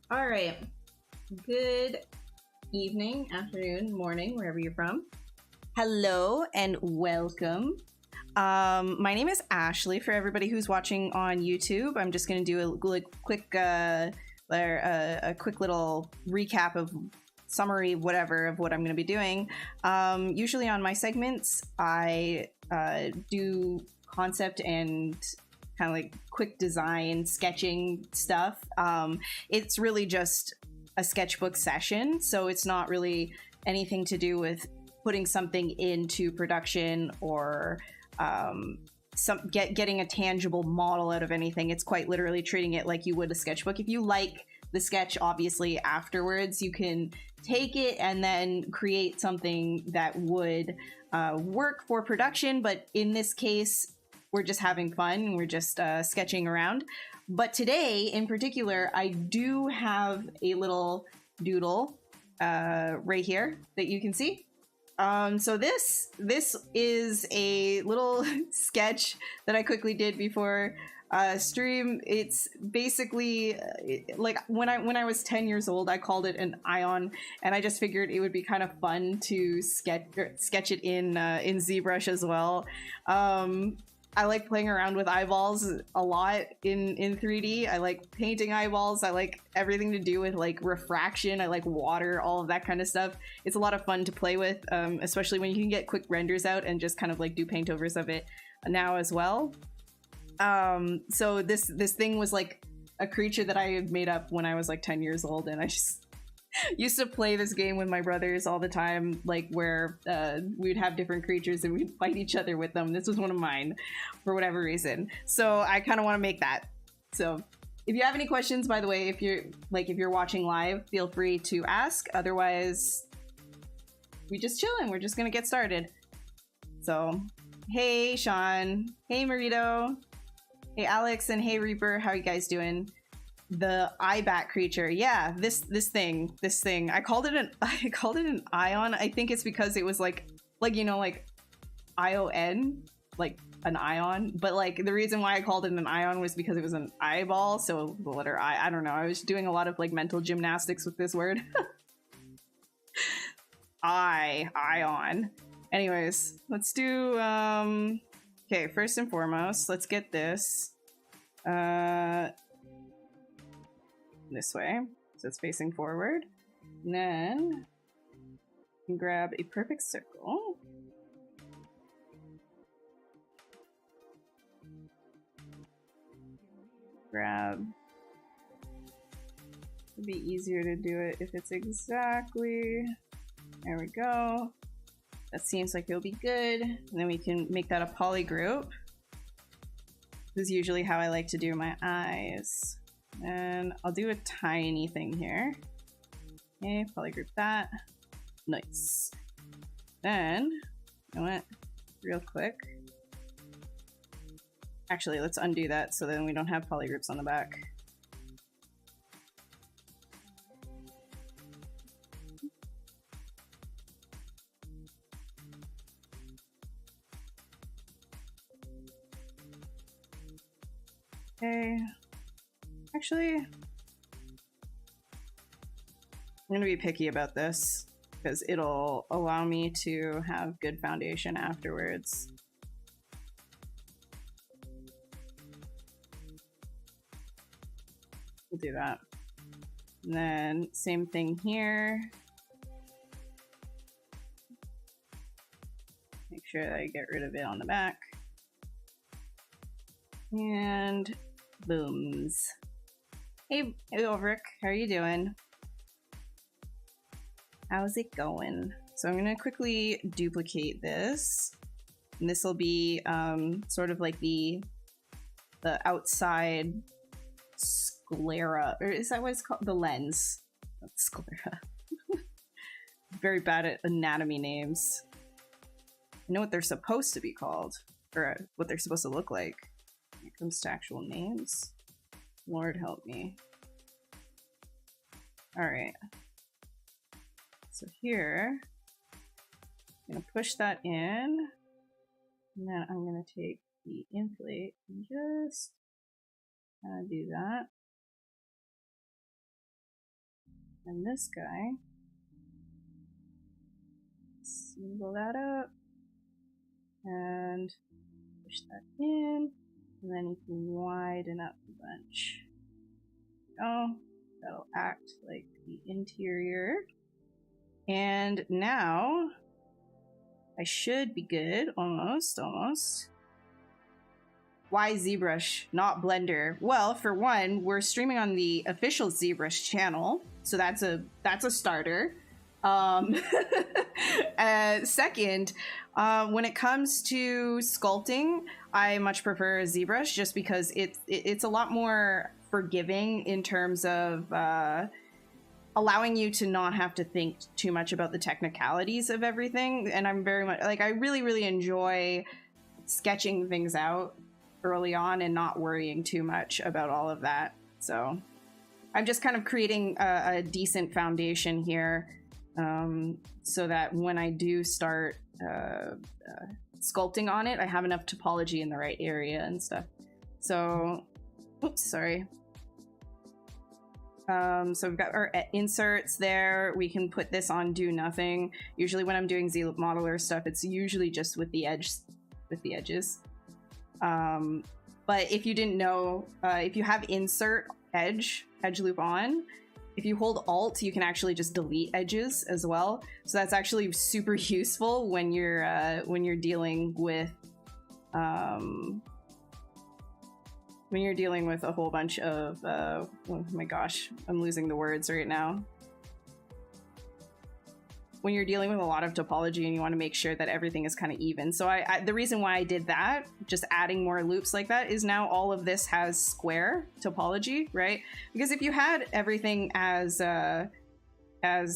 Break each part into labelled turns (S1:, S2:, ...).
S1: All right. Good evening, afternoon, morning, wherever you're from. Hello and welcome. My name is Ashley. For everybody who's watching on YouTube, I'm just going to do a quick little recap of summary, whatever, of what I'm going to be doing. Usually on my segments, I do concept and kind of like quick design sketching stuff. It's really just a sketchbook session, so it's not really anything to do with putting something into production or getting a tangible model out of anything. It's quite literally treating it like you would a sketchbook. If you like the sketch, obviously afterwards you can take it and then create something that would work for production, but in this case we're just having fun. We're just sketching around. But today, in particular, I do have a little doodle right here that you can see. So this is a little sketch that I quickly did before stream. It's basically like when I was 10 years old, I called it an ion, and I just figured it would be kind of fun to sketch it in ZBrush as well. I like playing around with eyeballs a lot in 3D. I like painting eyeballs. I like everything to do with like refraction. I like water, all of that kind of stuff. It's a lot of fun to play with, especially when you can get quick renders out and just kind of like do paint overs of it now as well. So this thing was like a creature that I had made up when I was like 10 years old, and I just used to play this game with my brothers all the time, like where we'd have different creatures and we'd fight each other with them. This was one of mine for whatever reason. So I kind of want to make that. So if you have any questions, by the way, if you're watching live, feel free to ask. Otherwise, we just chilling. We're just gonna get started. So, hey Sean, hey Marito, hey Alex, and hey Reaper. How are you guys doing? The eye bat creature, yeah, this thing I called it an ion. I think it's because it was like you know, like ION, like an ion, but like the reason why I called it an ion was because it was an eyeball, so the letter I don't know, I was doing a lot of like mental gymnastics with this word. Ion. Anyways, let's do okay, first and foremost, let's get this this way, so it's facing forward. And then you can grab a perfect circle. Grab. It'd be easier to do it if it's exactly. There we go. That seems like it'll be good. And then we can make that a poly group. This is usually how I like to do my eyes. And I'll do a tiny thing here. Okay, polygroup that. Nice. Then, you know what? Real quick. Actually, let's undo that so then we don't have polygroups on the back. Okay. Actually, I'm gonna be picky about this because it'll allow me to have good foundation afterwards. We'll do that. And then same thing here. Make sure that I get rid of it on the back. And booms. Hey Ulrich, how are you doing? How's it going? So I'm gonna quickly duplicate this, and this will be sort of like the outside sclera, or is that what it's called? The lens. Not sclera. Very bad at anatomy names. I know what they're supposed to be called, or what they're supposed to look like when it comes to actual names. Lord help me. Alright. So here, I'm going to push that in, and then I'm going to take the inflate and just do that. And this guy, single that up and push that in, and then you can widen up a bunch. Oh, that'll act like the interior. And now I should be good, almost. Why ZBrush, not Blender? Well, for one, we're streaming on the official ZBrush channel, so that's a starter. Second, when it comes to sculpting, I much prefer ZBrush just because it's a lot more forgiving in terms of allowing you to not have to think too much about the technicalities of everything. And I'm very much like, I really enjoy sketching things out early on and not worrying too much about all of that. So I'm just kind of creating a decent foundation here, so that when I do start sculpting on it, I have enough topology in the right area and stuff. So, oops, sorry. So we've got our inserts there. We can put this on do nothing. Usually when I'm doing ZModeler stuff, it's usually just with the edges. But if you didn't know, if you have insert edge loop on, if you hold Alt, you can actually just delete edges as well. So that's actually super useful when you're dealing with a whole bunch of oh my gosh, I'm losing the words right now. When you're dealing with a lot of topology and you want to make sure that everything is kind of even. So the reason why I did that, just adding more loops like that, is now all of this has square topology, right? Because if you had everything as what are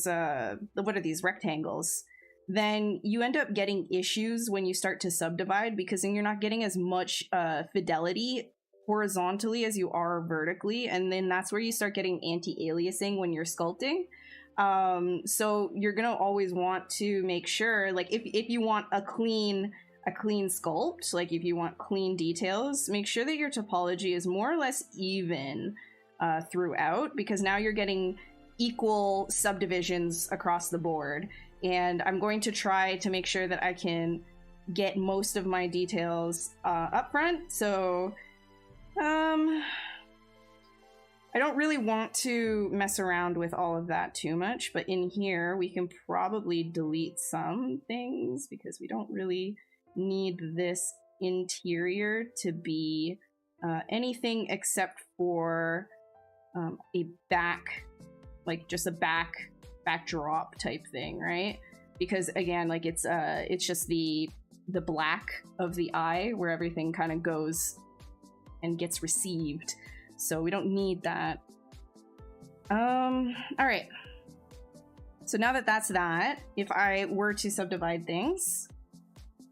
S1: these, rectangles, then you end up getting issues when you start to subdivide, because then you're not getting as much fidelity horizontally as you are vertically, and then that's where you start getting anti-aliasing when you're sculpting. So you're gonna always want to make sure, like if you want a clean sculpt, like if you want clean details, make sure that your topology is more or less even throughout, because now you're getting equal subdivisions across the board. And I'm going to try to make sure that I can get most of my details up front. So I don't really want to mess around with all of that too much, but in here we can probably delete some things because we don't really need this interior to be anything except for a back, like just a backdrop type thing, right? Because again, like it's just the black of the eye where everything kind of goes and gets received. So we don't need that. All right. So now that that's that, if I were to subdivide things,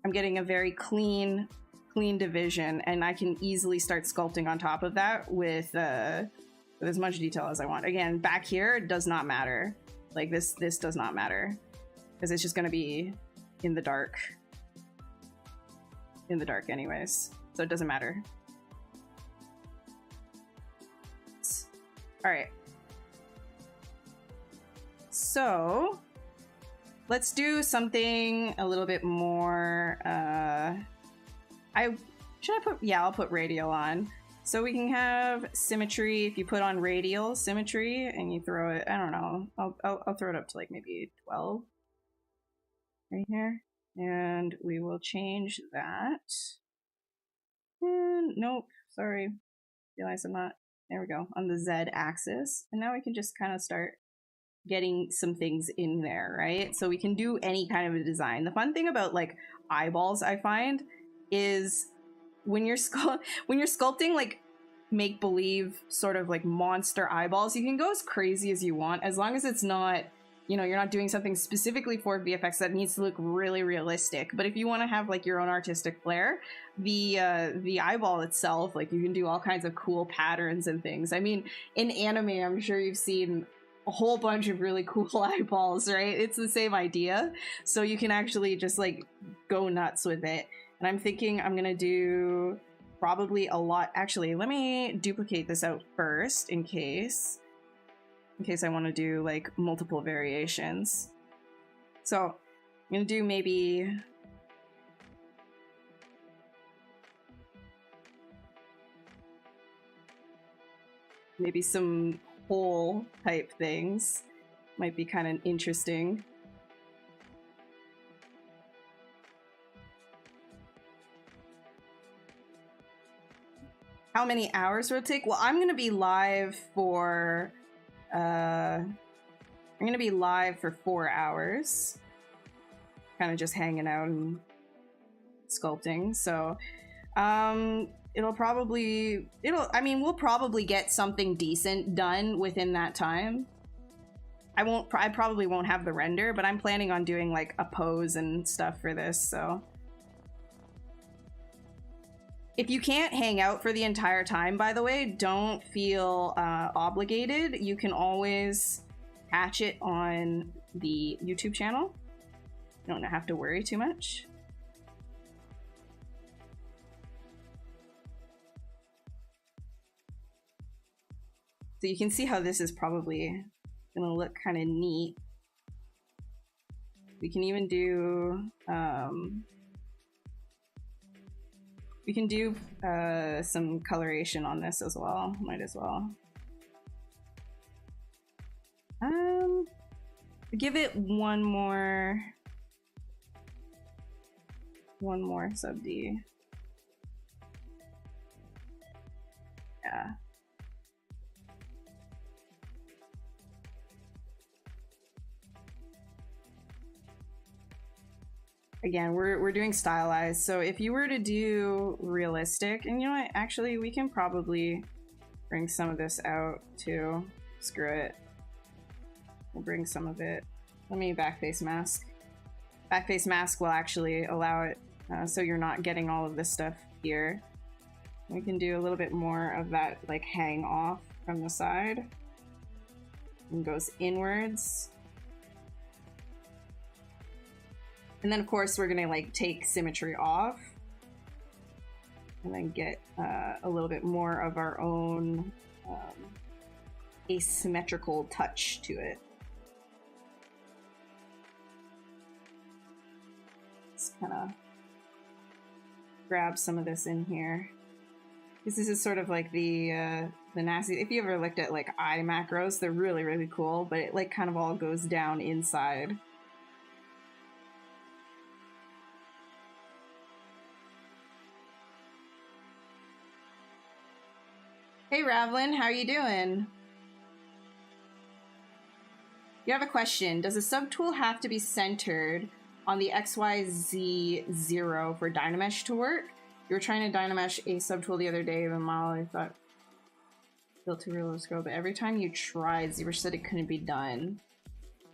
S1: I'm getting a very clean division, and I can easily start sculpting on top of that with as much detail as I want. Again, back here, it does not matter. Like this does not matter, because it's just gonna be in the dark anyways. So it doesn't matter. All right. So let's do something a little bit more. I'll put radial on. So we can have symmetry. If you put on radial symmetry and you throw it, I don't know, I'll throw it up to like maybe 12 right here, and we will change that. And nope, sorry, realize I'm not. There we go, on the Z axis. And now we can just kind of start getting some things in there, right? So we can do any kind of a design. The fun thing about like eyeballs, I find, is when you're sculpting like make-believe sort of like monster eyeballs, you can go as crazy as you want, as long as it's not, you know, you're not doing something specifically for VFX that needs to look really realistic. But if you want to have like your own artistic flair, the eyeball itself, like you can do all kinds of cool patterns and things. I mean, in anime, I'm sure you've seen a whole bunch of really cool eyeballs, right? It's the same idea. So you can actually just like go nuts with it. And I'm thinking I'm gonna do probably a lot. Actually, let me duplicate this out first in case. in case I want to do like multiple variations. So I'm gonna do maybe some hole type things. Might be kind of interesting. How many hours will it take? Well, I'm gonna be live for 4 hours. Kind of just hanging out and sculpting. So we'll probably get something decent done within that time. I probably won't have the render, but I'm planning on doing like a pose and stuff for this, so. If you can't hang out for the entire time, by the way, don't feel obligated. You can always catch it on the YouTube channel. You don't have to worry too much. So you can see how this is probably gonna look kind of neat. We can even do some coloration on this as well. Might as well. Give it one more sub D. Yeah. Again, we're doing stylized, so if you were to do realistic, and you know what, actually we can probably bring some of this out too. Screw it. We'll bring some of it. Let me backface mask. Backface mask will actually allow it so you're not getting all of this stuff here. We can do a little bit more of that like hang off from the side and goes inwards. And then of course we're gonna like take symmetry off and then get a little bit more of our own asymmetrical touch to it. Just kind of grab some of this in here. Because this is sort of like the nasty, if you ever looked at like eye macros, they're really, really cool, but it like kind of all goes down inside. Hey Ravlin, how are you doing? You have a question. Does a subtool have to be centered on the XYZ 0 for Dynamesh to work? You were trying to Dynamesh a subtool the other day, the model I thought built to real scale, but every time you tried, ZBrush said it couldn't be done.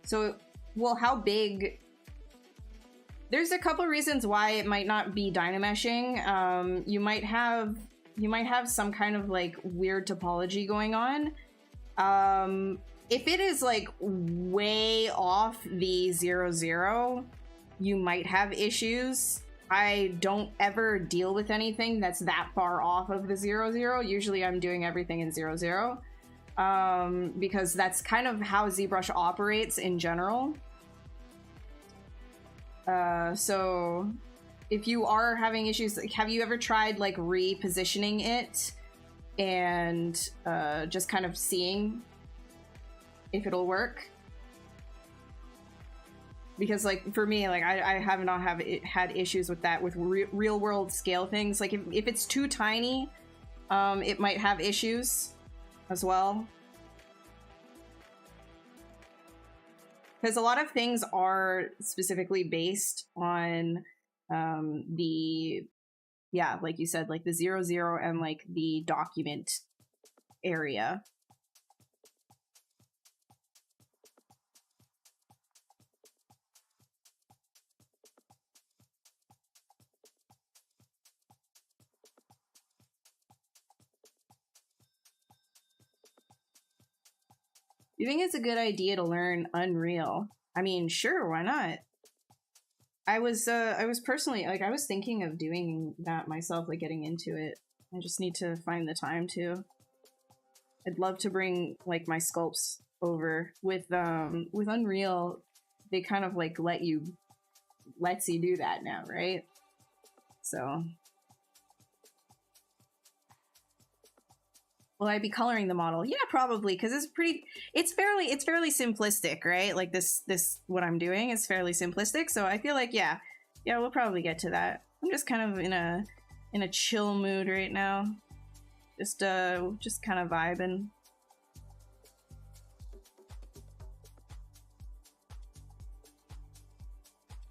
S1: So, well, how big? There's a couple reasons why it might not be Dynameshing. You might have some kind of like weird topology going on. If it is like way off the 0-0, you might have issues. I don't ever deal with anything that's that far off of the 0-0. Usually I'm doing everything in 0-0 because that's kind of how ZBrush operates in general. So if you are having issues, like, have you ever tried like repositioning it and just kind of seeing if it'll work? Because like for me, like I have not had issues with that with real world scale things. Like if it's too tiny, it might have issues as well. Because a lot of things are specifically based on like you said, like the 0-0 and like the document area. You think it's a good idea to learn Unreal? I mean, sure, why not? I was personally, like, I was thinking of doing that myself, like getting into it. I just need to find the time to. I'd love to bring like my sculpts over. With Unreal, they kind of like lets you do that now, right? So will I be coloring the model? Yeah, probably, because it's fairly simplistic, right? Like this what I'm doing is fairly simplistic, so I feel like yeah, we'll probably get to that. I'm just kind of in a chill mood right now. Just kind of vibing.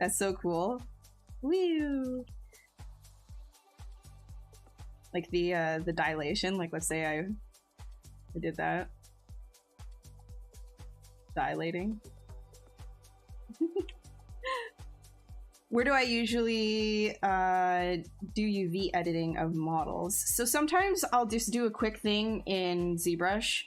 S1: That's so cool. Woo! Like the dilation, like let's say I did that. Dilating. Where do I usually do UV editing of models? So sometimes I'll just do a quick thing in ZBrush.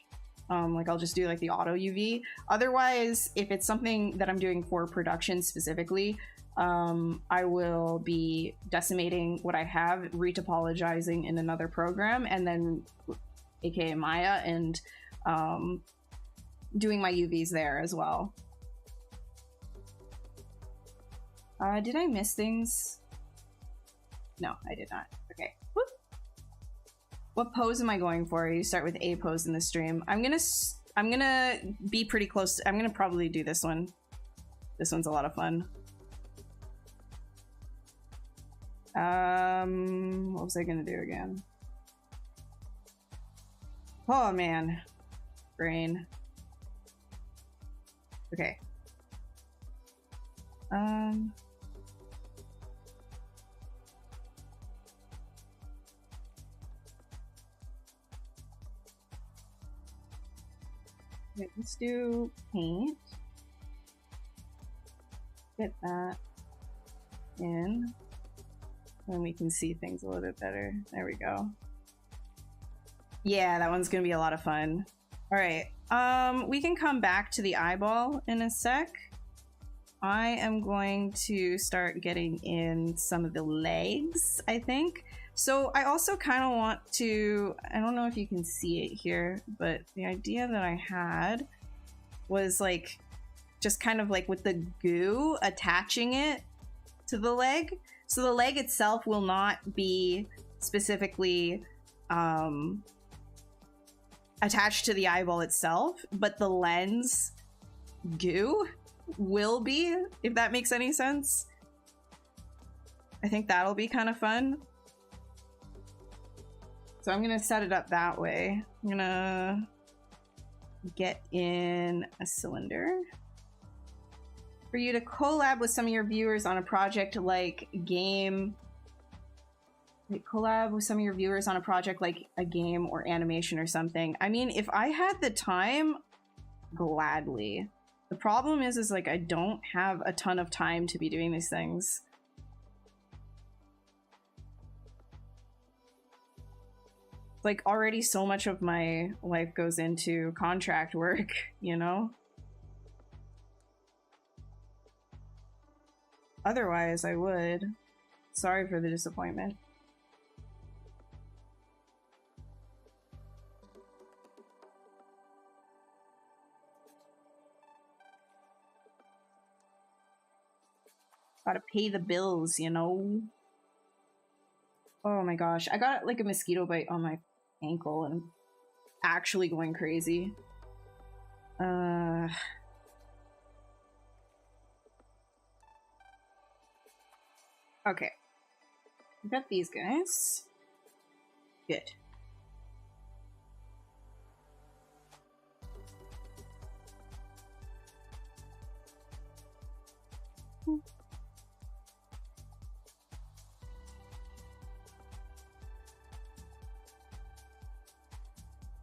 S1: Like I'll just do like the auto UV. Otherwise, if it's something that I'm doing for production specifically, I will be decimating what I have, retopologizing in another program, and then aka Maya, and doing my UVs there as well. Did I miss things? No, I did not. Okay. Whoop. What pose am I going for? You start with a pose in the stream. I'm gonna be pretty close. I'm gonna probably do this one. This one's a lot of fun. What was I gonna do again? Oh man, brain. Okay. Wait, let's do paint. Get that in. Then we can see things a little bit better. There we go. Yeah, that one's gonna be a lot of fun. All right, we can come back to the eyeball in a sec. I am going to start getting in some of the legs, I think. So I also kind of want to, I don't know if you can see it here, but the idea that I had was like, just kind of like with the goo, attaching it to the leg. So the leg itself will not be specifically attached to the eyeball itself, but the lens goo will be, if that makes any sense. I think that'll be kind of fun. So I'm gonna set it up that way. I'm gonna get in a cylinder. For you to collab with some of your viewers on a project like game. Like collab with some of your viewers on a project like a game or animation or something. I mean, if I had the time, gladly. The problem is like I don't have a ton of time to be doing these things. Like already so much of my life goes into contract work, you know? Otherwise, I would. Sorry for the disappointment. Gotta pay the bills, you know? Oh my gosh, I got like a mosquito bite on my ankle and I'm actually going crazy. Okay. We got these guys. Good.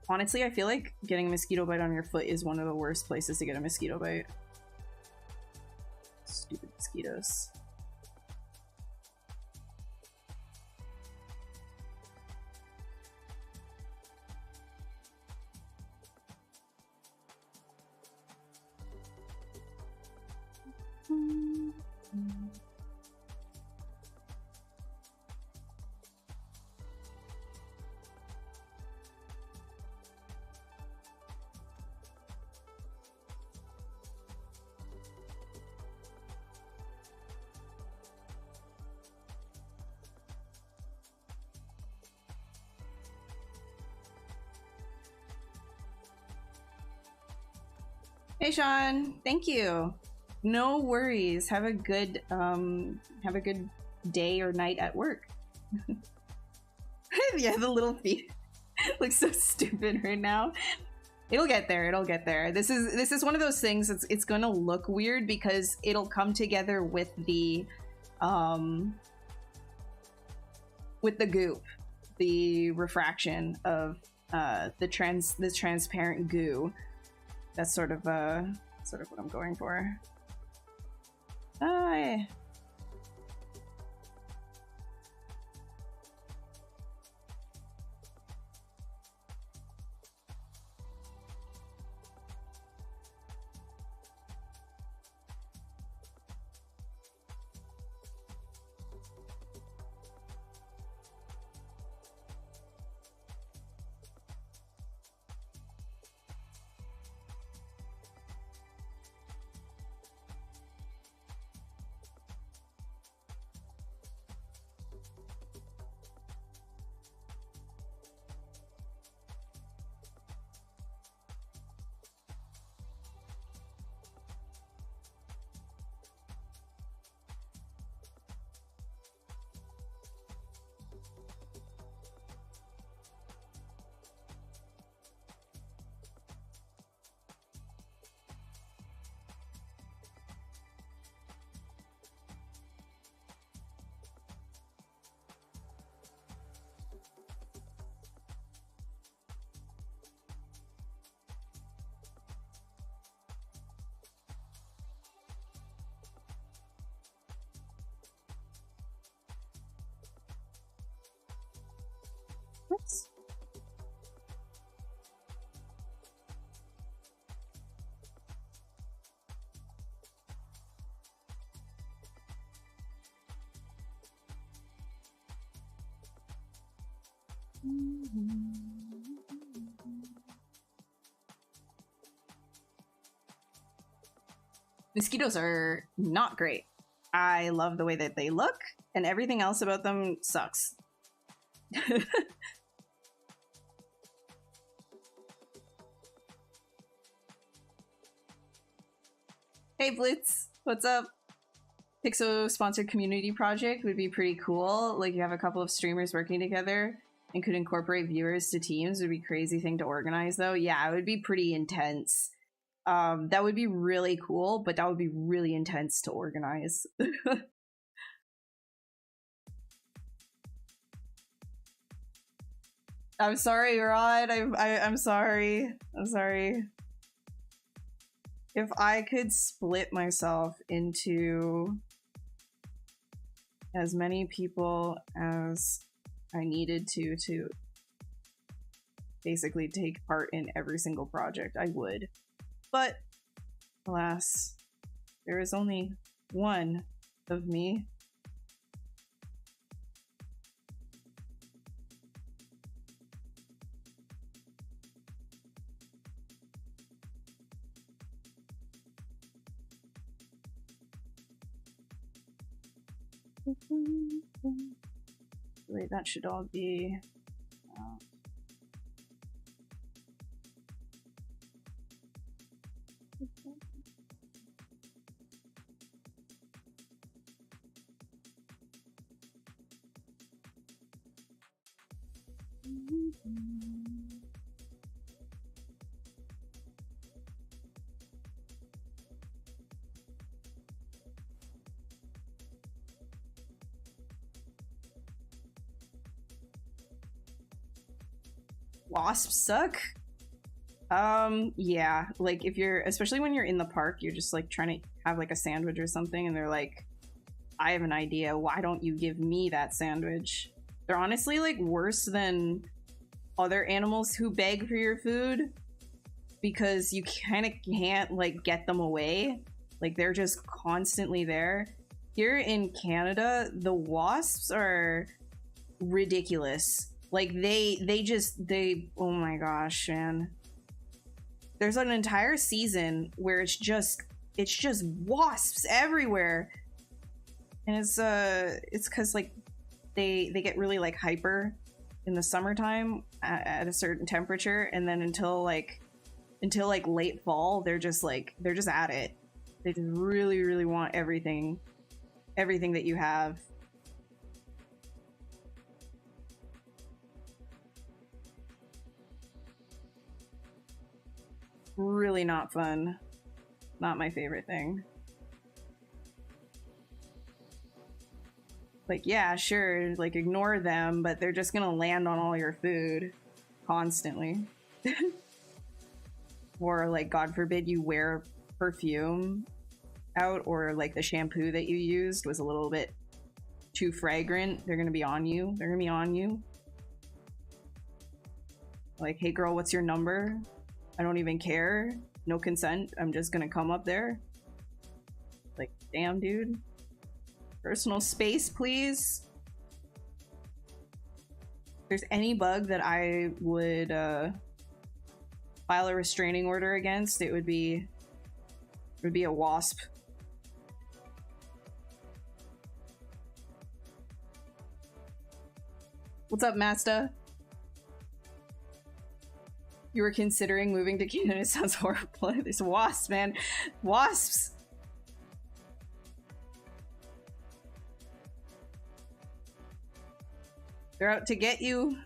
S1: Honestly, I feel like getting a mosquito bite on your foot is one of the worst places to get a mosquito bite. Stupid mosquitoes. Hey Sean, thank you. No worries. Have a good day or night at work. Yeah, the little feet looks so stupid right now. It'll get there. It'll get there. This is one of those things. It's gonna look weird because it'll come together with the goop, the refraction of this transparent goo. That's sort of what I'm going for. Oops. Mosquitoes are not great. I love the way that they look, and everything else about them sucks. Hey Blitz, what's up? Pixo sponsored community project would be pretty cool. Like, you have a couple of streamers working together and could incorporate viewers to teams. Would be a crazy thing to organize though. Yeah, it would be pretty intense. That would be really cool, but that would be really intense to organize. I'm sorry, Rod. I'm sorry. I'm sorry. If I could split myself into as many people as I needed to basically take part in every single project, I would. But alas, there is only one of me. Wait, that should all be wasps suck. Yeah, like if you're, especially when you're in the park, you're just like trying to have like a sandwich or something, and they're like, I have an idea, why don't you give me that sandwich? They're honestly like worse than other animals who beg for your food, because you kind of can't like get them away. Like, they're just constantly there. Here in Canada, the wasps are ridiculous. Like, they oh my gosh, man. There's an entire season where it's just wasps everywhere. And it's because like they get really like hyper in the summertime at a certain temperature, and then until until like late fall, they're just at it. They just really, really want everything that you have. Really not fun. Not my favorite thing. Like, yeah, sure, like ignore them, but they're just gonna land on all your food constantly. Or like, God forbid you wear perfume out, or like the shampoo that you used was a little bit too fragrant. They're gonna be on you. They're gonna be on you. Like, hey girl, what's your number? I don't even care. No consent. I'm just gonna come up there. Like, damn, dude. Personal space, please. If there's any bug that I would file a restraining order against, it would be a wasp. What's up, Masta? You were considering moving to Canada? It sounds horrible. There's wasps, man. Wasps! They're out to get you.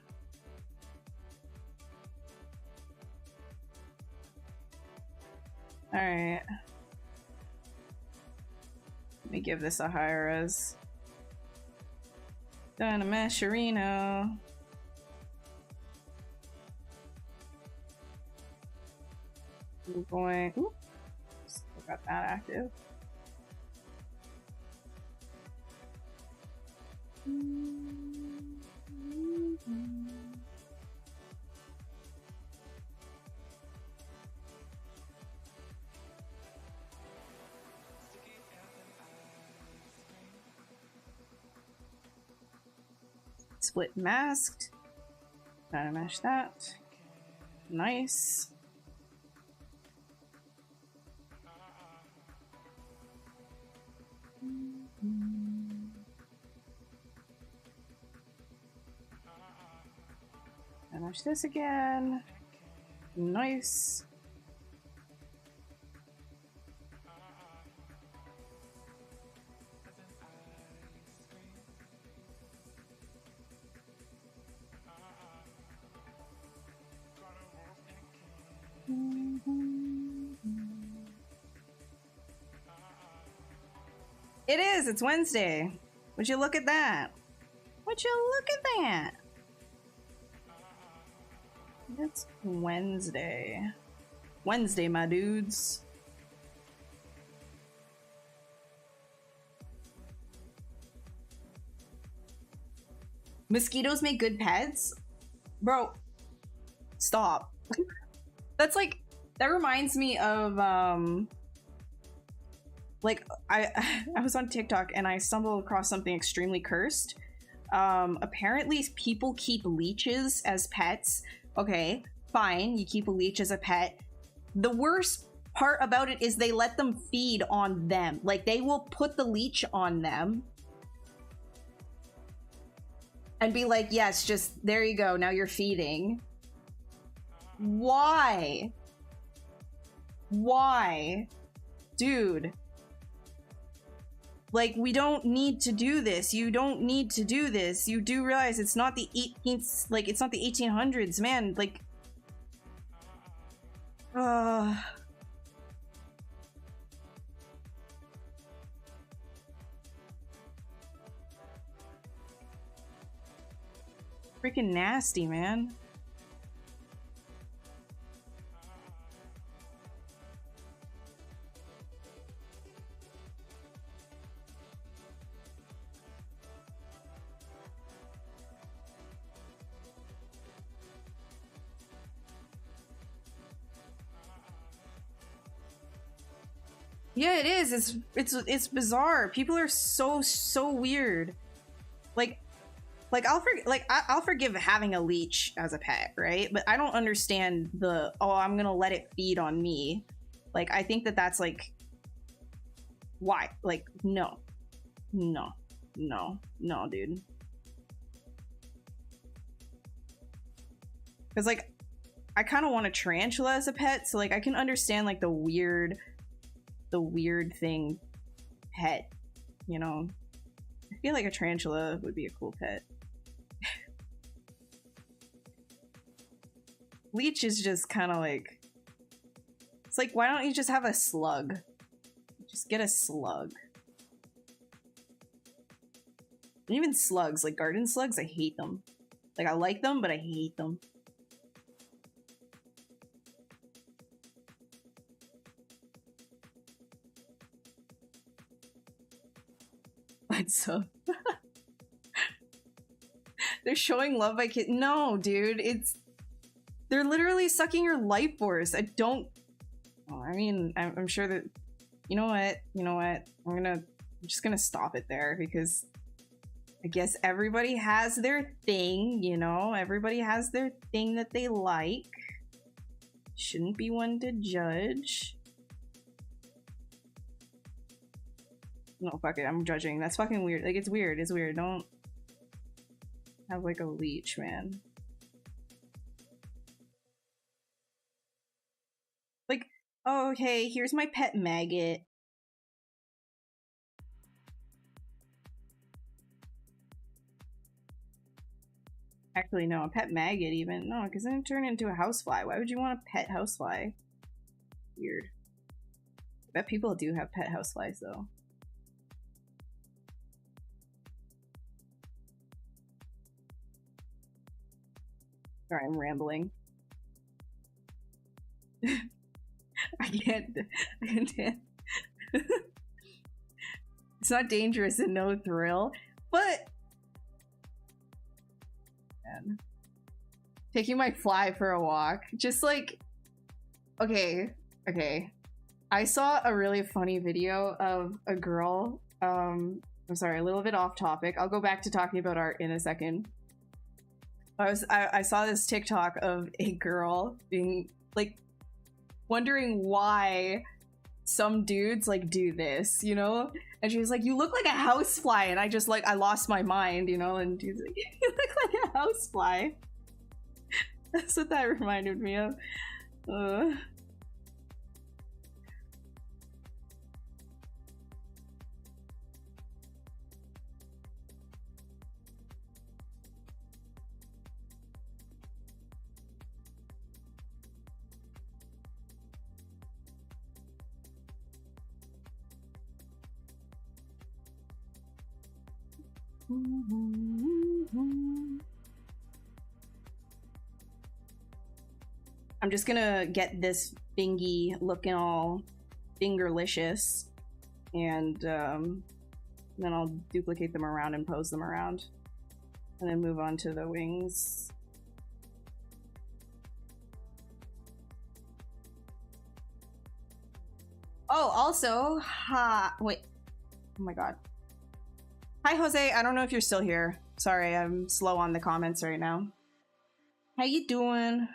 S1: Alright. Let me give this a higher res. Dynamesh Arena. We're going. Oops. Still got that active. Split masked. Dynamesh that. Nice. Dynamesh this again. Nice. It is. It's Wednesday. Would you look at that? Would you look at that? It's Wednesday. Wednesday, my dudes. Mosquitoes make good pets? Bro, stop. That's like, that reminds me of, like, I was on TikTok and I stumbled across something extremely cursed. Apparently people keep leeches as pets. Okay, fine, you keep a leech as a pet. The worst part about it is they let them feed on them. Like, they will put the leech on them and be like, yes, just, there you go, now you're feeding. Why? Why? Dude. Like, we don't need to do this. You don't need to do this. You do realize it's not the 18th, like, it's not the 1800s, man. Like, freaking nasty, man. Yeah, it is. It's bizarre. People are so weird. Like I'll forgive having a leech as a pet, right? But I don't understand the, oh, I'm gonna let it feed on me. Like, I think that's like, why? Like, no, dude. Because like, I kind of want a tarantula as a pet, so like I can understand like the weird thing pet, you know. I feel like a tarantula would be a cool pet. Leech is just kind of like, it's like, why don't you just have a slug? Just get a slug. And even slugs, like garden slugs, I hate them. Like, I like them, but I hate them. What's up? They're showing love by kids. No, dude, they're literally sucking your life force. I don't. Well, I mean, I'm sure that. You know what? I'm just gonna stop it there because I guess everybody has their thing, you know? Everybody has their thing that they like. Shouldn't be one to judge. No, fuck it, I'm judging. That's fucking weird. Like, it's weird. It's weird. Don't have, like, a leech, man. Like, oh, okay, here's my pet maggot. Actually, no, a pet maggot even. No, because then it turned into a housefly. Why would you want a pet housefly? Weird. I bet people do have pet houseflies, though. Sorry, I'm rambling. I can't. It's not dangerous and no thrill, but man. Taking my fly for a walk, just like, okay. I saw a really funny video of a girl. I'm sorry, a little bit off topic. I'll go back to talking about art in a second. I saw this TikTok of a girl being like wondering why some dudes like do this, you know? And she was like, "You look like a housefly," and I just like I lost my mind, you know? And she's like, "You look like a housefly." That's what that reminded me of. I'm just gonna get this bingy looking all fingerlicious, and then I'll duplicate them around and pose them around, and then move on to the wings. Oh, also, wait, oh my god. Hi, Jose. I don't know if you're still here. Sorry, I'm slow on the comments right now. How you doing?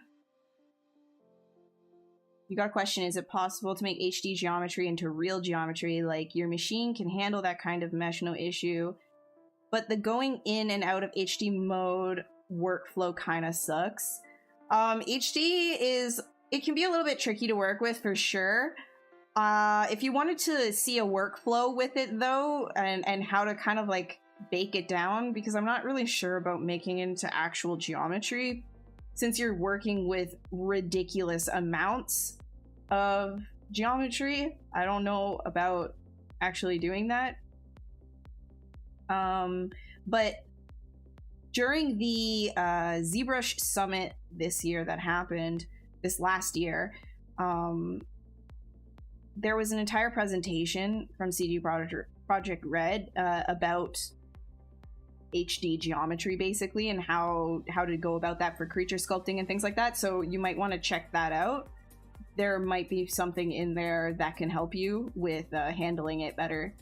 S1: You got a question. Is it possible to make HD geometry into real geometry? Like, your machine can handle that kind of mesh, no issue. But the going in and out of HD mode workflow kind of sucks. HD it can be a little bit tricky to work with for sure. If you wanted to see a workflow with it though, and how to kind of like bake it down, because I'm not really sure about making it into actual geometry, since you're working with ridiculous amounts of geometry. I don't know about actually doing that. But during the ZBrush summit this year that happened this last year, there was an entire presentation from CD Projekt Red about HD geometry basically, and how to go about that for creature sculpting and things like that. So you might want to check that out. There might be something in there that can help you with handling it better.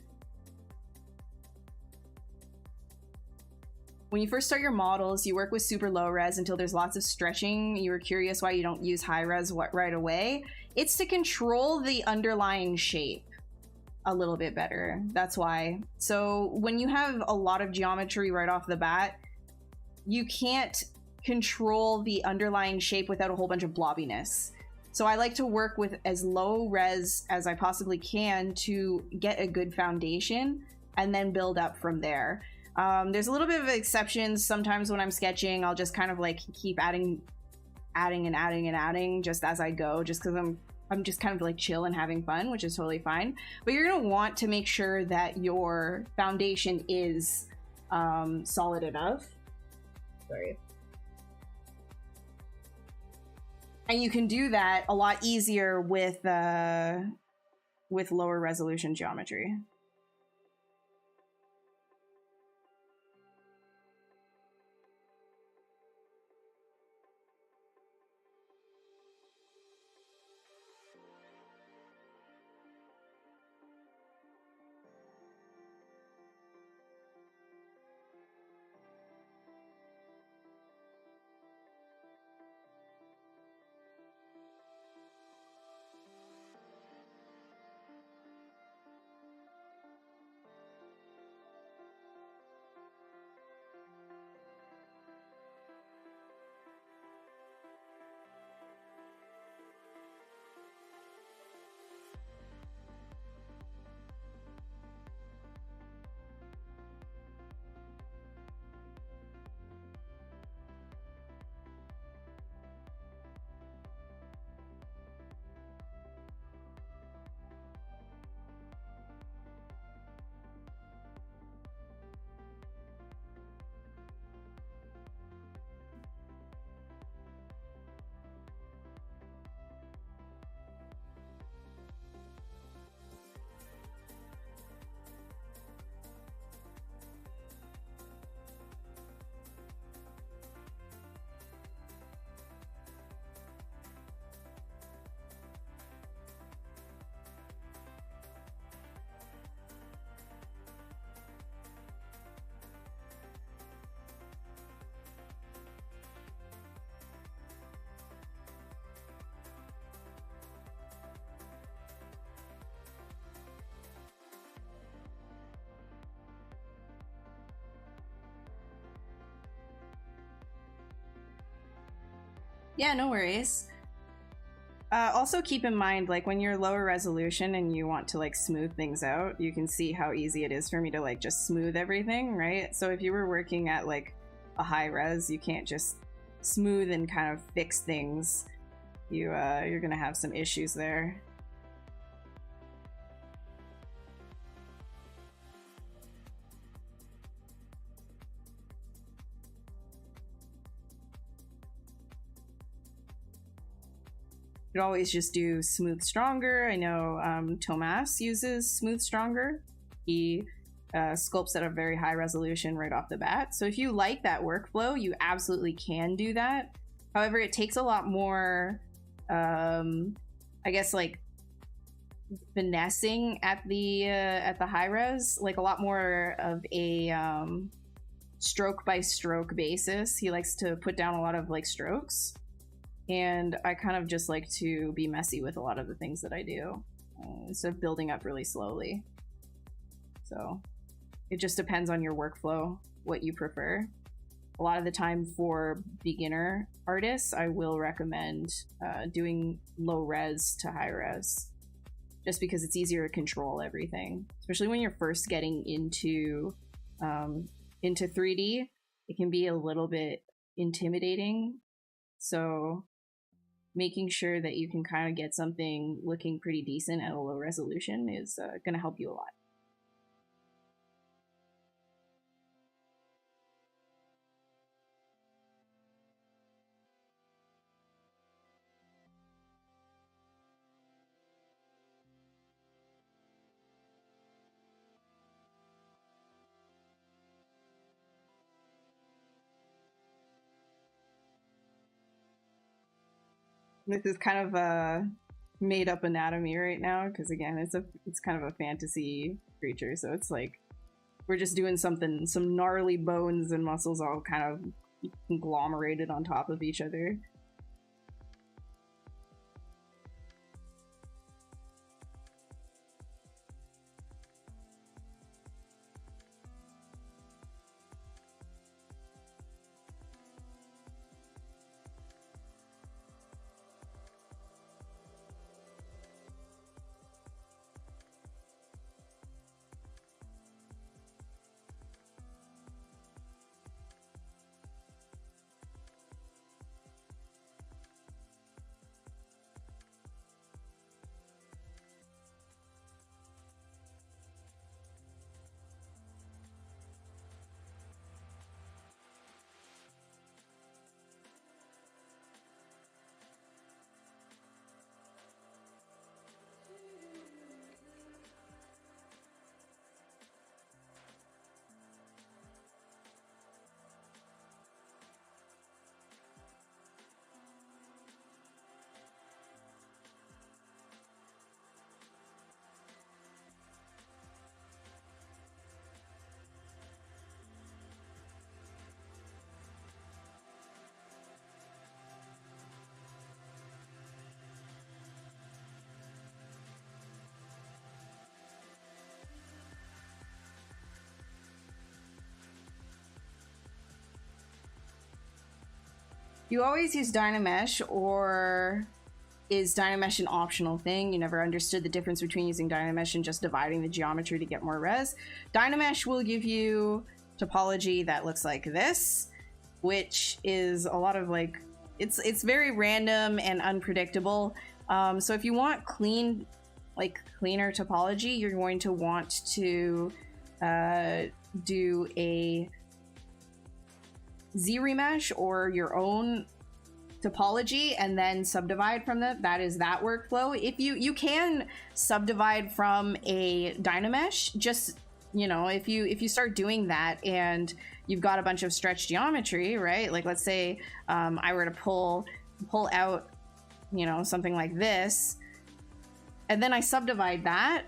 S1: When you first start your models, you work with super low res until there's lots of stretching. You were curious why you don't use high res right away. It's to control the underlying shape a little bit better. That's why. So when you have a lot of geometry right off the bat, you can't control the underlying shape without a whole bunch of blobbiness. So I like to work with as low res as I possibly can to get a good foundation and then build up from there. There's a little bit of exceptions. Sometimes when I'm sketching, I'll just kind of like keep adding just as I go, just because I'm just kind of like chill and having fun, which is totally fine. But you're gonna want to make sure that your foundation is solid enough. Sorry. And you can do that a lot easier with lower resolution geometry. Yeah, no worries. Also keep in mind, like when you're lower resolution and you want to like smooth things out, you can see how easy it is for me to like just smooth everything, right? So if you were working at like a high res, you can't just smooth and kind of fix things. You're gonna have some issues there. You could always just do smooth stronger. I know Thomas uses smooth stronger. He sculpts at a very high resolution right off the bat. So if you like that workflow, you absolutely can do that. However, it takes a lot more, I guess, like finessing at the high res, like a lot more of a stroke by stroke basis. He likes to put down a lot of like strokes. And I kind of just like to be messy with a lot of the things that I do instead of building up really slowly. So it just depends on your workflow, what you prefer. A lot of the time for beginner artists, I will recommend doing low res to high res, just because it's easier to control everything, especially when you're first getting into 3D. It can be a little bit intimidating. So making sure that you can kind of get something looking pretty decent at a low resolution is going to help you a lot. This is kind of a made up anatomy right now because again, it's kind of a fantasy creature, so it's like we're just doing some gnarly bones and muscles all kind of conglomerated on top of each other. you always use Dynamesh, or is Dynamesh an optional thing? You never understood the difference between using Dynamesh and just dividing the geometry to get more res. Dynamesh will give you topology that looks like this, which is a lot of like, it's very random and unpredictable. So if you want cleaner topology, you're going to want to do a ZBrush or your own topology and then subdivide from that is that workflow. If you can subdivide from a Dynamesh, just, you know, if you start doing that and you've got a bunch of stretched geometry, right? Like let's say I were to pull out, you know, something like this, and then I subdivide that,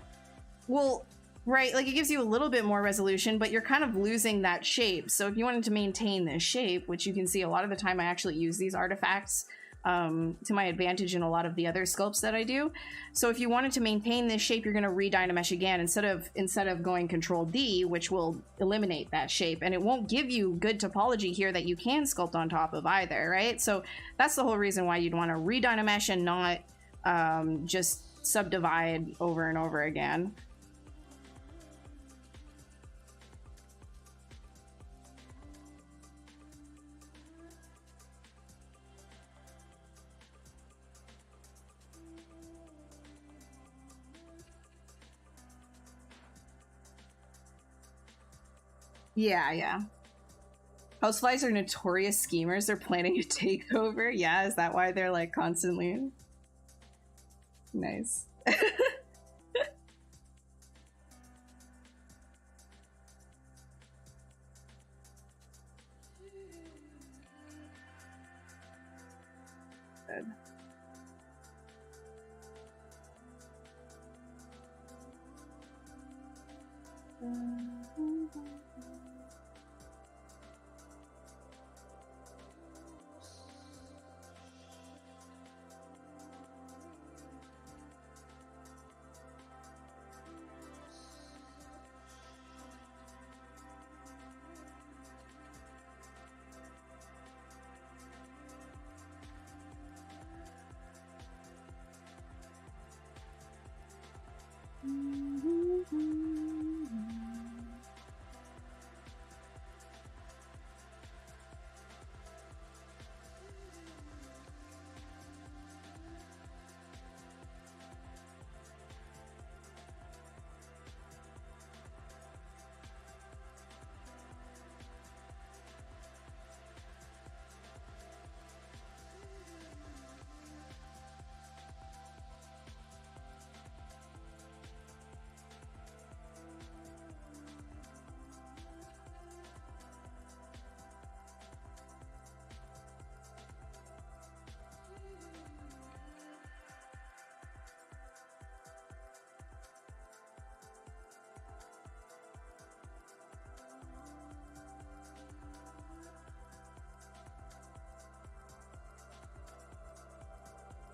S1: well, right, like it gives you a little bit more resolution, but you're kind of losing that shape. So if you wanted to maintain this shape, which you can see a lot of the time I actually use these artifacts to my advantage in a lot of the other sculpts that I do. So if you wanted to maintain this shape, you're going to re-Dynamesh again instead of going Control D, which will eliminate that shape, and it won't give you good topology here that you can sculpt on top of either, right? So that's the whole reason why you'd want to re-Dynamesh and not just subdivide over and over again. Yeah. Houseflies are notorious schemers. They're planning a takeover. Yeah, is that why they're like constantly? Nice. Good.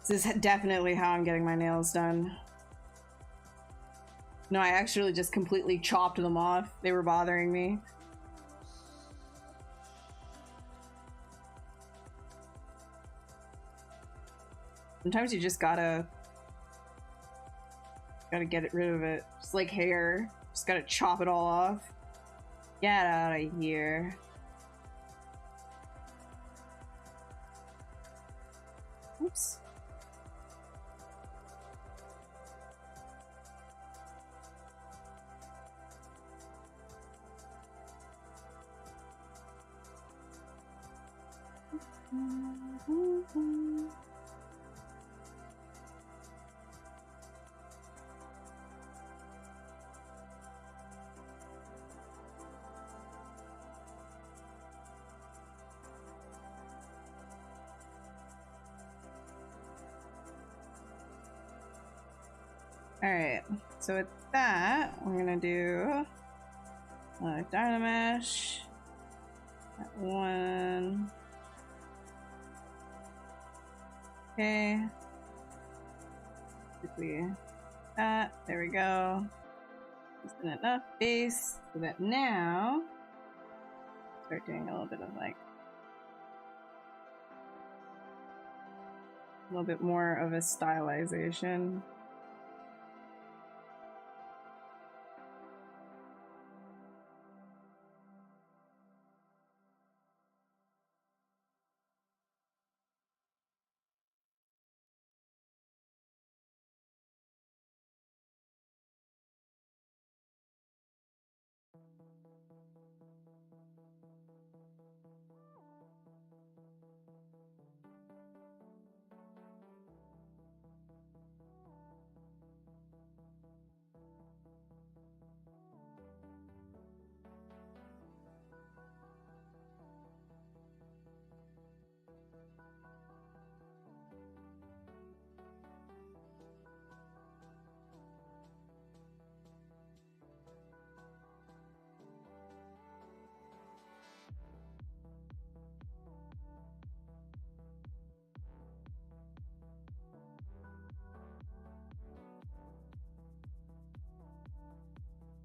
S1: This is definitely how I'm getting my nails done. No, I actually just completely chopped them off. They were bothering me. Sometimes you just gotta get rid of it. Just like hair. Just gotta chop it all off. Get out of here. Oops. Alright, so with that, I'm gonna do Dynamesh, that one. Okay. Quickly that, there we go. Just enough base so that now start doing a little bit of like little bit more of a stylization.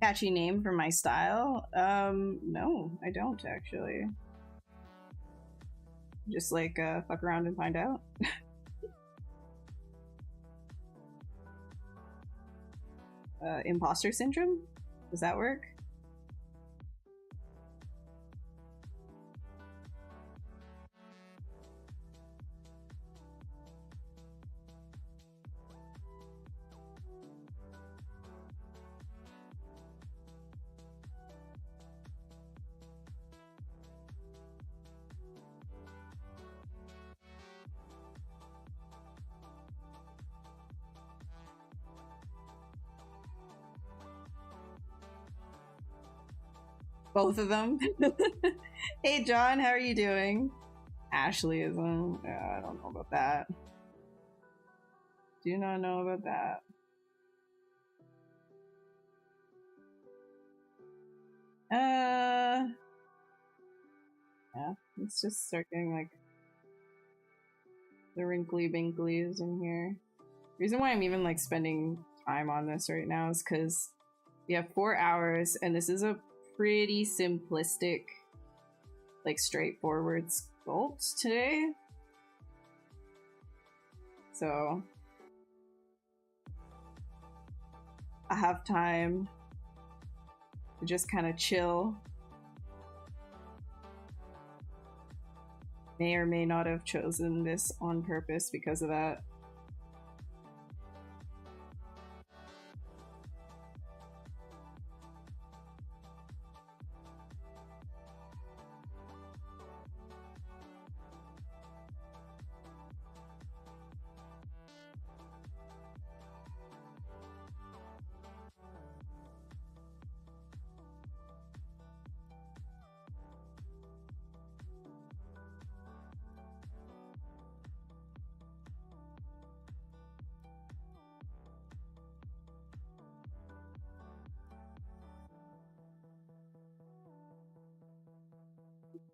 S1: Catchy name for my style? No, I don't actually. Just like fuck around and find out. Imposter syndrome? Does that work? Both of them. Hey John, how are you doing? Ashley isn't. I don't know about that. Do not know about that. Yeah, let's just start getting like the wrinkly binklies in here. The reason why I'm even like spending time on this right now is because we have 4 hours and this is a pretty simplistic, like straightforward sculpt today. So I have time to just kind of chill. May or may not have chosen this on purpose because of that.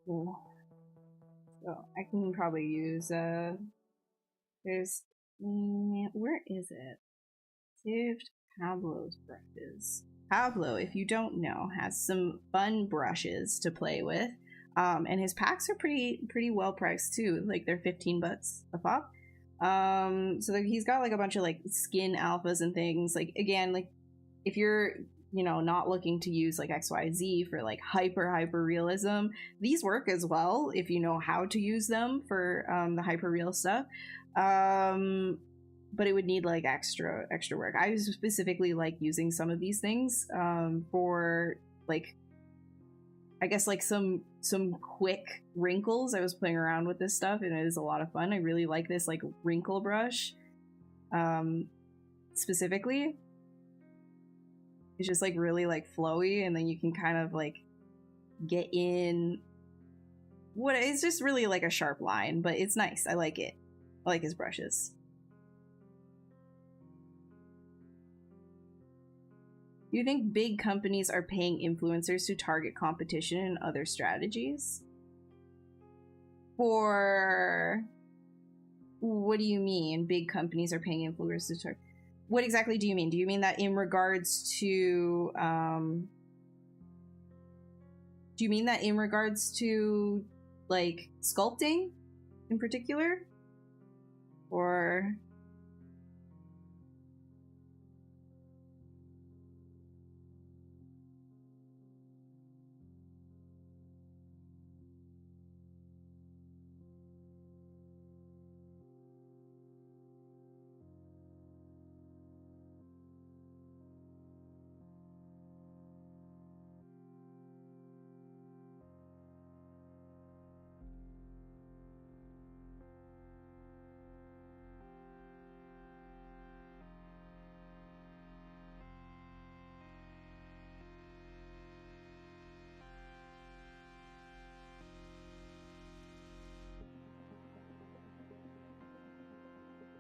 S1: Cool. So I can probably use there's where is it? Saved Pablo's brushes. Pablo, if you don't know, has some fun brushes to play with. And his packs are pretty well priced too. Like they're $15 a pop. So like, he's got like a bunch of like skin alphas and things. Like again, like if you're not looking to use like XYZ for like hyper realism, these work as well if you know how to use them for the hyper real stuff. But it would need like extra work. I specifically like using some of these things for like, I guess like some quick wrinkles. I was playing around with this stuff and it is a lot of fun. I really like this like wrinkle brush specifically. It's just like really like flowy, and then you can kind of like get in what it's just really like a sharp line, but it's nice. I like it. I like his brushes. Do you think big companies are paying influencers to target competition and other strategies? For what do you mean big companies are paying influencers to target? What exactly do you mean? Do you mean that in regards to like sculpting in particular? or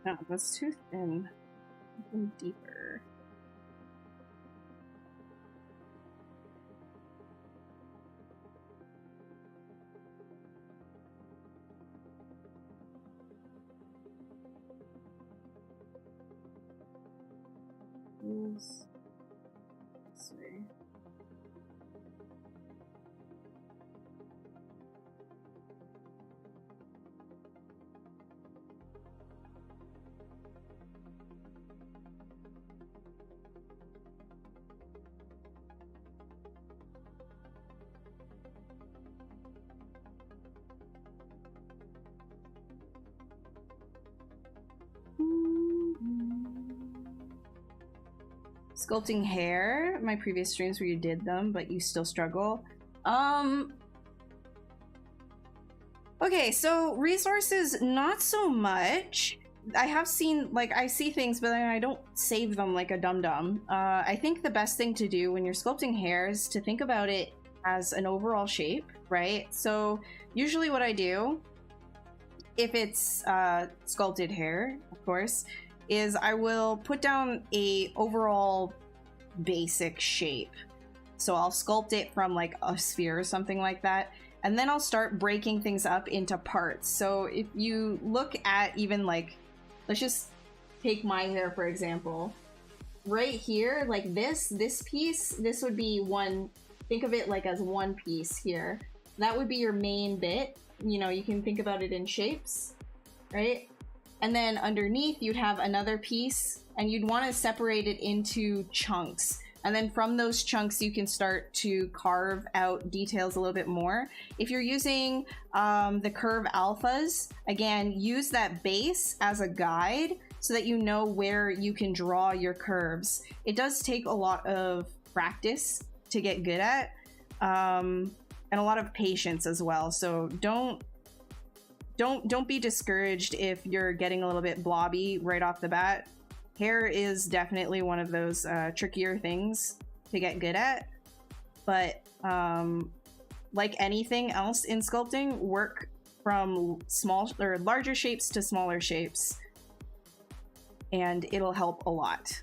S1: no, that's too thin. Something deeper. Let's see. Sculpting hair, my previous streams where you did them, but you still struggle. Okay, so resources, not so much. I have seen, like, I see things, but then I don't save them like a dum-dum. I think the best thing to do when you're sculpting hair is to think about it as an overall shape, right? So usually what I do, if it's sculpted hair, of course, is I will put down a overall basic shape. So I'll sculpt it from like a sphere or something like that, and then I'll start breaking things up into parts. So if you look at even like, let's just take my hair for example. Right here, like this piece, this would be one, think of it like as one piece here. That would be your main bit. You know, you can think about it in shapes, right? And then underneath you'd have another piece, and you'd want to separate it into chunks. And then from those chunks, you can start to carve out details a little bit more. If you're using the curve alphas, again, use that base as a guide so that you know where you can draw your curves. It does take a lot of practice to get good at, and a lot of patience as well. So don't be discouraged if you're getting a little bit blobby right off the bat. Hair is definitely one of those trickier things to get good at, but like anything else in sculpting, work from small or larger shapes to smaller shapes, and it'll help a lot.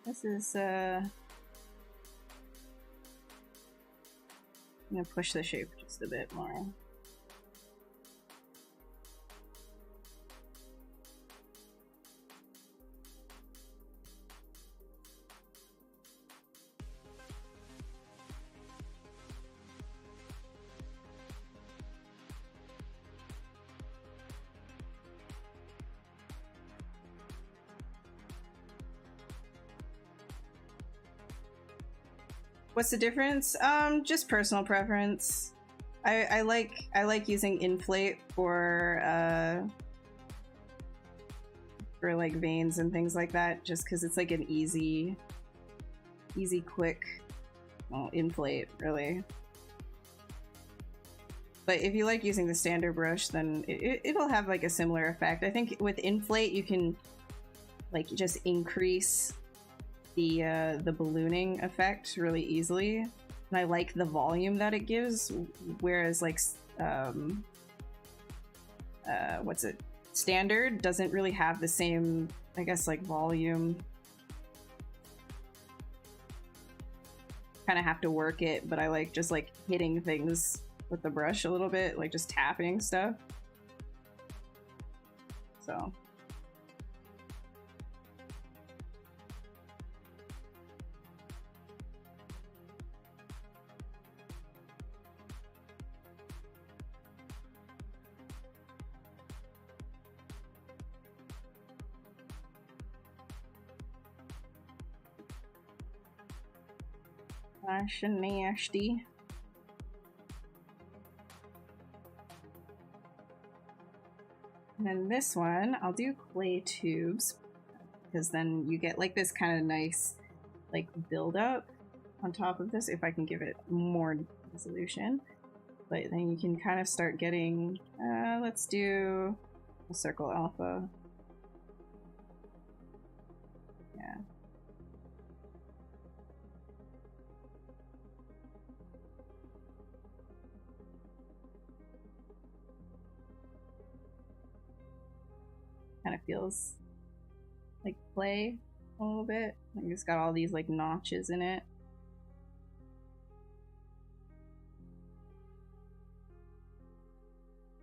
S1: This is I'm gonna push the shape just a bit more. What's the difference? Just personal preference. I like using inflate for like veins and things like that, just because it's like an easy, quick, well, inflate really. But if you like using the standard brush, then it'll have like a similar effect. I think with inflate you can like just increase the ballooning effect really easily, and I like the volume that it gives, whereas like what's it, standard doesn't really have the same, I guess, like volume. Kind of have to work it, but I like just like hitting things with the brush a little bit, like just tapping stuff. So gosh, nasty. And then this one, I'll do clay tubes, because then you get like this kind of nice like build up on top of this, if I can give it more resolution. But then you can kind of start getting, let's do a circle alpha. Yeah. Kind of feels like clay a little bit. Like it's got all these like notches in it.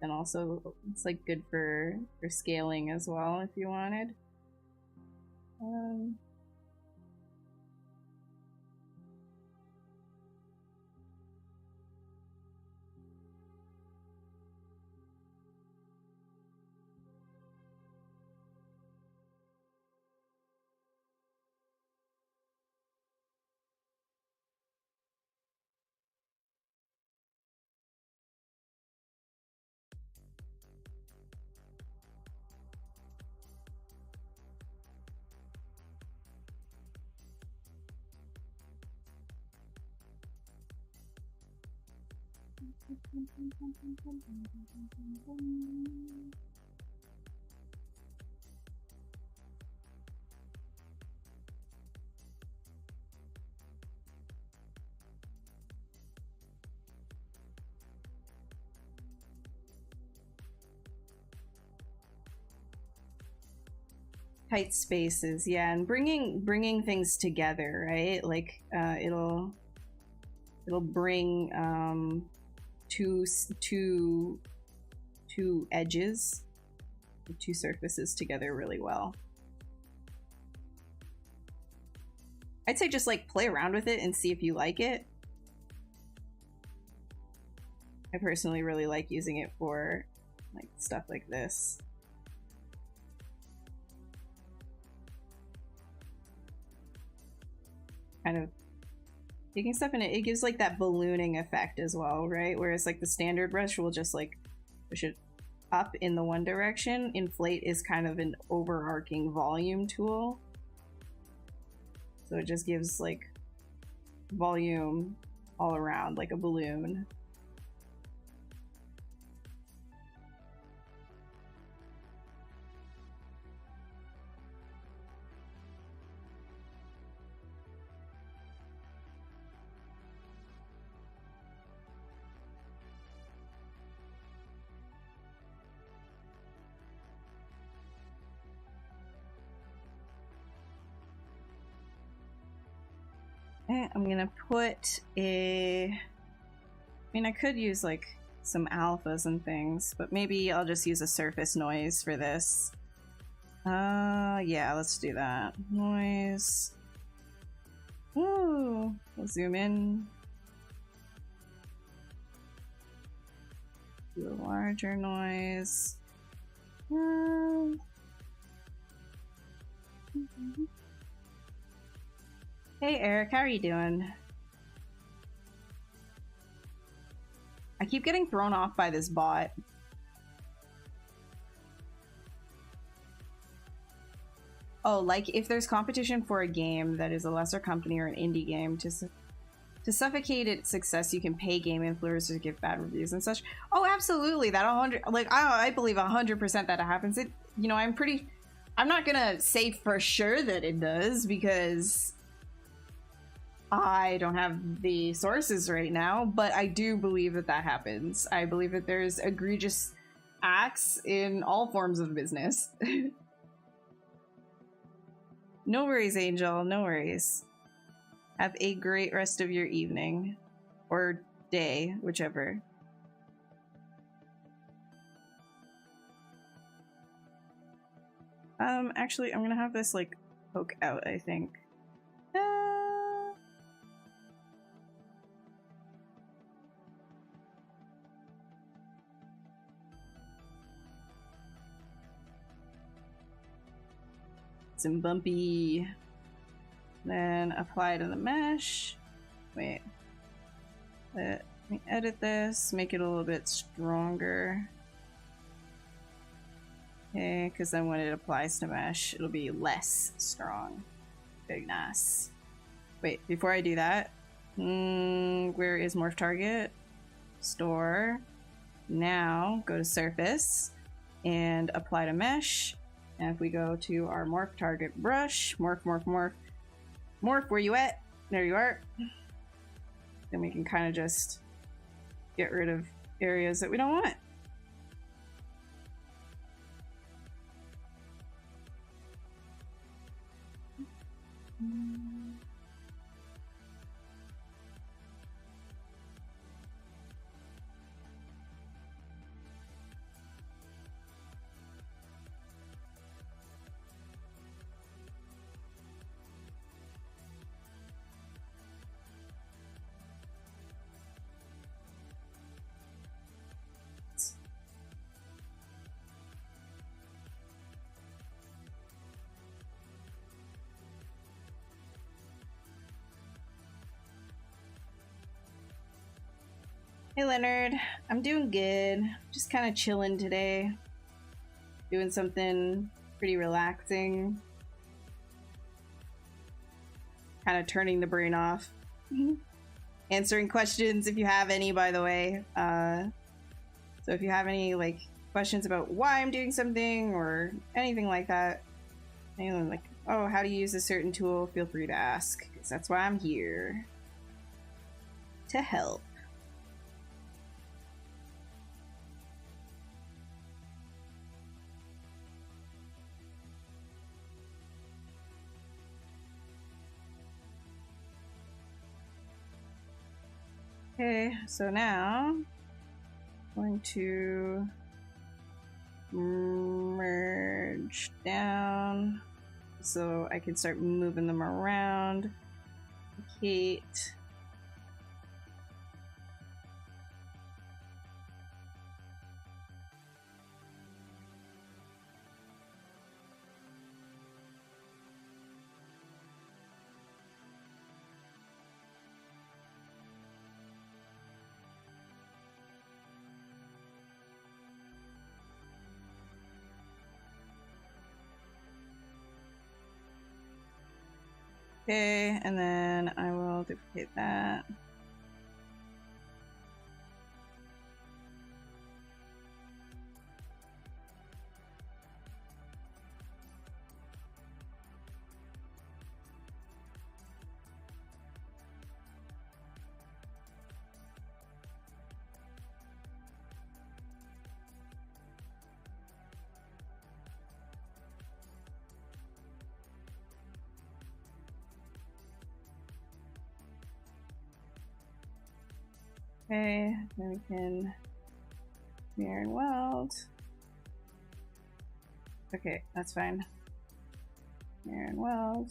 S1: And also it's like good for scaling as well if you wanted. Tight spaces, yeah, and bringing things together, right? Like it'll bring two edges, two surfaces together really well. I'd say just like play around with it and see if you like it. I personally really like using it for like stuff like this. Kind of taking stuff in it gives like that ballooning effect as well, right? Whereas like the standard brush will just like push it up in the one direction. Inflate is kind of an overarching volume tool. So it just gives like volume all around like a balloon. I'm gonna put I mean, I could use like some alphas and things, but maybe I'll just use a surface noise for this. Yeah, let's do that. Noise. Ooh, we'll zoom in. Do a larger noise. Hey Eric, how are you doing? I keep getting thrown off by this bot. Oh, like if there's competition for a game that is a lesser company or an indie game, to suffocate its success, you can pay game influencers to give bad reviews and such. Oh, absolutely. That 100, like I believe 100% that it happens. It, you know, I'm not gonna say for sure that it does because I don't have the sources right now, but I do believe that that happens. I believe that there's egregious acts in all forms of business. No worries, Angel. No worries. Have a great rest of your evening. Or day, whichever. Actually, I'm gonna have this, like, poke out, I think. Some bumpy. Then apply to the mesh. Wait. Let me edit this, make it a little bit stronger. Okay, because then when it applies to mesh, it'll be less strong. Very nice. Wait, before I do that, where is morph target? Store. Now go to surface and apply to mesh. And if we go to our morph target brush, morph, morph, morph, morph, where you at? There you are. Then we can kind of just get rid of areas that we don't want. Hey Leonard, I'm doing good. Just kind of chilling today. Doing something pretty relaxing. Kind of turning the brain off. Answering questions if you have any, by the way. So if you have any like questions about why I'm doing something or anything like that, anything like, oh, how to use a certain tool, feel free to ask, because that's why I'm here. To help. Okay, so now I'm going to merge down so I can start moving them around. Kate. Okay, and then I will duplicate that. Okay, then we can mirror and weld. Okay, that's fine. Mirror and weld.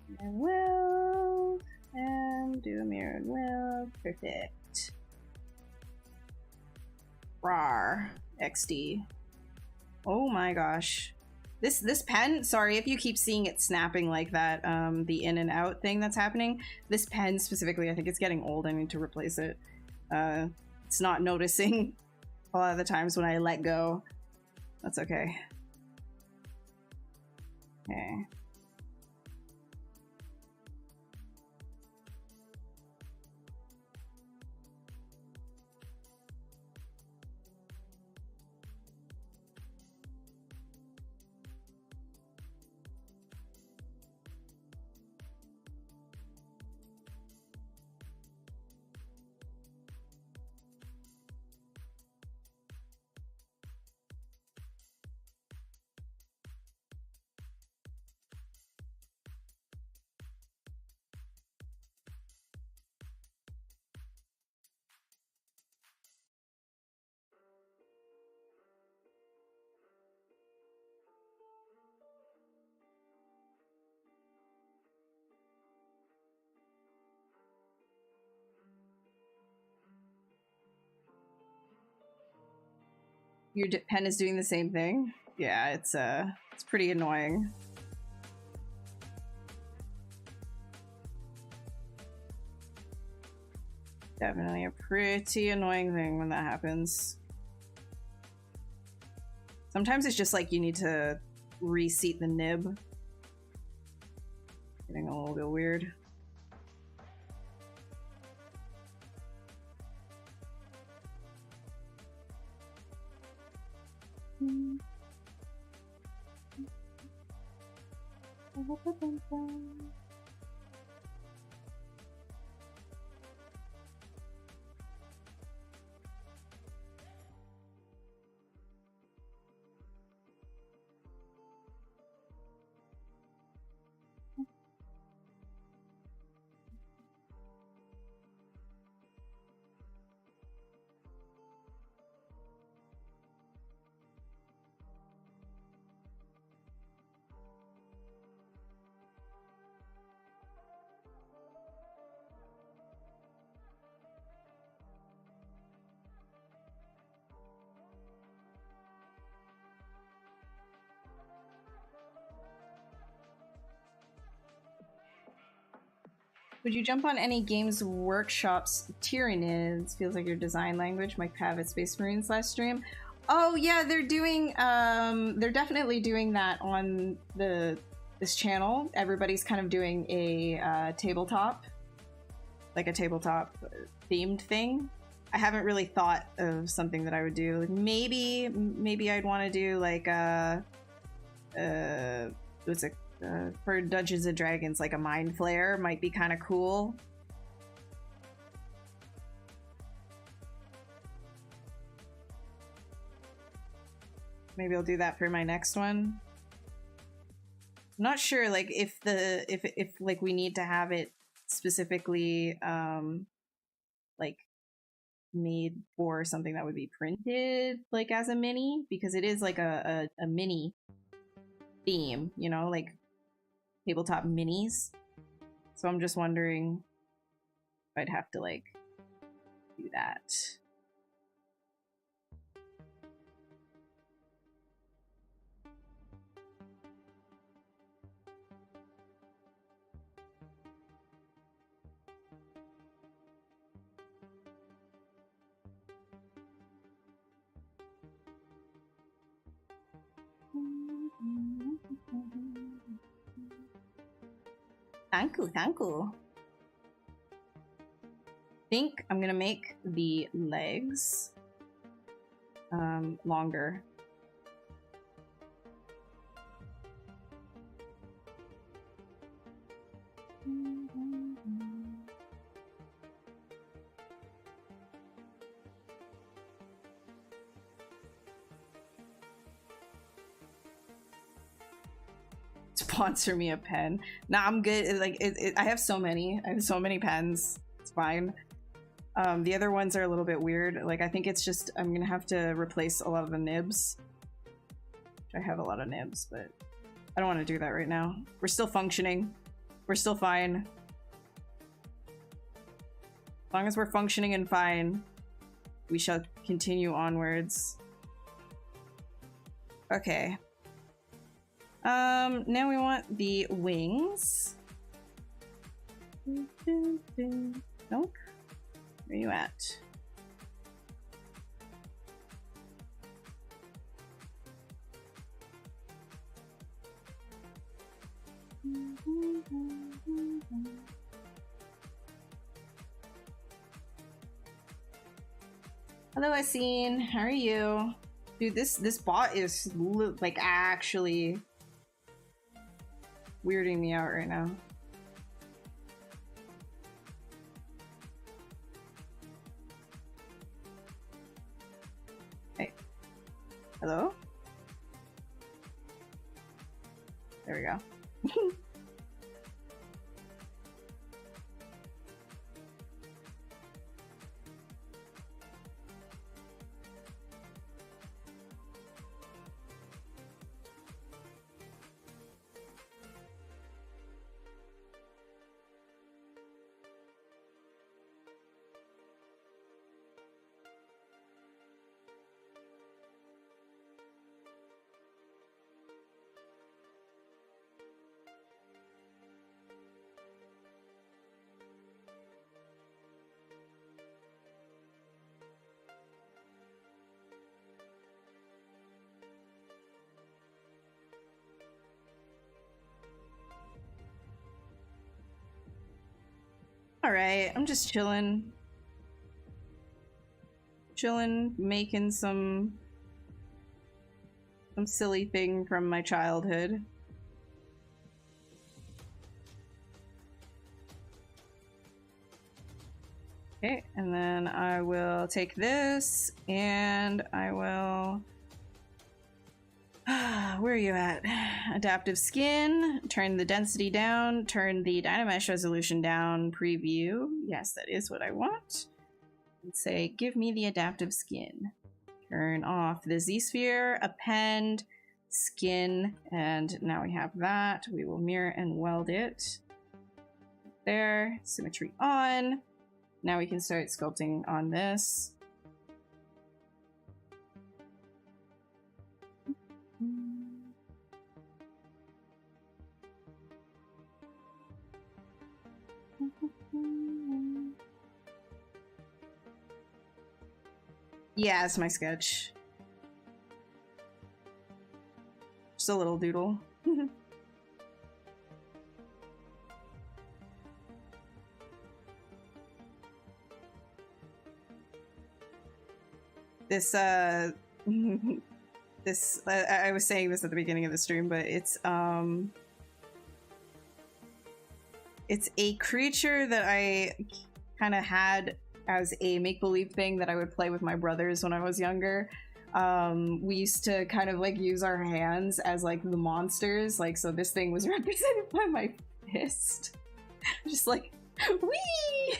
S1: Mirror and weld. And do a mirror and weld. Perfect. Rar. XD. Oh my gosh. This pen, sorry if you keep seeing it snapping like that, the in and out thing that's happening. This pen specifically, I think it's getting old. I need to replace it. It's not noticing a lot of the times when I let go. That's okay. Okay. Your pen is doing the same thing? Yeah, it's pretty annoying. Definitely a pretty annoying thing when that happens. Sometimes it's just like you need to reseat the nib. Getting a little bit weird. Would you jump on any Games Workshop's Tyranids? Feels like your design language might have at Space Marines last stream. Oh yeah, they're doing they're definitely doing that on this channel. Everybody's kind of doing a tabletop, like a tabletop themed thing. I haven't really thought of something that I would do. Like maybe I'd want to do like what's it? For Dungeons and Dragons, like a Mind Flayer might be kind of cool. Maybe I'll do that for my next one. I'm not sure, like if like we need to have it specifically like made for something that would be printed like as a mini, because it is like a mini theme, you know, like tabletop minis. So I'm just wondering if I'd have to like do that. Thank you, thank you. Think I'm gonna make the legs longer. Sponsor me a pen. Nah, I'm good. Like I have so many. I have so many pens. It's fine. The other ones are a little bit weird. Like I think it's just I'm gonna have to replace a lot of the nibs. I have a lot of nibs, but I don't want to do that right now. We're still functioning. We're still fine. As long as we're functioning and fine, we shall continue onwards. Okay. Now we want the wings. Nope. Where are you at? Hello, Asin. How are you? Dude, this bot is like actually weirding me out right now. Hey. Hello? There we go. Alright, I'm just chilling. Chilling, making some silly thing from my childhood. Okay, and then I will take this and I will... where are you at? Adaptive skin, turn the density down, turn the Dynamesh resolution down, preview. Yes, that is what I want. And say, give me the adaptive skin. Turn off the Z-sphere, append, skin, and now we have that. We will mirror and weld it. There, symmetry on. Now we can start sculpting on this. Yeah, it's my sketch. Just a little doodle. This, this, I was saying this at the beginning of the stream, but it's a creature that I kind of had as a make-believe thing that I would play with my brothers when I was younger. We used to kind of like use our hands as like the monsters. Like, so this thing was represented by my fist. Just like, whee!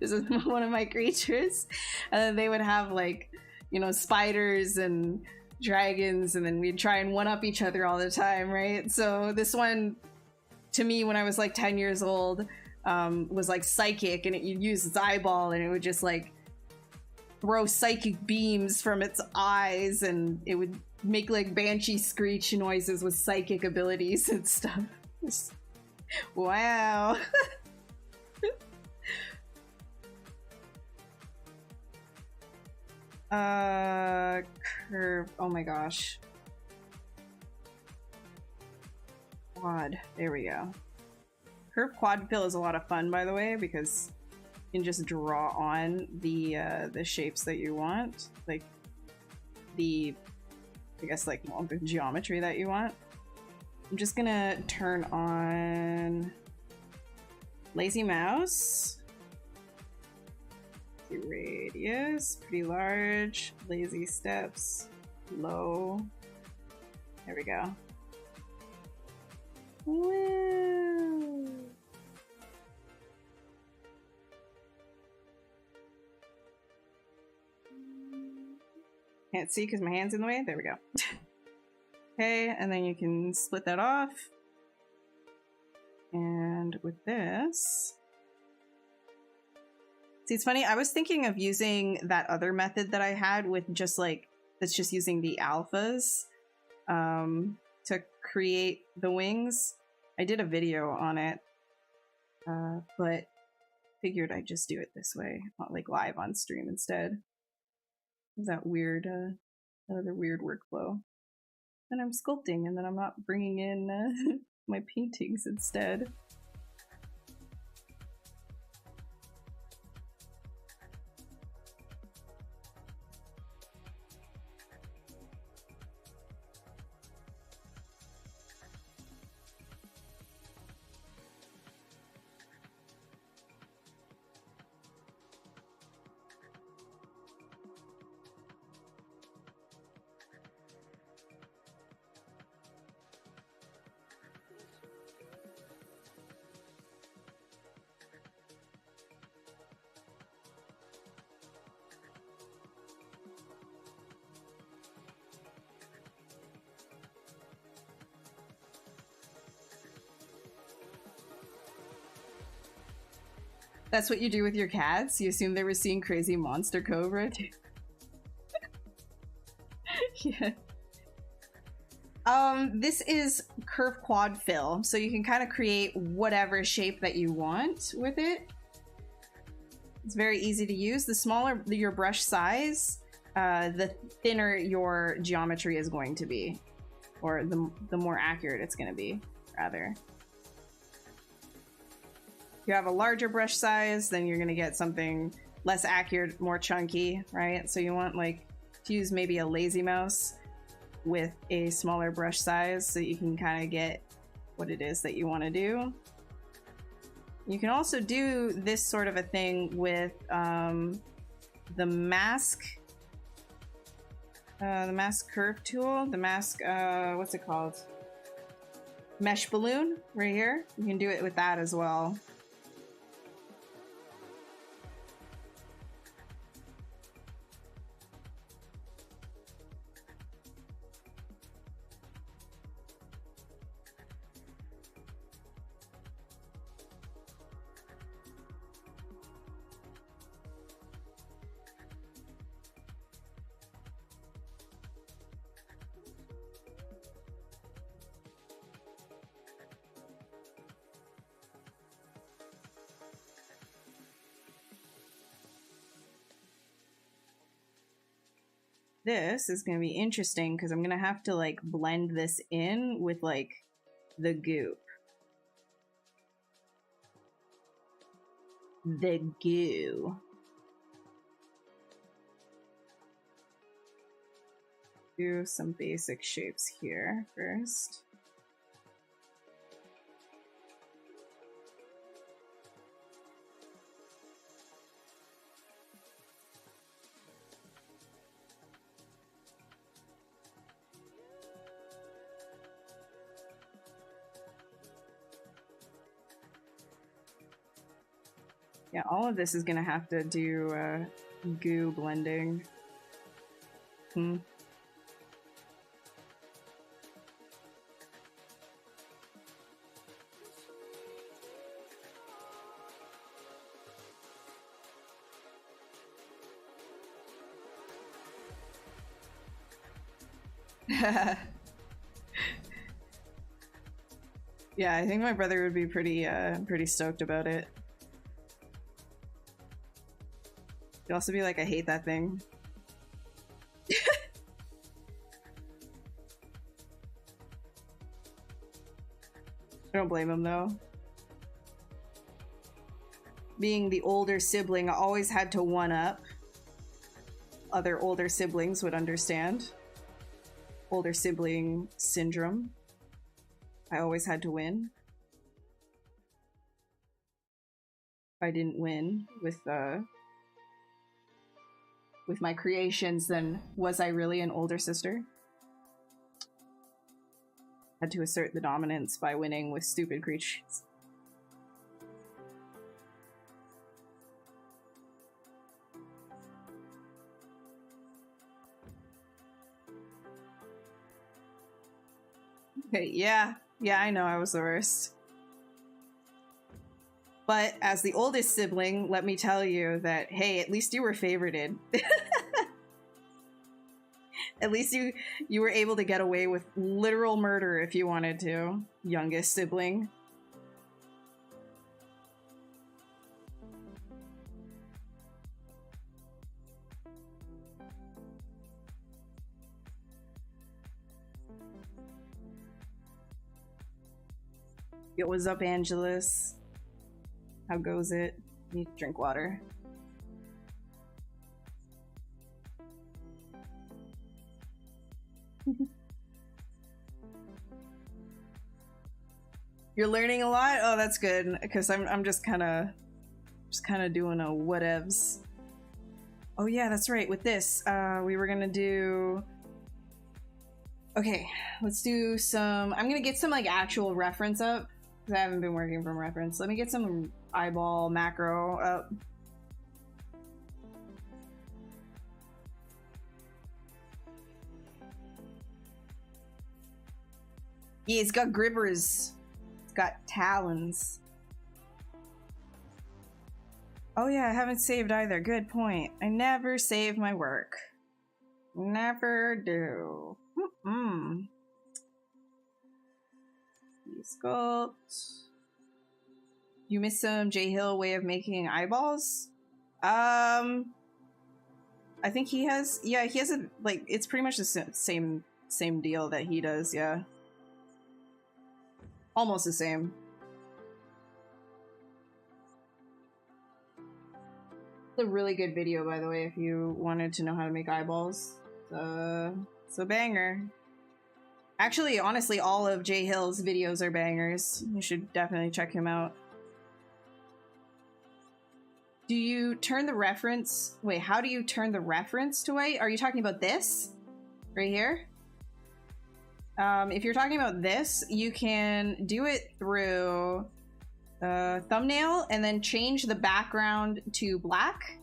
S1: This is one of my creatures. And then they would have like, you know, spiders and dragons, and then we'd try and one-up each other all the time, right? So this one, to me, when I was like 10 years old, was like psychic, and you'd use its eyeball and it would just like throw psychic beams from its eyes, and it would make like banshee screech noises with psychic abilities and stuff. Just, wow. Curve. Oh my gosh. God, there we go. Curve quad fill is a lot of fun, by the way, because you can just draw on the shapes that you want, like the, I guess, like, well, the geometry that you want. I'm just gonna turn on lazy mouse. Radius, pretty large, lazy steps, low. There we go. Woo! Can't see because my hand's in the way. There we go. Okay, and then you can split that off. And with this... See, it's funny, I was thinking of using that other method that I had with just like, that's just using the alphas to create the wings. I did a video on it, but figured I'd just do it this way, not like live on stream instead. That weird, that other weird workflow. Then I'm sculpting and then I'm not bringing in my paintings instead. That's what you do with your cats? You assume they were seeing crazy monster cobra? Yeah. This is curve quad fill, so you can kind of create whatever shape that you want with it. It's very easy to use. The smaller your brush size, the thinner your geometry is going to be, or the more accurate it's going to be, rather. If you have a larger brush size, then you're going to get something less accurate, more chunky, right? So you want like to use maybe a lazy mouse with a smaller brush size so you can kind of get what it is that you want to do. You can also do this sort of a thing with the mask curve tool, the mask, what's it called? Mesh balloon right here. You can do it with that as well. This is going to be interesting because I'm going to have to like blend this in with like the goop. The goo. Do some basic shapes here first. Yeah, all of this is gonna have to do goo blending. Yeah, I think my brother would be pretty stoked about it. He'd also be like, I hate that thing. I don't blame him though. being the older sibling, I always had to one-up. Other older siblings would understand. Older sibling syndrome. I always had to win. If I didn't win with my creations, then was I really an older sister? Had to assert the dominance by winning with stupid creatures. Okay, yeah, I know I was the worst. But as the oldest sibling, let me tell you that, hey, at least you were favorited. At least you were able to get away with literal murder if you wanted to, youngest sibling. Yo, what's up, Angelus? How goes it? Need to drink water. You're learning a lot? Oh, that's good, because I'm just kind of doing a whatevs. Oh yeah, that's right. With this, we were gonna do. Okay, let's do some. I'm gonna get some like actual reference up. I haven't been working from reference. Let me get some eyeball macro up. Yeah, it's got grippers. It's got talons. Oh yeah, I haven't saved either. Good point. I never save my work. Never do. Sculpt. You missed some J Hill way of making eyeballs? I think he has, yeah, he has a, like, it's pretty much the same deal that he does, yeah. Almost the same. It's a really good video, by the way, if you wanted to know how to make eyeballs. It's a banger. Actually, honestly, all of J Hill's videos are bangers. You should definitely check him out. Do you turn the reference? Wait, how do you turn the reference to white? Are you talking about this? Right here? If you're talking about this, you can do it through thumbnail and then change the background to black.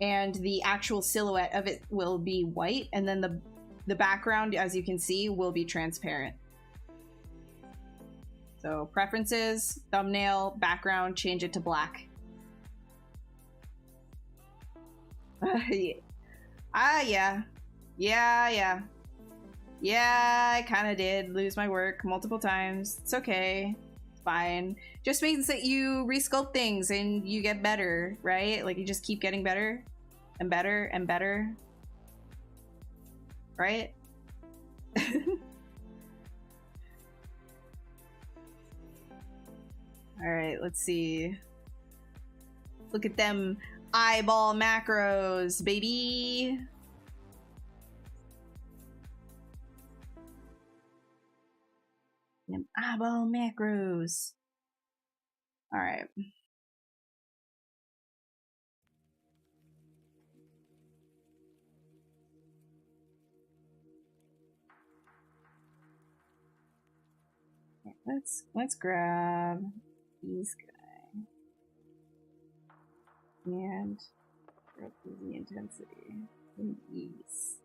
S1: And the actual silhouette of it will be white. And then the background, as you can see, will be transparent. So preferences, thumbnail, background, change it to black. Yeah. Yeah, I kind of did lose my work multiple times. It's okay. It's fine. Just means that you resculpt things and you get better, right? Like you just keep getting better and better and better. Right? Alright, let's see. Look at them eyeball macros, baby. Them eyeball macros. Alright. Let's grab these guys and grab the intensity and ease.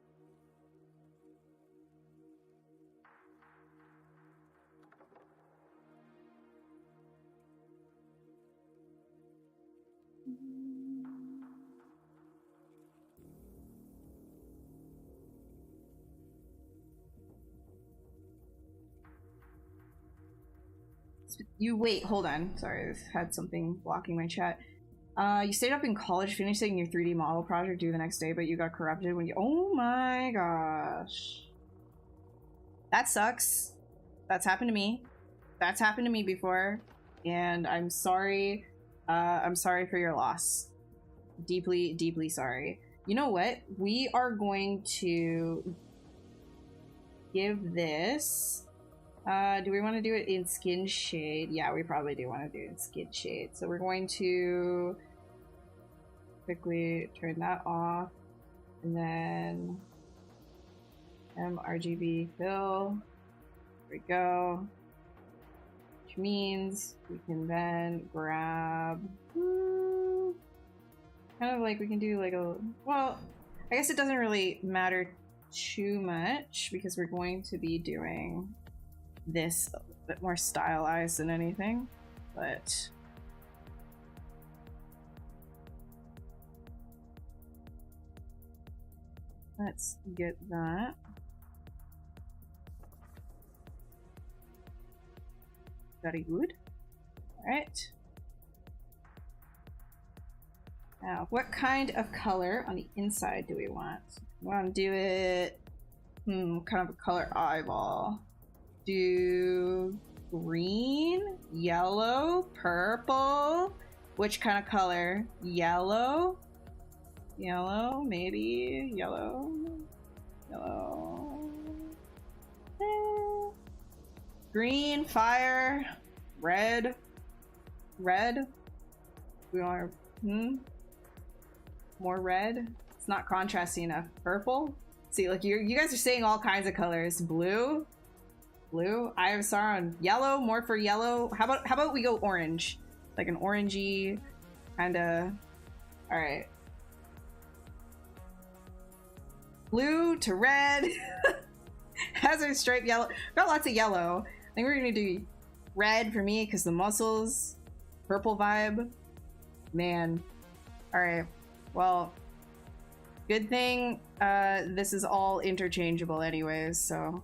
S1: You wait, hold on. Sorry, I had something blocking my chat. You stayed up in college finishing your 3D model project due the next day, but you got corrupted when you— oh my gosh. That sucks. That's happened to me. That's happened to me before. And I'm sorry I'm sorry for your loss. Deeply, deeply sorry. You know what? We are going to give this... do we want to do it in skin shade? Yeah, we probably do want to do it in skin shade. So we're going to quickly turn that off. And then RGB fill. There we go. Which means we can then grab... kind of like we can do like a... Well, I guess it doesn't really matter too much because we're going to be doing this a bit more stylized than anything, but let's get that. Very good. All right. Now, what kind of color on the inside do we want? We want to do it, kind of a color eyeball. Do green, yellow, purple. Which kind of color? Yellow? Yellow, maybe. Yellow. Yellow. Green, fire. Red. Red. We want more red. It's not contrasty enough. Purple. See, like you guys are saying all kinds of colors. Blue. Blue. Eye of Sauron. Yellow. More for yellow. How about we go orange? Like an orangey kind of. All right. Blue to red. Hazard stripe yellow. Got lots of yellow. I think we're gonna do red for me because the muscles. Purple vibe. Man. All right. Well, good thing this is all interchangeable anyways, so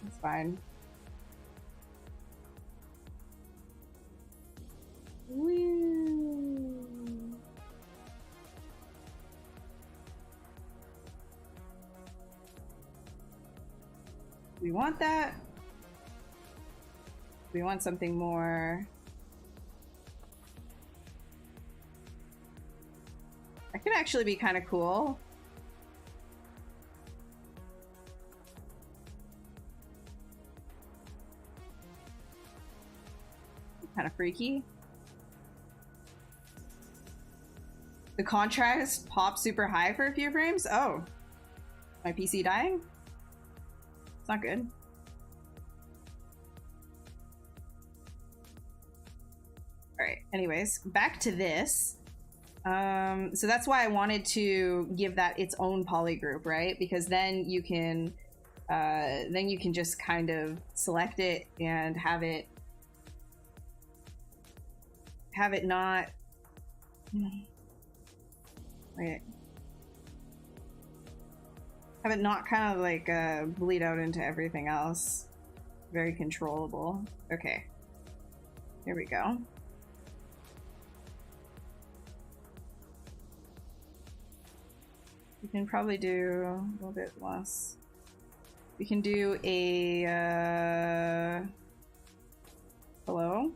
S1: it's fine. Woo. We want that. We want something more. That could actually be kind of cool. Kind of freaky. The contrast popped super high for a few frames. Oh, my PC dying? It's not good. All right, anyways, back to this. So that's why I wanted to give that its own poly group, right? Because then you can just kind of select it and have it not wait. Have it not kind of like bleed out into everything else. Very controllable. Okay. Here we go. We can probably do a little bit less. We can do a hello?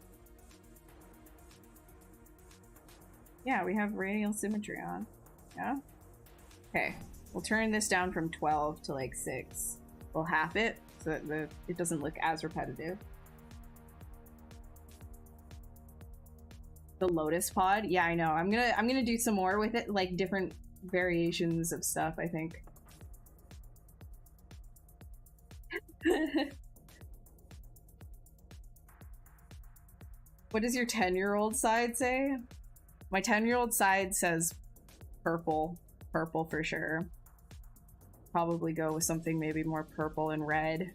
S1: Yeah, we have radial symmetry on. Yeah? Okay. We'll turn this down from 12 to like 6. We'll half it so that it doesn't look as repetitive. The lotus pod? Yeah, I know. I'm gonna do some more with it, like different variations of stuff, I think. What does your 10-year-old side say? My 10-year-old side says purple. Purple for sure. Probably go with something maybe more purple and red.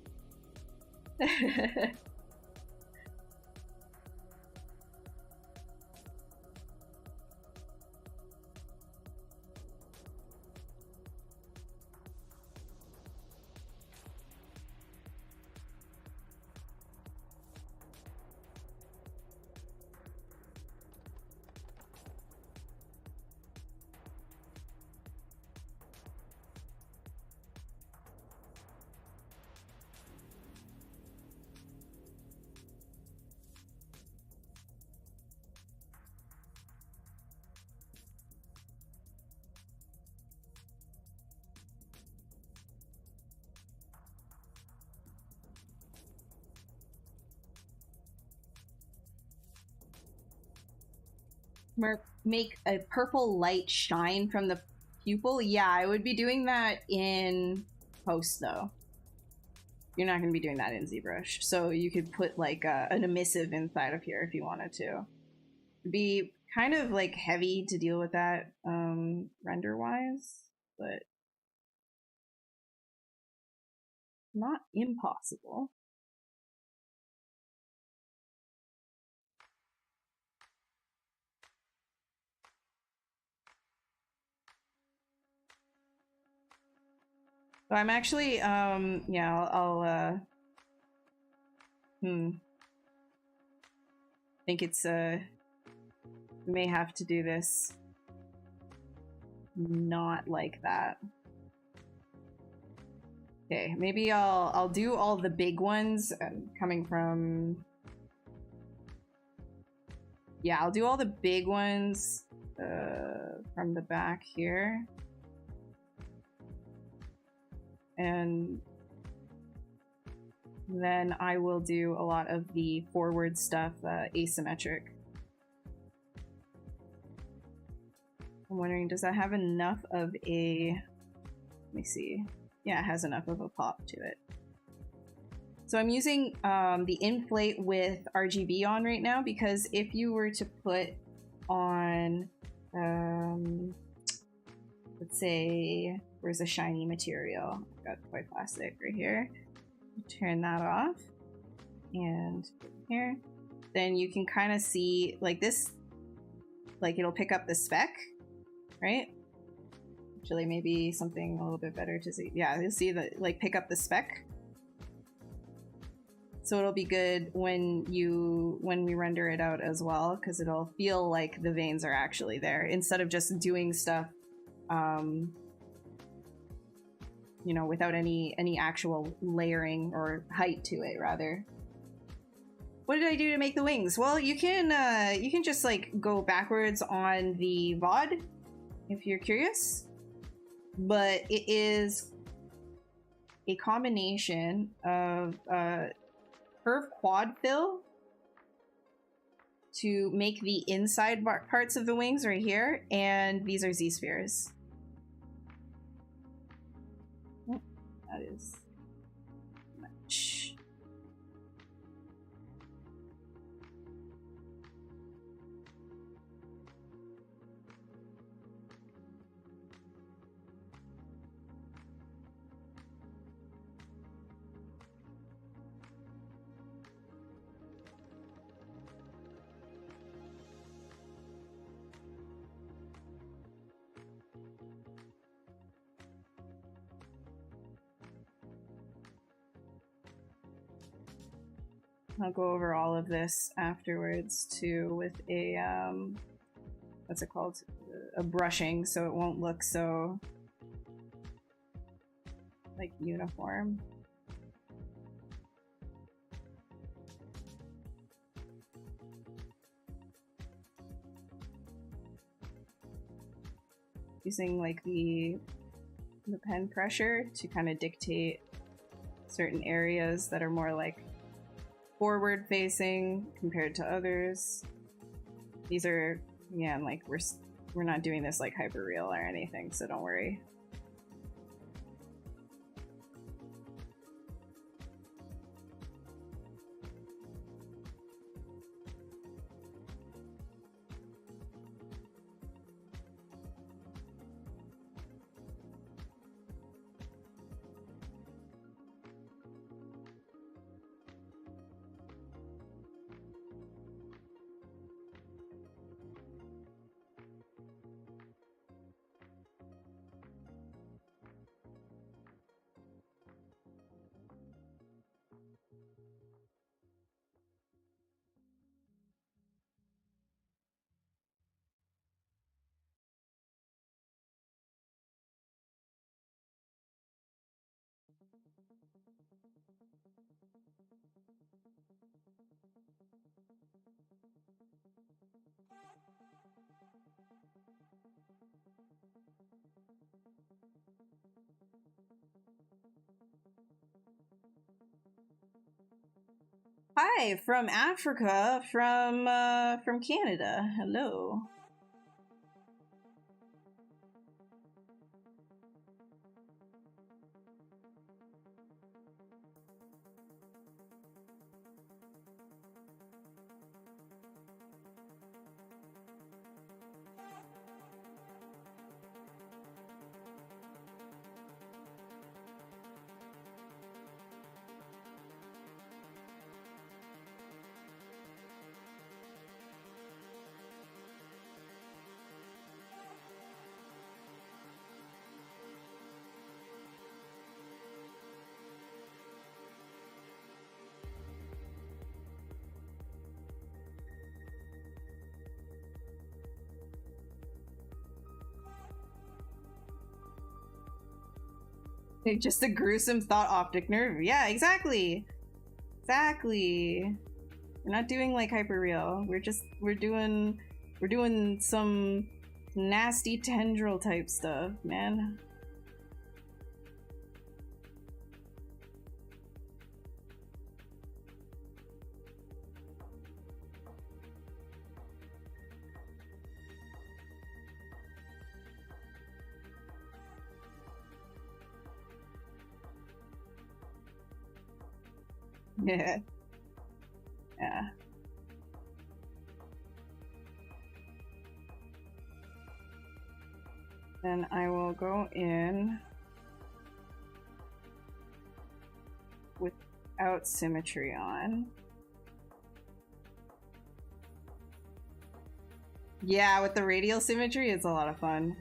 S1: make a purple light shine from the pupil. Yeah, I would be doing that in post though. You're not going to be doing that in ZBrush. So you could put like an emissive inside of here if you wanted to. It'd be kind of like heavy to deal with that render wise, but not impossible. So I'm actually, yeah, I'll think it's, we may have to do this not like that. Okay, maybe I'll do all the big ones coming from, yeah, I'll do all the big ones from the back here. And then I will do a lot of the forward stuff asymmetric. I'm wondering, does that have enough of a, let me see. Yeah, it has enough of a pop to it. So I'm using the inflate with RGB on right now, because if you were to put on, let's say, where's a shiny material? I've got white plastic right here. Turn that off and put it here. Then you can kind of see like this, like it'll pick up the speck, right? Actually, maybe something a little bit better to see. Yeah, you'll see that, like, pick up the speck. So it'll be good when we render it out as well, because it'll feel like the veins are actually there instead of just doing stuff, you know, without any actual layering or height to it, rather. What did I do to make the wings? Well, you can just like go backwards on the VOD if you're curious, but it is a combination of curve quad fill to make the inside parts of the wings right here, and these are Z-spheres. Oh, that is much. I'll go over all of this afterwards too with a what's it called? A brushing, so it won't look so like uniform. Using like the pen pressure to kind of dictate certain areas that are more like forward facing compared to others. These are, yeah, like we're not doing this like hyper real or anything, so don't worry. Hi, from Africa, from Canada. Hello. Just a gruesome thought optic nerve. Yeah, exactly. Exactly. We're not doing like hyperreal. We're doing some nasty tendril type stuff, man. Yeah. Yeah. Then I will go in without symmetry on. Yeah, with the radial symmetry, it's a lot of fun.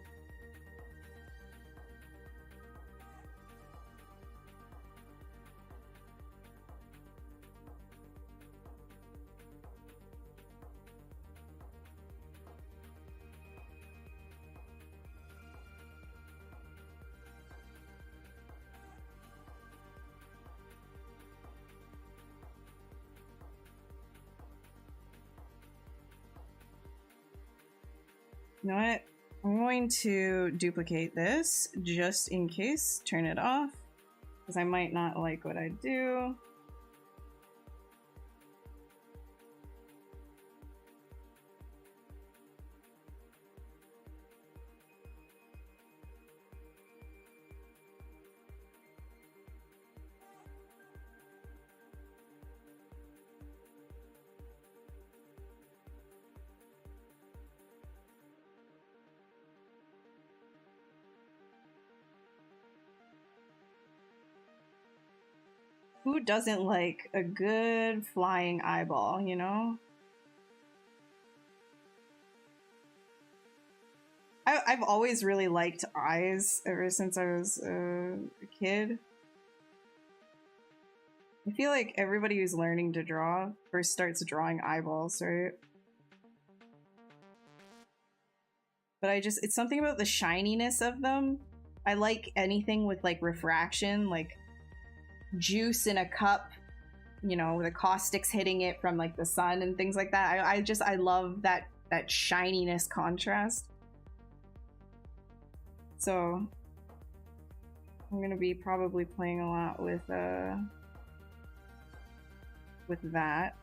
S1: You know what? I'm going to duplicate this just in case, turn it off, because I might not like what I do. Who doesn't like a good flying eyeball, you know? I've always really liked eyes ever since I was a kid. I feel like everybody who's learning to draw first starts drawing eyeballs, right? But it's something about the shininess of them. I like anything with like refraction, like juice in a cup, you know, the caustics hitting it from like the sun and things like that. I love that shininess contrast. So I'm gonna be probably playing a lot with that.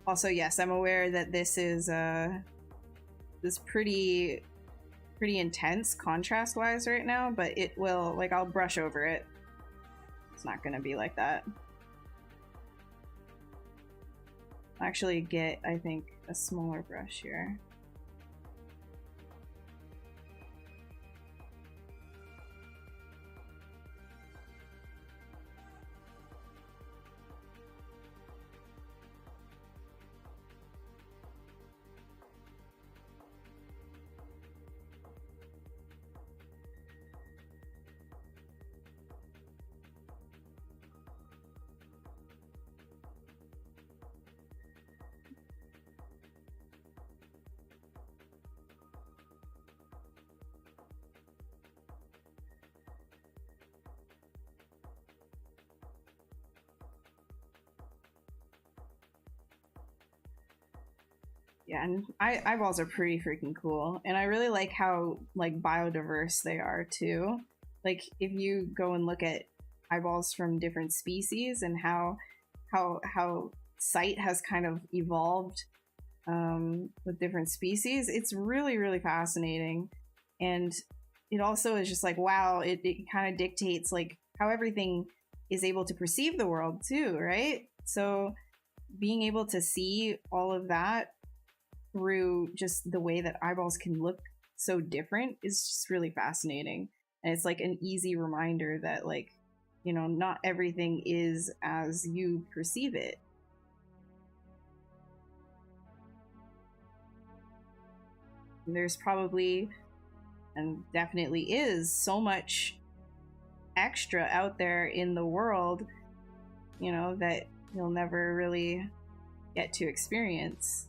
S1: Also, yes, I'm aware that this is pretty intense contrast wise right now, but it will, like, I'll brush over it. It's not gonna be like that. I'll actually get, I think, a smaller brush here. Yeah, and eyeballs are pretty freaking cool, and I really like how like biodiverse they are too. Like if you go and look at eyeballs from different species and how sight has kind of evolved with different species, it's really fascinating. And it also is just like, wow, it kind of dictates like how everything is able to perceive the world too, right? So being able to see all of that through just the way that eyeballs can look so different is just really fascinating. And it's like an easy reminder that, like, you know, not everything is as you perceive it. There's probably, and definitely is, so much extra out there in the world, you know, that you'll never really get to experience.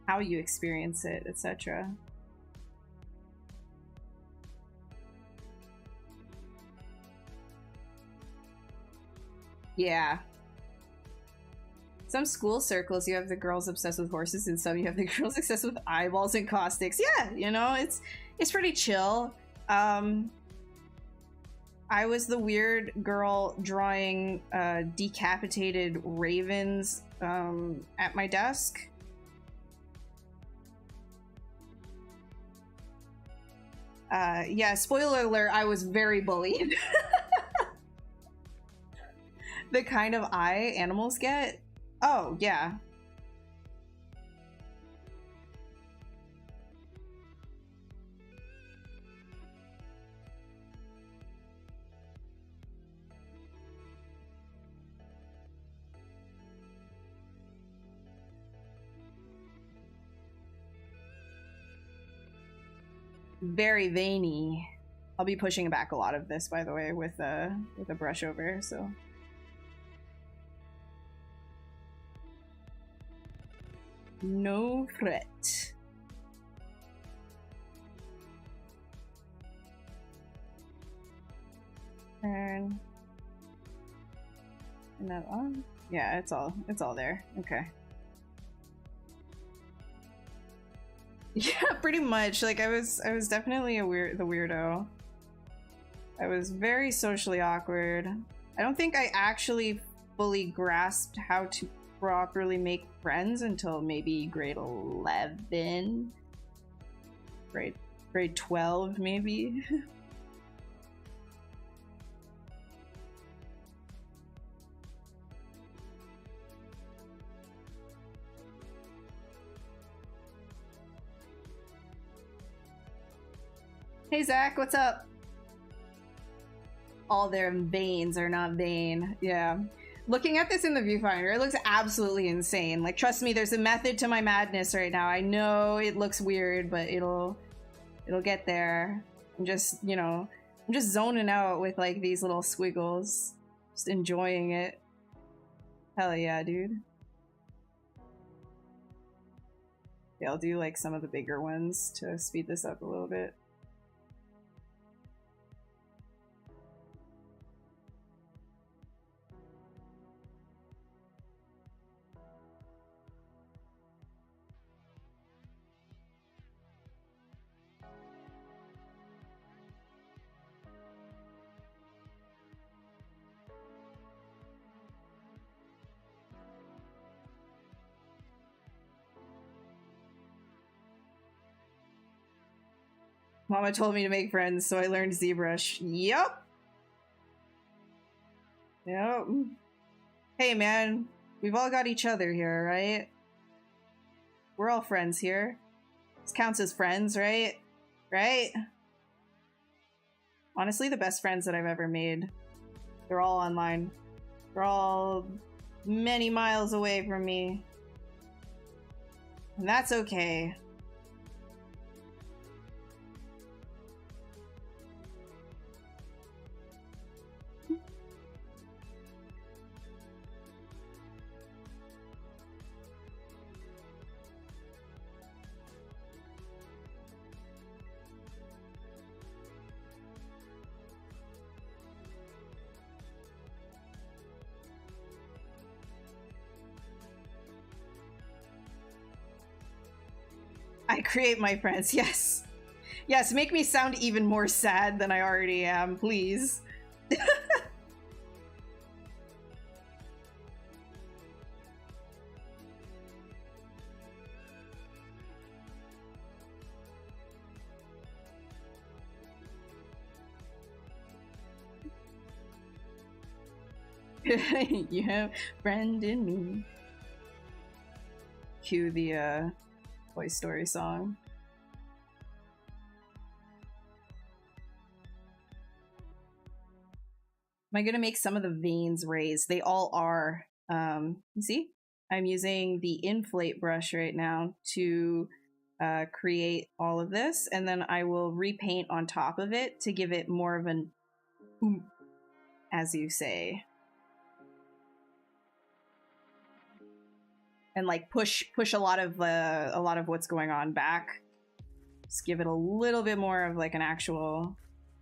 S1: how you experience it, etc. Yeah. Some school circles, you have the girls obsessed with horses, and some you have the girls obsessed with eyeballs and caustics. Yeah, you know, it's pretty chill. I was the weird girl drawing decapitated ravens at my desk. Yeah, spoiler alert, I was very bullied. The kind of eye animals get? Oh, yeah. Very veiny. I'll be pushing back a lot of this, by the way, with a brush over, so. No fret. Turn. And that on? Yeah, it's all there. Okay. Yeah, pretty much. Like I was definitely the weirdo. I was very socially awkward. I don't think I actually fully grasped how to properly make friends until maybe grade 11. Grade 12 maybe. Hey Zach, what's up? All their veins are not vain. Yeah. Looking at this in the viewfinder, it looks absolutely insane. Like, trust me, there's a method to my madness right now. I know it looks weird, but it'll get there. I'm just, you know, I'm just zoning out with like these little squiggles. Just enjoying it. Hell yeah, dude. Yeah, I'll do like some of the bigger ones to speed this up a little bit. Mama told me to make friends, so I learned ZBrush. Yep. Yep. Hey, man. We've all got each other here, right? We're all friends here. This counts as friends, right? Right? Honestly, the best friends that I've ever made. They're all online. They're all many miles away from me. And that's okay. I create my friends, yes. Yes, make me sound even more sad than I already am, please. You have friend in me. Cue the Toy Story song. Am I gonna make some of the veins raised? They all are. You see? I'm using the inflate brush right now to create all of this, and then I will repaint on top of it to give it more of an oomph, as you say. and like push a lot of what's going on back. Just give it a little bit more of like an actual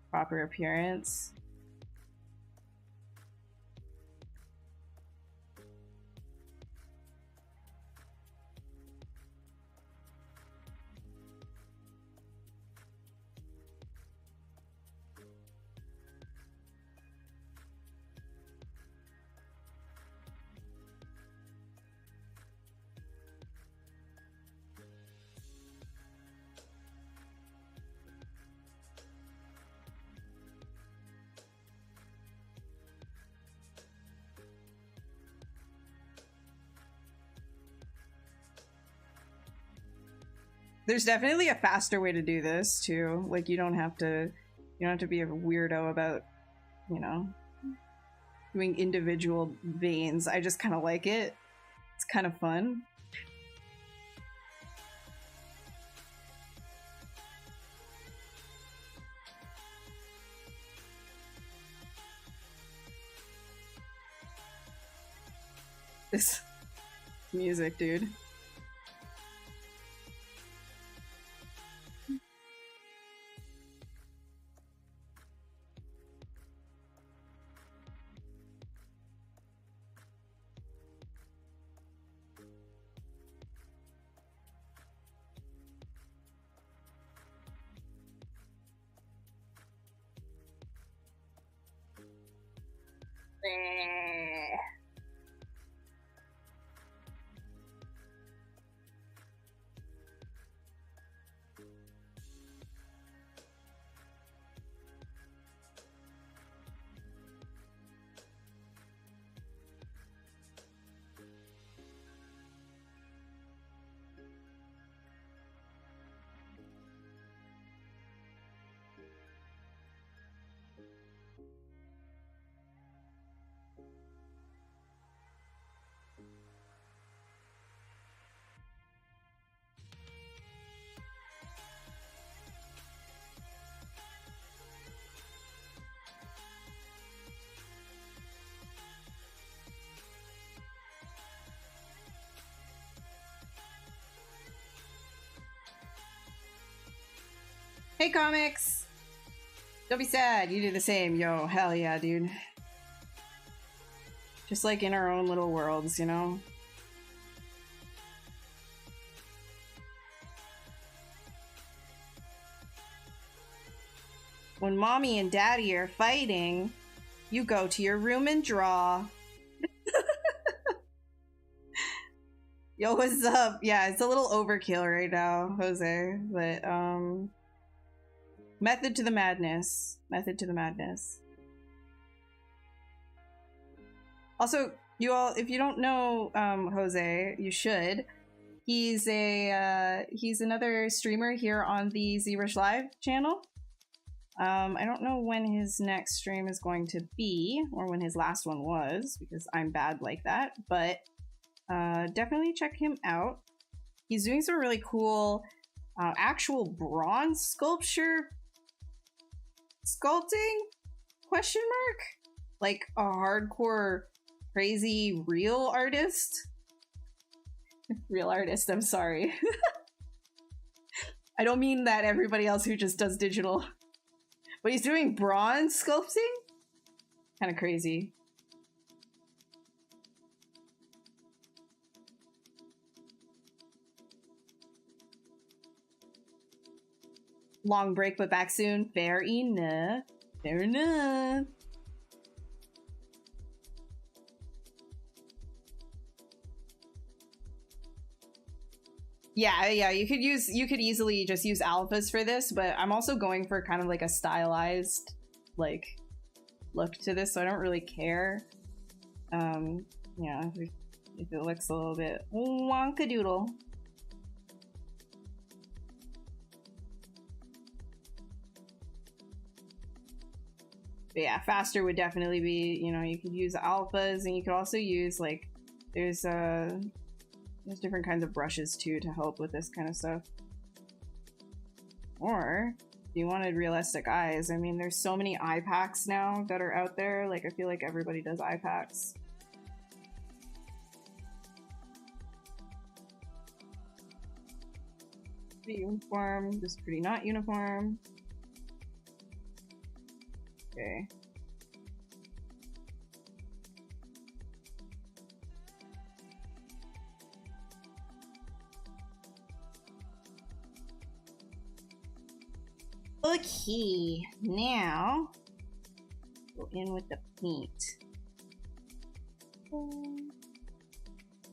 S1: proper appearance. There's definitely a faster way to do this too. Like you don't have to be a weirdo about, you know, doing individual veins. I just kind of like it. It's kind of fun. This music, dude. Hey, comics! Don't be sad, you do the same. Yo, hell yeah, dude. Just like in our own little worlds, you know? When mommy and daddy are fighting, you go to your room and draw. Yo, what's up? Yeah, it's a little overkill right now, Jose, but, method to the madness. Method to the madness. Also, you all, if you don't know Jose, you should. He's another streamer here on the ZBrush Live channel. I don't know when his next stream is going to be, or when his last one was, because I'm bad like that, but definitely check him out. He's doing some really cool actual bronze sculpture sculpting? Question mark? Like a hardcore, crazy, real artist? Real artist, I'm sorry. I don't mean that everybody else who just does digital. But he's doing bronze sculpting? Kind of crazy. Long break, but back soon. Fair enough. Fair enough. Yeah, you could easily just use alphas for this, but I'm also going for kind of like a stylized like look to this, so I don't really care. Yeah, if it looks a little bit wonkadoodle. But yeah, faster would definitely be, you know, you could use alphas, and you could also use like there's different kinds of brushes too to help with this kind of stuff. Or if you wanted realistic eyes, I mean, there's so many eye packs now that are out there. Like, I feel like everybody does eye packs. pretty uniform. This is pretty not uniform. Okay. Okay, now go in with the paint.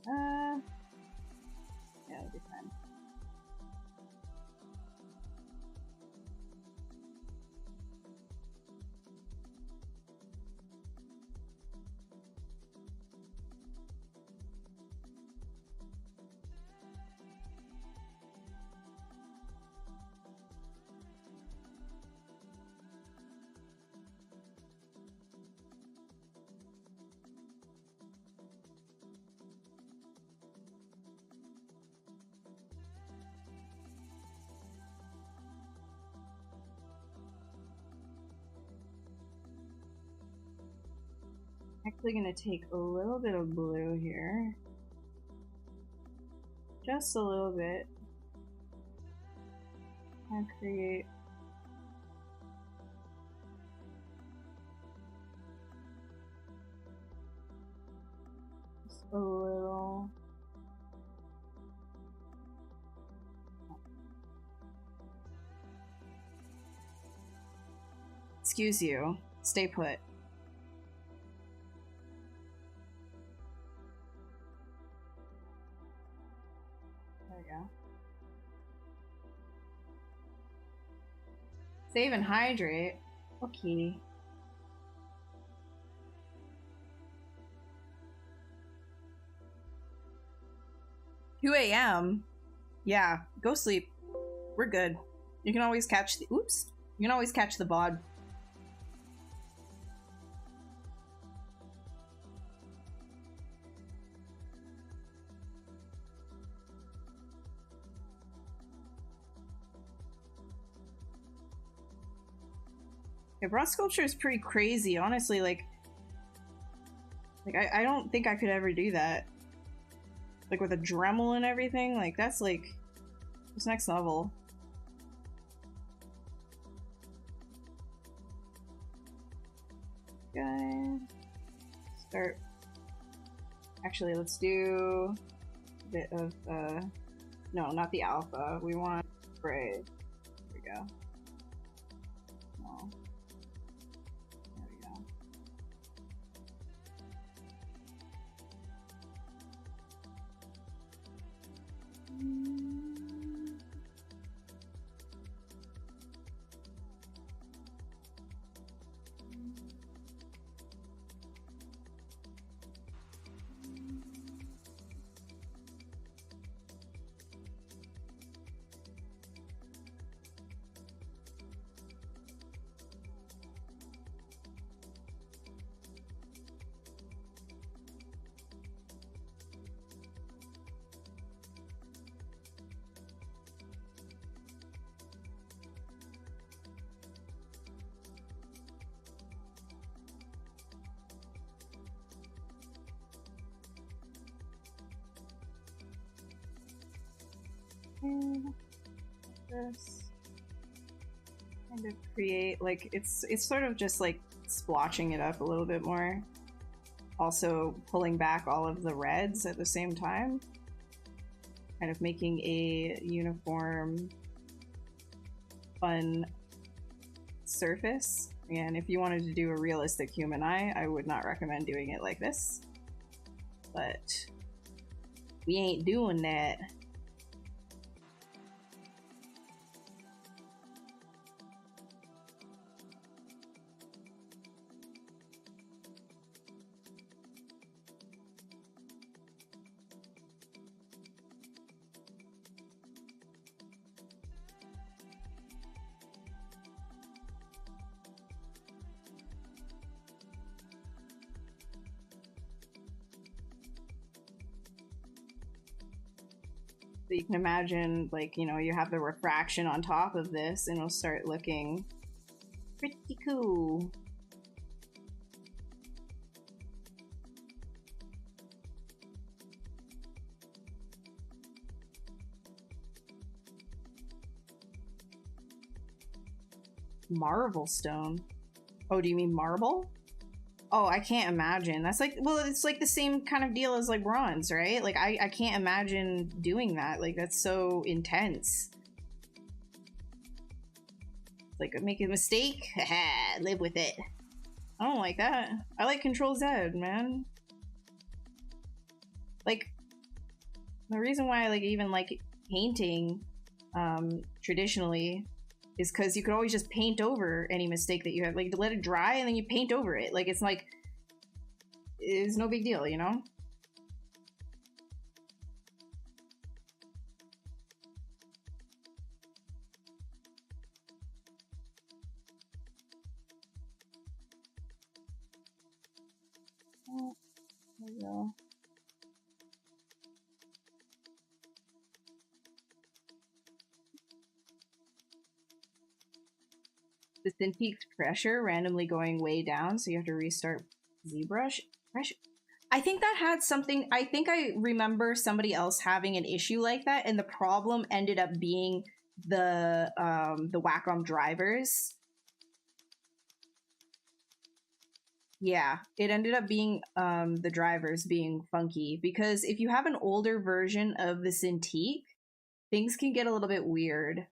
S1: Yeah, that'll be fun. Actually gonna take a little bit of blue here. Just a little bit. And create just a little. Excuse you. Stay put. Save and hydrate. Okay. $2 a.m. Yeah, go sleep. We're good. You can always catch the oops. You can always catch the bod. Yeah, bronze sculpture is pretty crazy, honestly. Like I don't think I could ever do that. Like with a Dremel and everything, like that's like it's next level. Okay. Start. Actually, let's do a bit of no, not the alpha. We want gray. There we go. No. This kind of create like it's sort of just like splotching it up a little bit more, also pulling back all of the reds at the same time, kind of making a uniform fun surface. And if you wanted to do a realistic human eye, I would not recommend doing it like this, but we ain't doing that. So you can imagine, like, you know, you have the refraction on top of this and it'll start looking pretty cool. Marvel stone. Oh, do you mean marble? Oh, I can't imagine. That's like, well, it's like the same kind of deal as like bronze, right? Like I can't imagine doing that. Like that's so intense. Like make a mistake, haha, live with it. I don't like that. I like Control Z, man. Like the reason why I like even like painting traditionally is because you could always just paint over any mistake that you have. Like, to let it dry and then you paint over it. Like, it's like, it's no big deal, you know? Oh, there we go. The Cintiq's pressure randomly going way down, so you have to restart ZBrush. I think that had something. I think I remember somebody else having an issue like that, and the problem ended up being the Wacom drivers. Yeah, it ended up being the drivers being funky, because if you have an older version of the Cintiq, things can get a little bit weird.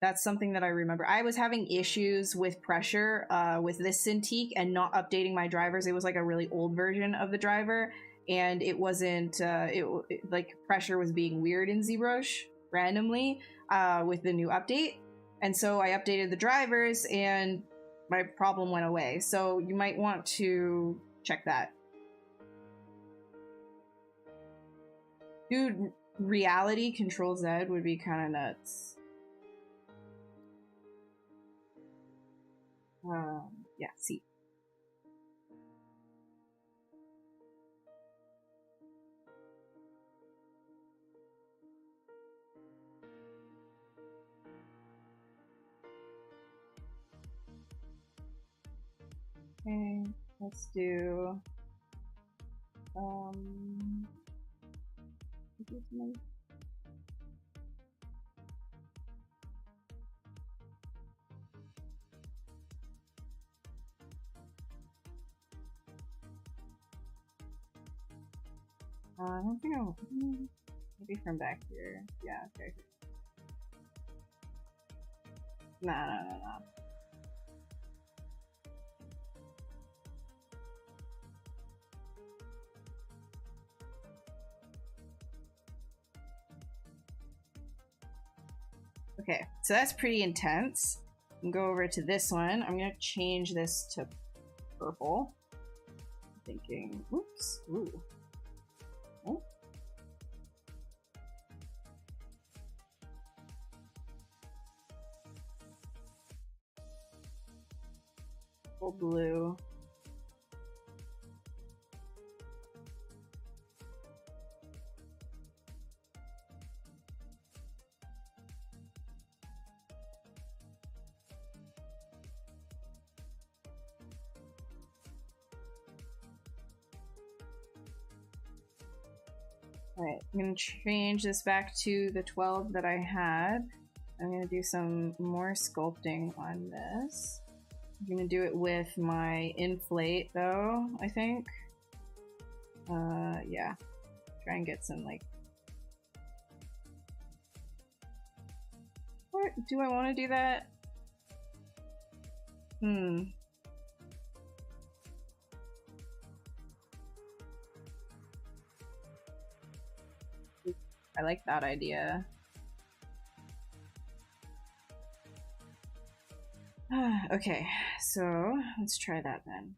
S1: That's something that I remember. I was having issues with pressure with this Cintiq and not updating my drivers. It was like a really old version of the driver, and it wasn't, like pressure was being weird in ZBrush randomly with the new update. And so I updated the drivers and my problem went away. So you might want to check that. Dude, reality Control Z would be kind of nuts. Yeah, see. Okay, let's do, I don't think I'll, maybe from back here. Yeah, okay. Nah. Okay, so that's pretty intense. And go over to this one. I'm gonna change this to purple. I'm thinking, oops, ooh. Oh. Purple blue. Alright, I'm going to change this back to the 12 that I had. I'm going to do some more sculpting on this. I'm going to do it with my inflate though, I think. Yeah. Try and get some like... What? Do I want to do that? I like that idea. Okay, so let's try that then.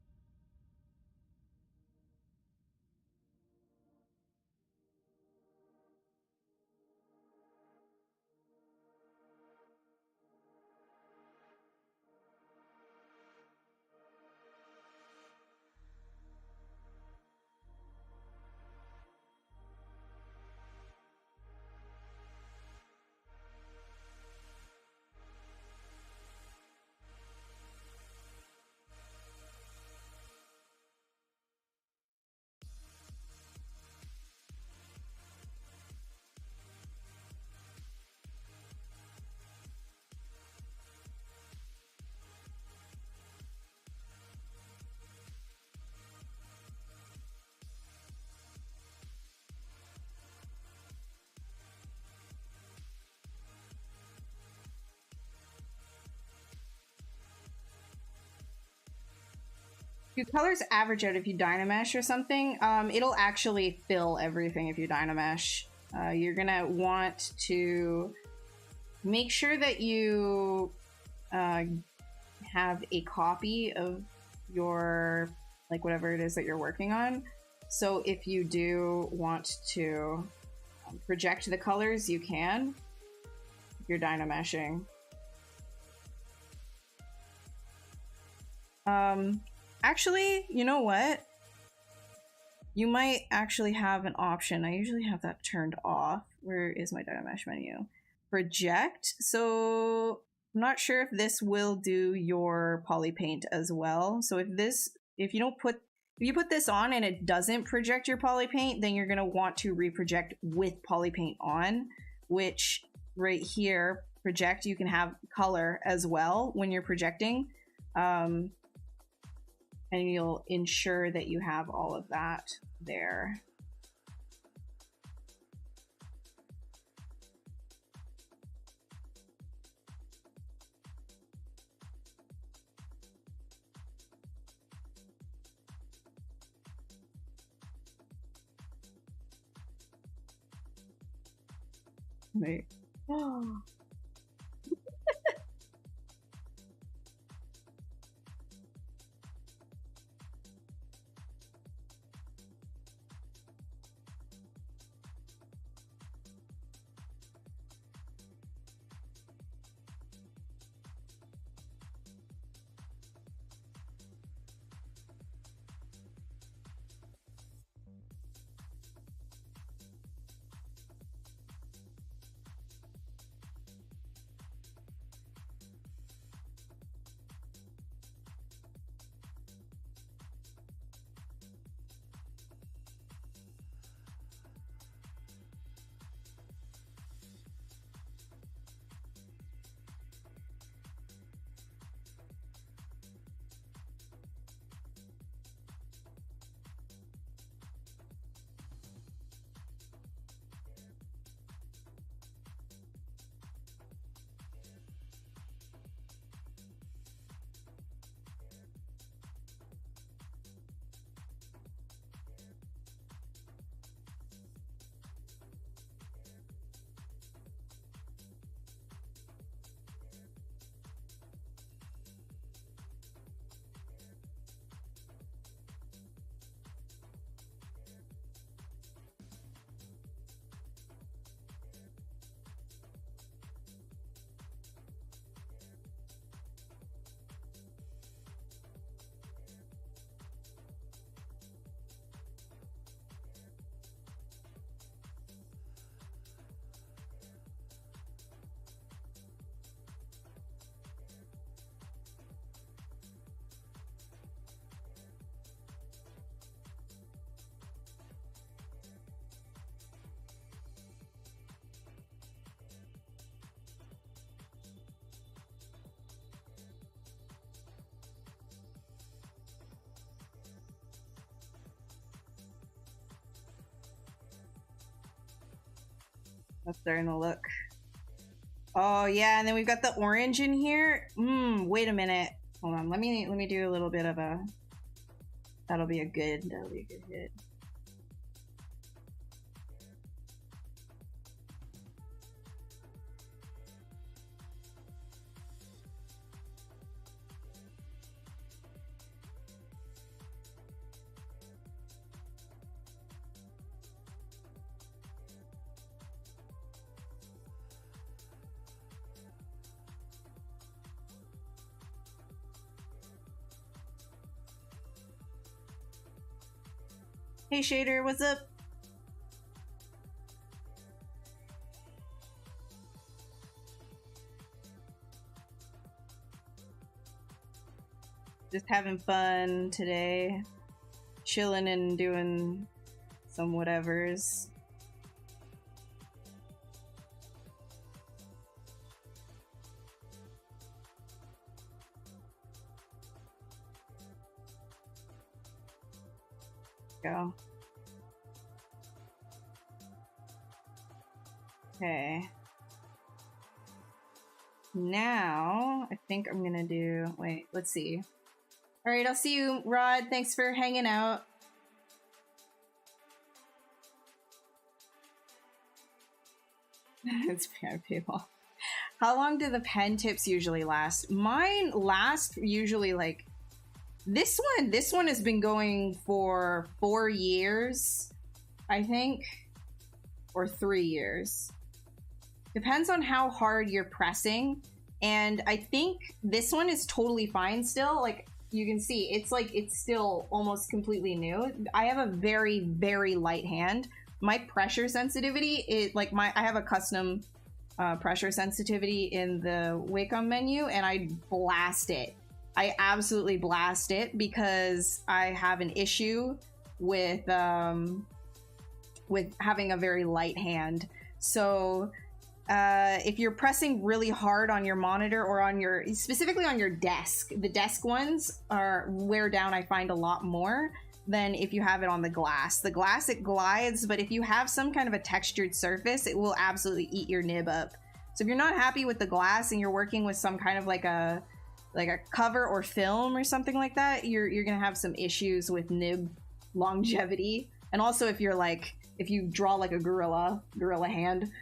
S1: Your colors average out if you Dynamesh or something. It'll actually fill everything if you Dynamesh. You're gonna want to make sure that you have a copy of your, like, whatever it is that you're working on. So if you do want to project the colors, you can. If you're Dynameshing. Actually, you know what? You might actually have an option. I usually have that turned off. Where is my Dynamesh menu? Project. So I'm not sure if this will do your poly paint as well. So if you put this on and it doesn't project your poly paint, then you're gonna want to reproject with poly paint on, which right here, project, you can have color as well when you're projecting. And you'll ensure that you have all of that there. Wait. Oh. That's starting to look. Oh yeah, and then we've got the orange in here. Wait a minute. Hold on. Let me do a little bit of a. That'll be a good hit. Hey Shader, what's up? Just having fun today. Chilling and doing some whatevers. Go. Okay. Now, I think I'm gonna do, wait, let's see. All right, I'll see you, Rod. Thanks for hanging out. It's paywall. How long do the pen tips usually last? Mine last usually like this one has been going for 4 years, I think, or 3 years. Depends on how hard you're pressing. And I think this one is totally fine still. Like you can see, it's still almost completely new. I have a very, very light hand. My pressure sensitivity is like I have a custom pressure sensitivity in the Wacom menu, and I blast it. I absolutely blast it because I have an issue with having a very light hand. So if you're pressing really hard on your monitor or on your, specifically on your desk, the desk ones wear down, I find, a lot more than if you have it on the glass. The glass, it glides, but if you have some kind of a textured surface, it will absolutely eat your nib up. So if you're not happy with the glass and you're working with some kind of like a cover or film or something like that, you're gonna have some issues with nib longevity. And also if you draw like a gorilla hand.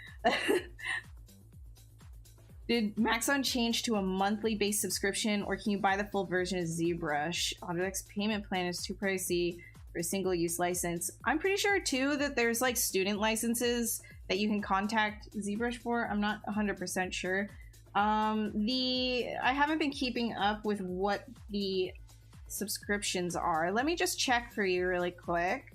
S1: Did Maxon change to a monthly based subscription, or can you buy the full version of ZBrush? Autodesk's payment plan is too pricey for a single use license. I'm pretty sure too that there's like student licenses that you can contact ZBrush for. I'm not 100% sure. I haven't been keeping up with what the subscriptions are. Let me just check for you really quick.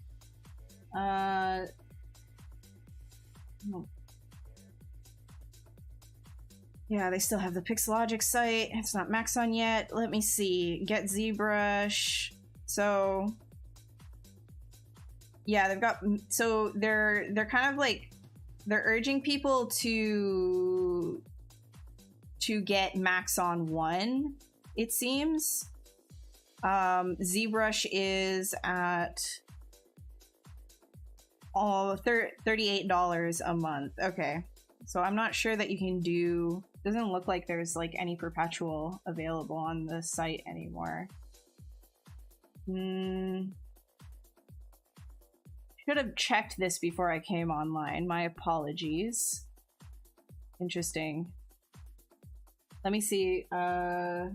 S1: Yeah, they still have the Pixelogic site. It's not Maxon yet. Let me see. Get ZBrush. So yeah, they've got, so they're kind of like, they're urging people to get Maxon 1, it seems. ZBrush is at $38 a month. Okay, so I'm not sure that you can do, doesn't look like there's like any perpetual available on the site anymore. Should have checked this before I came online. My apologies. Interesting. Let me see. Let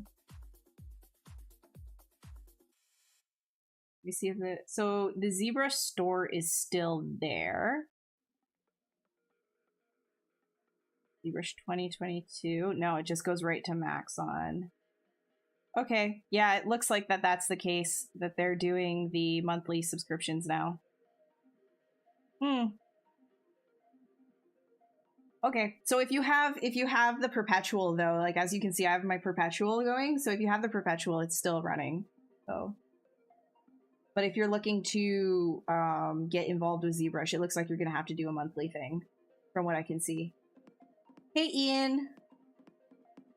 S1: me see if so the ZBrush store is still there. ZBrush 2022. No, it just goes right to Maxon. Okay, yeah, it looks like that's the case, that they're doing the monthly subscriptions now. Okay, so if you have the perpetual though, like as you can see, I have my perpetual going. So if you have the perpetual, it's still running. So, but if you're looking to get involved with ZBrush, it looks like you're gonna have to do a monthly thing, from what I can see. Hey, Ian.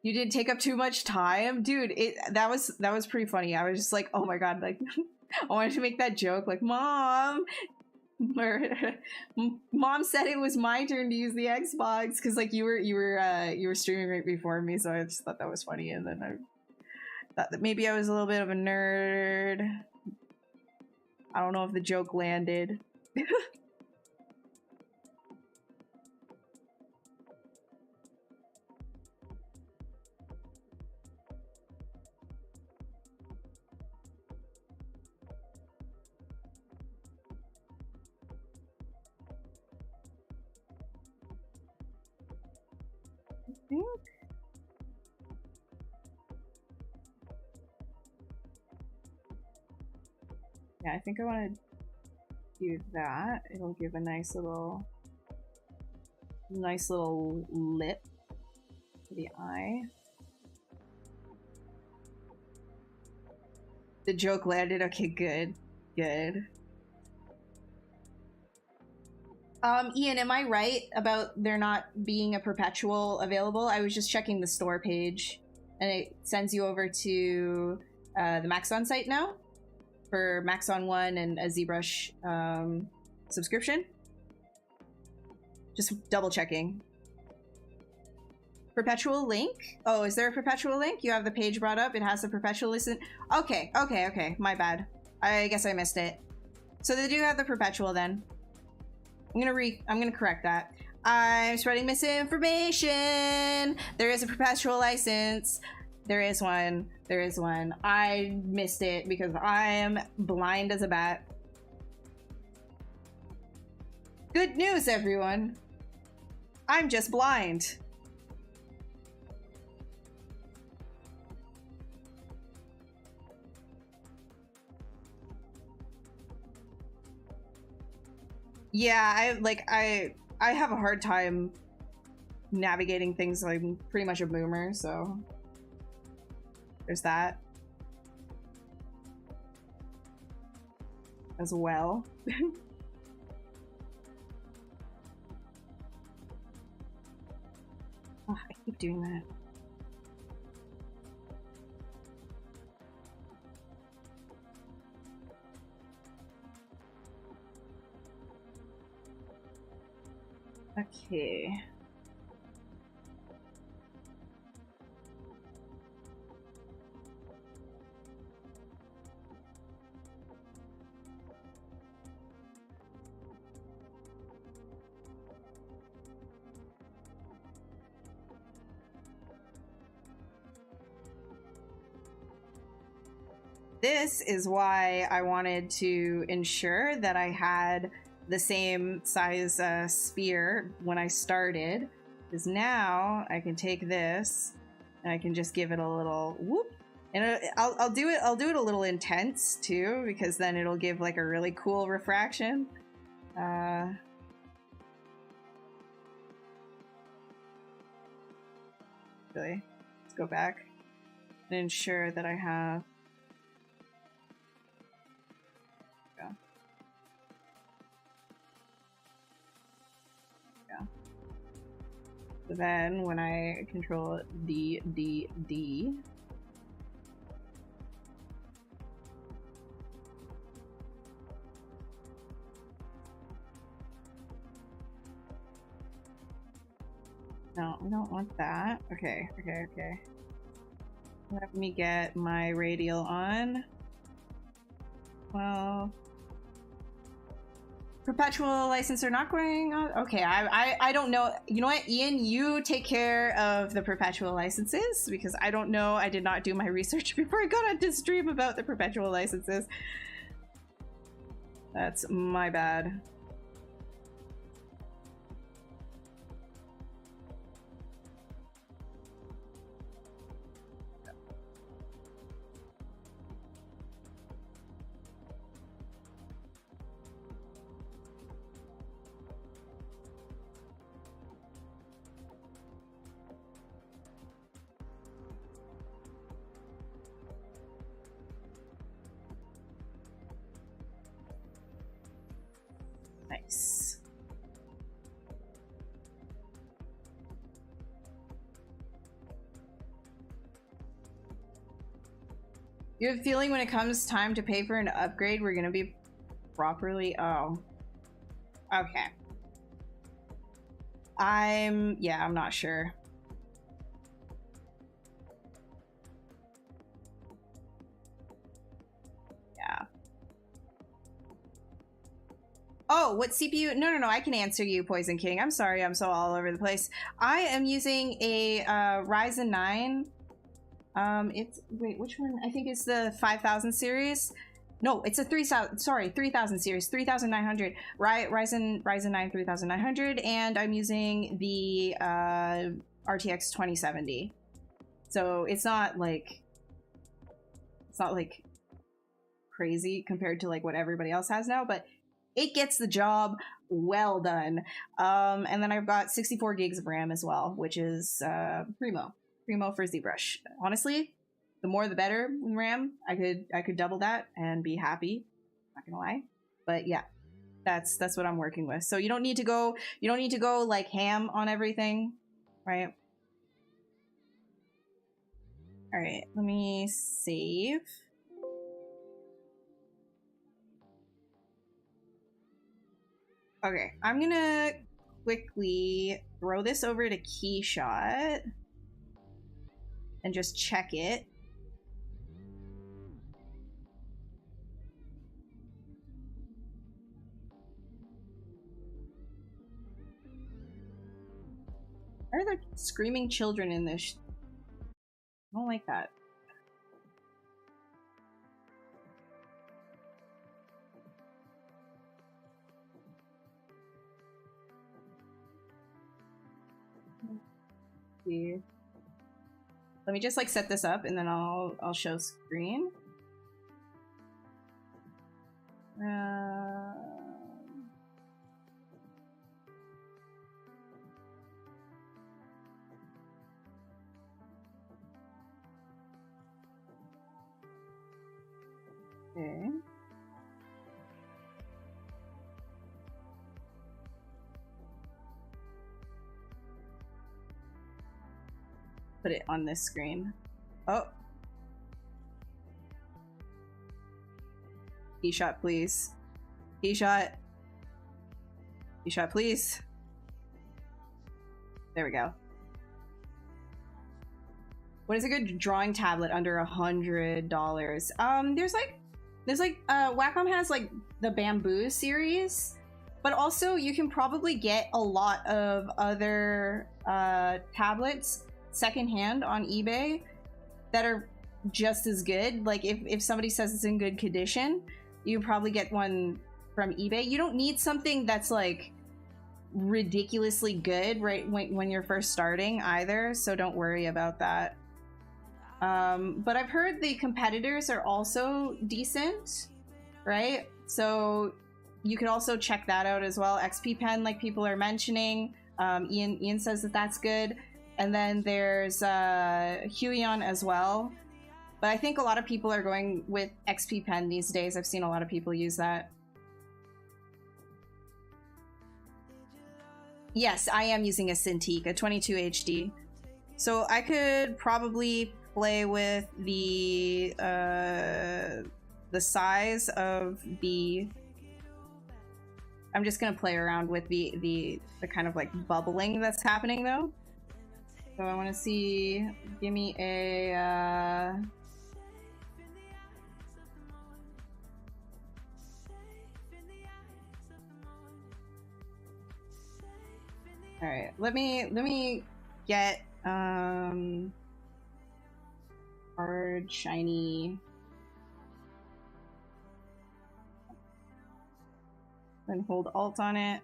S1: You didn't take up too much time, dude. That was pretty funny. I was just like, oh my god, like I wanted to make that joke, like, Mom said it was my turn to use the Xbox, because like you were streaming right before me, so I just thought that was funny, and then I thought that maybe I was a little bit of a nerd. I don't know if the joke landed. Yeah, I think I want to do that. It'll give a nice little lip to the eye. The joke landed. Okay, good. Good. Ian, am I right about there not being a perpetual available? I was just checking the store page, and it sends you over to the Maxon site now for Maxon 1 and a ZBrush subscription. Just double checking. Perpetual link? Oh, is there a perpetual link? You have the page brought up. It has the perpetual listen. Okay, okay, okay. My bad. I guess I missed it. So they do have the perpetual then. I'm gonna correct that. I'm spreading misinformation. There is a perpetual license. There is one. There is one. I missed it because I am blind as a bat. Good news, everyone. I'm just blind. Yeah, I have a hard time navigating things. I'm pretty much a boomer, so there's that as well. Oh, I keep doing that. Okay. This is why I wanted to ensure that I had the same size sphere when I started, because now I can take this and I can just give it a little whoop, and I'll do it a little intense too, because then it'll give like a really cool refraction. Really, let's go back and ensure that I have. So then when I control D, no, we don't want that. Okay. Let me get my radial on. Well, perpetual license are not going on. Okay, I don't know. You know what, Ian, you take care of the perpetual licenses, because I don't know. I did not do my research before I got on to stream about the perpetual licenses. That's my bad. Nice. You have a feeling when it comes time to pay for an upgrade, we're gonna be properly. Oh, okay. I'm not sure. Yeah. Oh, what CPU? No, I can answer you, Poison King. I'm sorry, I'm so all over the place. I am using a Ryzen 9. Wait, which one? I think it's the 5000 series. No, it's a 3000 series, 3900. Ryzen 9 3900, and I'm using the RTX 2070. So it's not like crazy compared to like what everybody else has now, but it gets the job well done. And then I've got 64 gigs of RAM as well, which is primo for ZBrush. Honestly, the more the better in RAM. I could double that and be happy. Not gonna lie, but yeah, that's what I'm working with. So you don't need to go like ham on everything, right? All right, let me save. Okay, I'm gonna quickly throw this over to Keyshot. and just check it. Why are there screaming children in this? I don't like that. See. Let me just like set this up and then I'll show screen. Okay. Put it on this screen. Oh. E-shot, please. E-shot. E-shot, please. There we go. What is a good drawing tablet under $100? There's like Wacom has like the Bamboo series, but also you can probably get a lot of other tablets secondhand on eBay that are just as good. Like if somebody says it's in good condition, you can probably get one from eBay. You don't need something that's like ridiculously good right when you're first starting either, so don't worry about that. But I've heard the competitors are also decent, right? So you could also check that out as well. XP Pen, like people are mentioning. Ian says that that's good. And then there's Huion as well. But I think a lot of people are going with XP Pen these days. I've seen a lot of people use that. Yes, I am using a Cintiq, a 22 HD. So I could probably play with the size of the... I'm just gonna play around with the kind of like bubbling that's happening though. So I want to see, give me a, all right, let me get, hard, shiny, then hold Alt on it.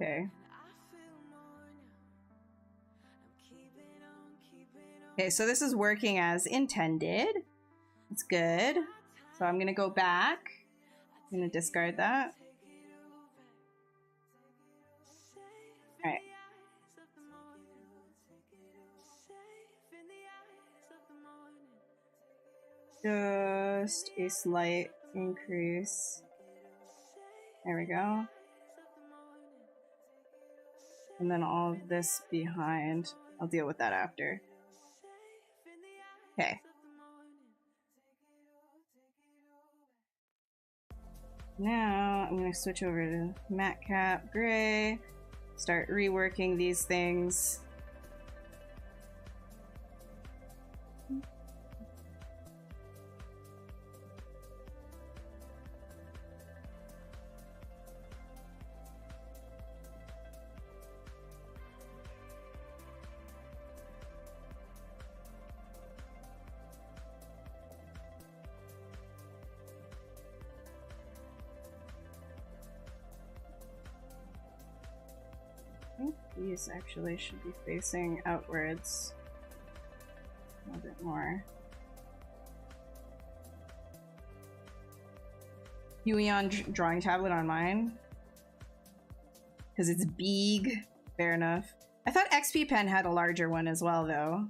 S1: Okay. Okay, so this is working as intended. It's good. So I'm gonna go back. I'm gonna discard that. All right. Just a slight increase. There we go. And then all of this behind. I'll deal with that after. Okay. Now I'm going to switch over to matte cap gray, start reworking these things. These actually should be facing outwards a bit more. Huion drawing tablet on mine because it's big. Fair enough. I thought XP Pen had a larger one as well, though.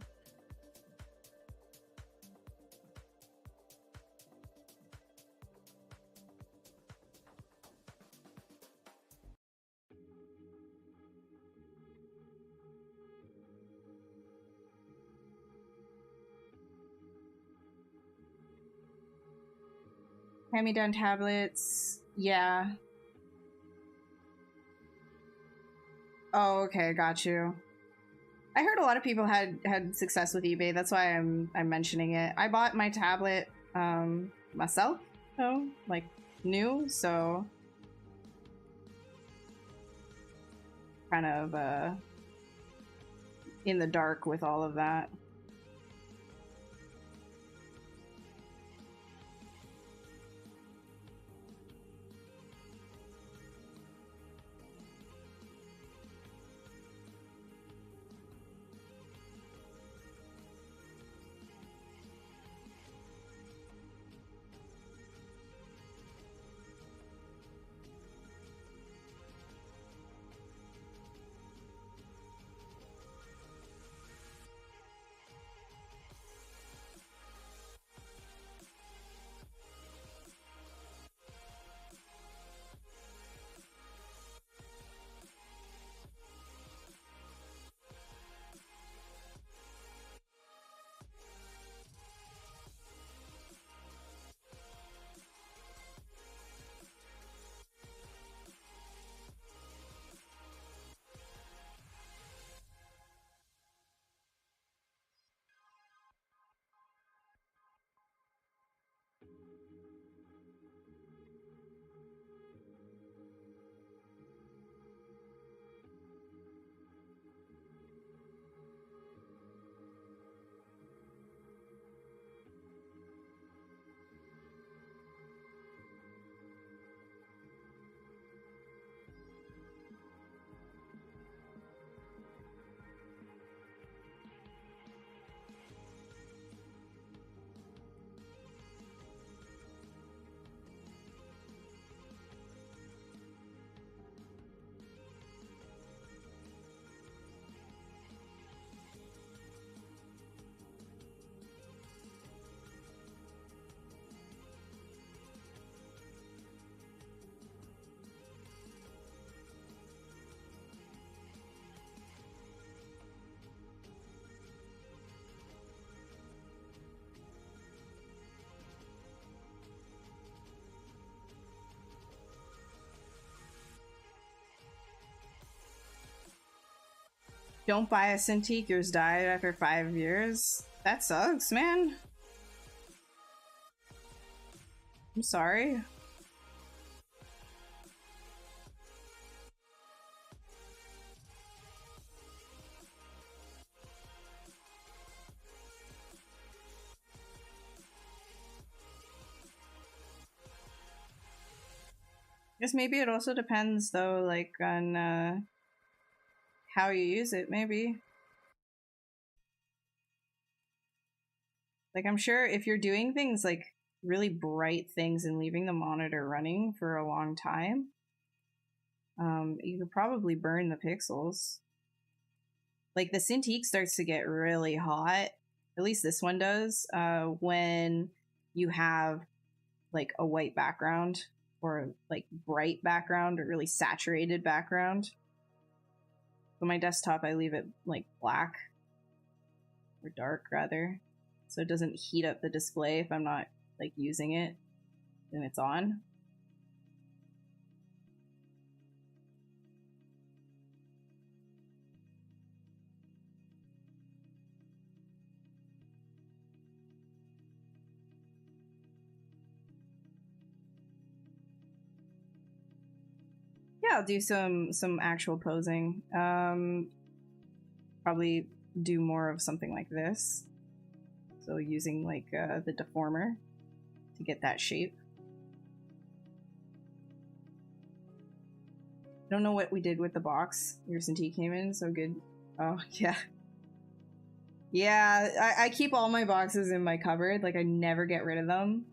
S1: Hand-me-down tablets. Yeah. Oh, okay, got you. I heard a lot of people had success with eBay. That's why I'm mentioning it. I bought my tablet myself, though, like new, so kind of in the dark with all of that. Don't buy a Cintiq, yours died after 5 years. That sucks, man. I'm sorry. Guess maybe it also depends though, like on how you use it, maybe. Like I'm sure if you're doing things like really bright things and leaving the monitor running for a long time, you could probably burn the pixels. Like the Cintiq starts to get really hot, at least this one does, when you have like a white background or like bright background or really saturated background. But my desktop, I leave it like black or dark rather, so it doesn't heat up the display if I'm not like using it and it's on. Yeah, I'll do some actual posing. Probably do more of something like this. So using like the deformer to get that shape. Don't know what we did with the box. Your Cintiq came in so good. Oh yeah. Yeah, I keep all my boxes in my cupboard. Like I never get rid of them.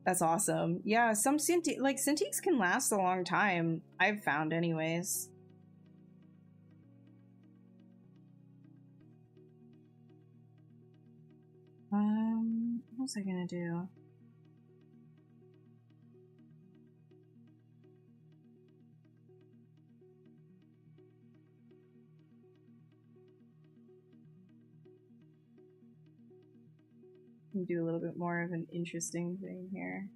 S1: That's awesome. Yeah, some Cintiqs can last a long time. I've found, anyways. What was I gonna do? do a little bit more of an interesting thing here.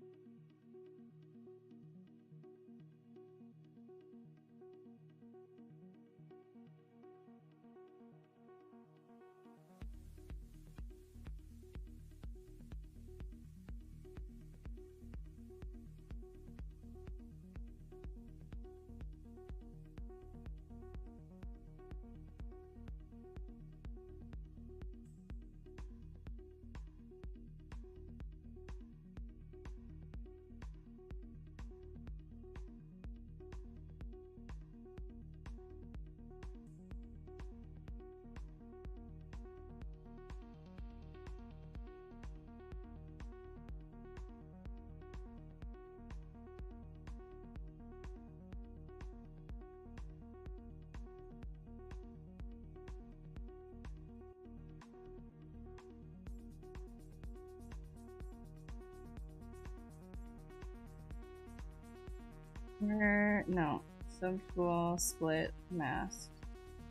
S1: No. Subtool, split, mask.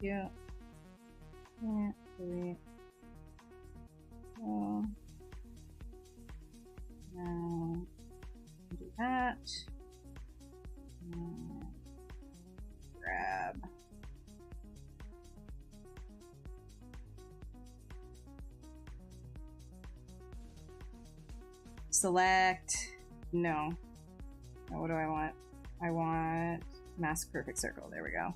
S1: Yeah. Yeah, delete. So now do that. And grab. Select. No. Now what do I want? I want mask perfect circle. There we go.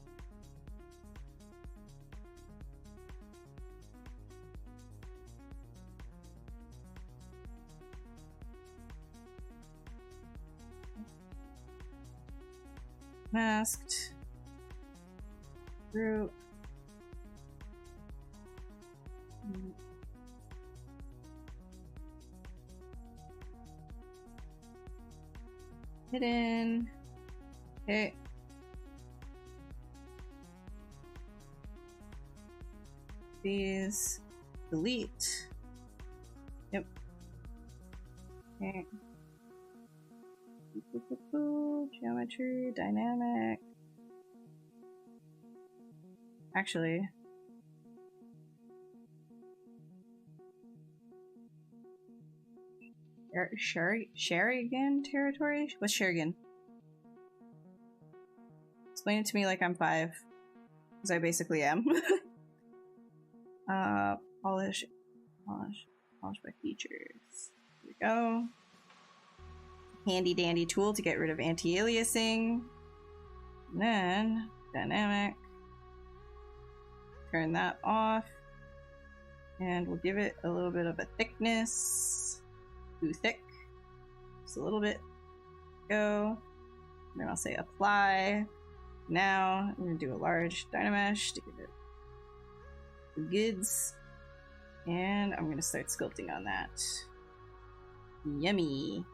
S1: Masked. Group. Hidden. Okay. These. Delete. Yep. Okay. Geometry, dynamic. Actually. Sherigan territory? What's Sherigan? Explain it to me like I'm 5. Because I basically am. Polish by features. Here we go. Handy dandy tool to get rid of anti-aliasing. And then dynamic. Turn that off. And we'll give it a little bit of a thickness. Too thick. Just a little bit. Go. And then I'll say apply. Now I'm going to do a large Dynamesh to give it the goods. And I'm going to start sculpting on that. Yummy.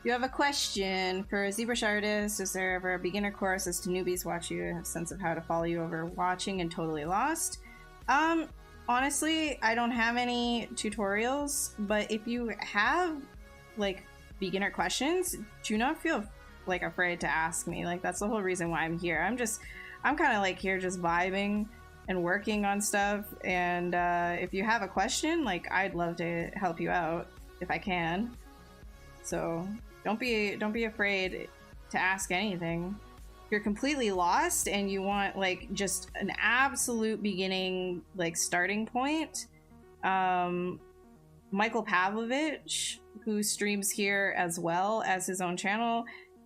S1: If you have a question for a ZBrush artist, is there ever a beginner course as to newbies watch you have a sense of how to follow you over watching and totally lost? Honestly, I don't have any tutorials, but if you have like beginner questions, do not feel like afraid to ask me. Like that's the whole reason why I'm here. I'm kind of like here just vibing and working on stuff. And if you have a question, like I'd love to help you out if I can. So don't be afraid to ask anything. If you're completely lost and you want like just an absolute beginning like starting point, Michael Pavlovich who streams here as well as his own channel,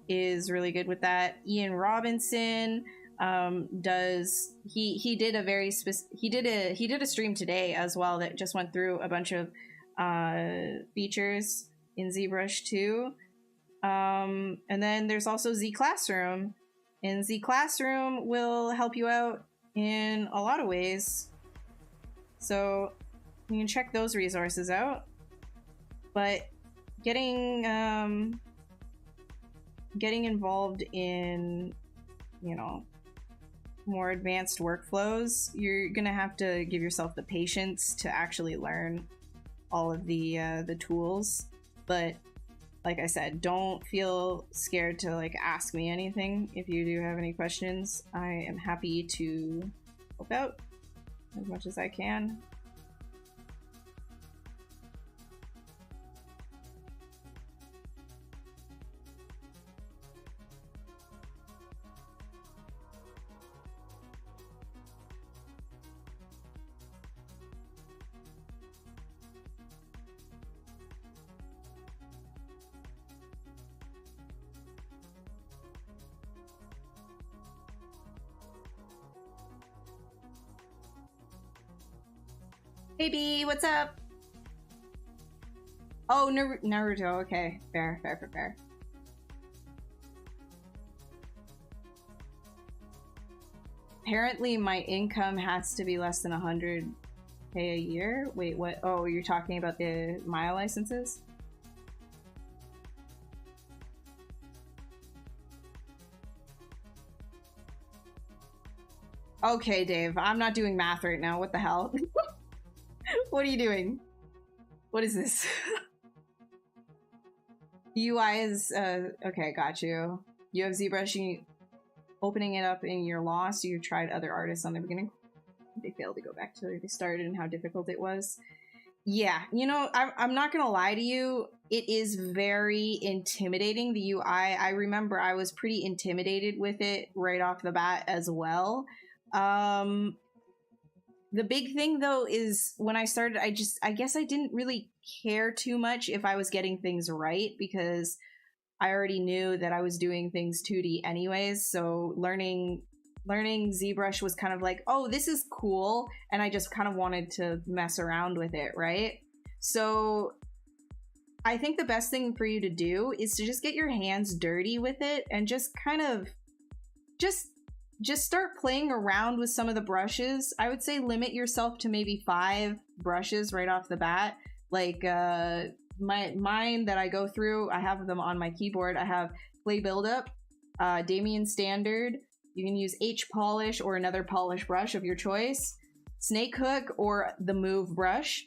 S1: is really good with that. Ian Robinson he did a stream today as well that just went through a bunch of features in ZBrush too. And then there's also Z Classroom, and Z Classroom will help you out in a lot of ways, so you can check those resources out. But getting involved in, you know, more advanced workflows, you're gonna have to give yourself the patience to actually learn all of the tools. But like I said, don't feel scared to like ask me anything if you do have any questions. I am happy to help out as much as I can. Hey B, what's up? Oh, Naruto, okay. Fair. Apparently my income has to be less than 100K a year. Wait, what? Oh, you're talking about the Maya licenses? Okay, Dave, I'm not doing math right now. What the hell? What are you doing? What is this? UI is, okay, got you. You have ZBrush, opening it up in your lost. You tried other artists on the beginning. They failed to go back to where they started and how difficult it was. Yeah, you know, I'm not gonna lie to you. It is very intimidating, the UI. I remember I was pretty intimidated with it right off the bat as well. The big thing though is when I started, I guess I didn't really care too much if I was getting things right, because I already knew that I was doing things 2D anyways. So learning ZBrush was kind of like, oh, this is cool. And I just kind of wanted to mess around with it, right? So I think the best thing for you to do is to just get your hands dirty with it and just kind of just start playing around with some of the brushes. I would say limit yourself to maybe 5 brushes right off the bat. Like mine that I go through, I have them on my keyboard. I have Clay Buildup, Damien Standard. You can use H Polish or another polish brush of your choice. Snake Hook or the Move brush.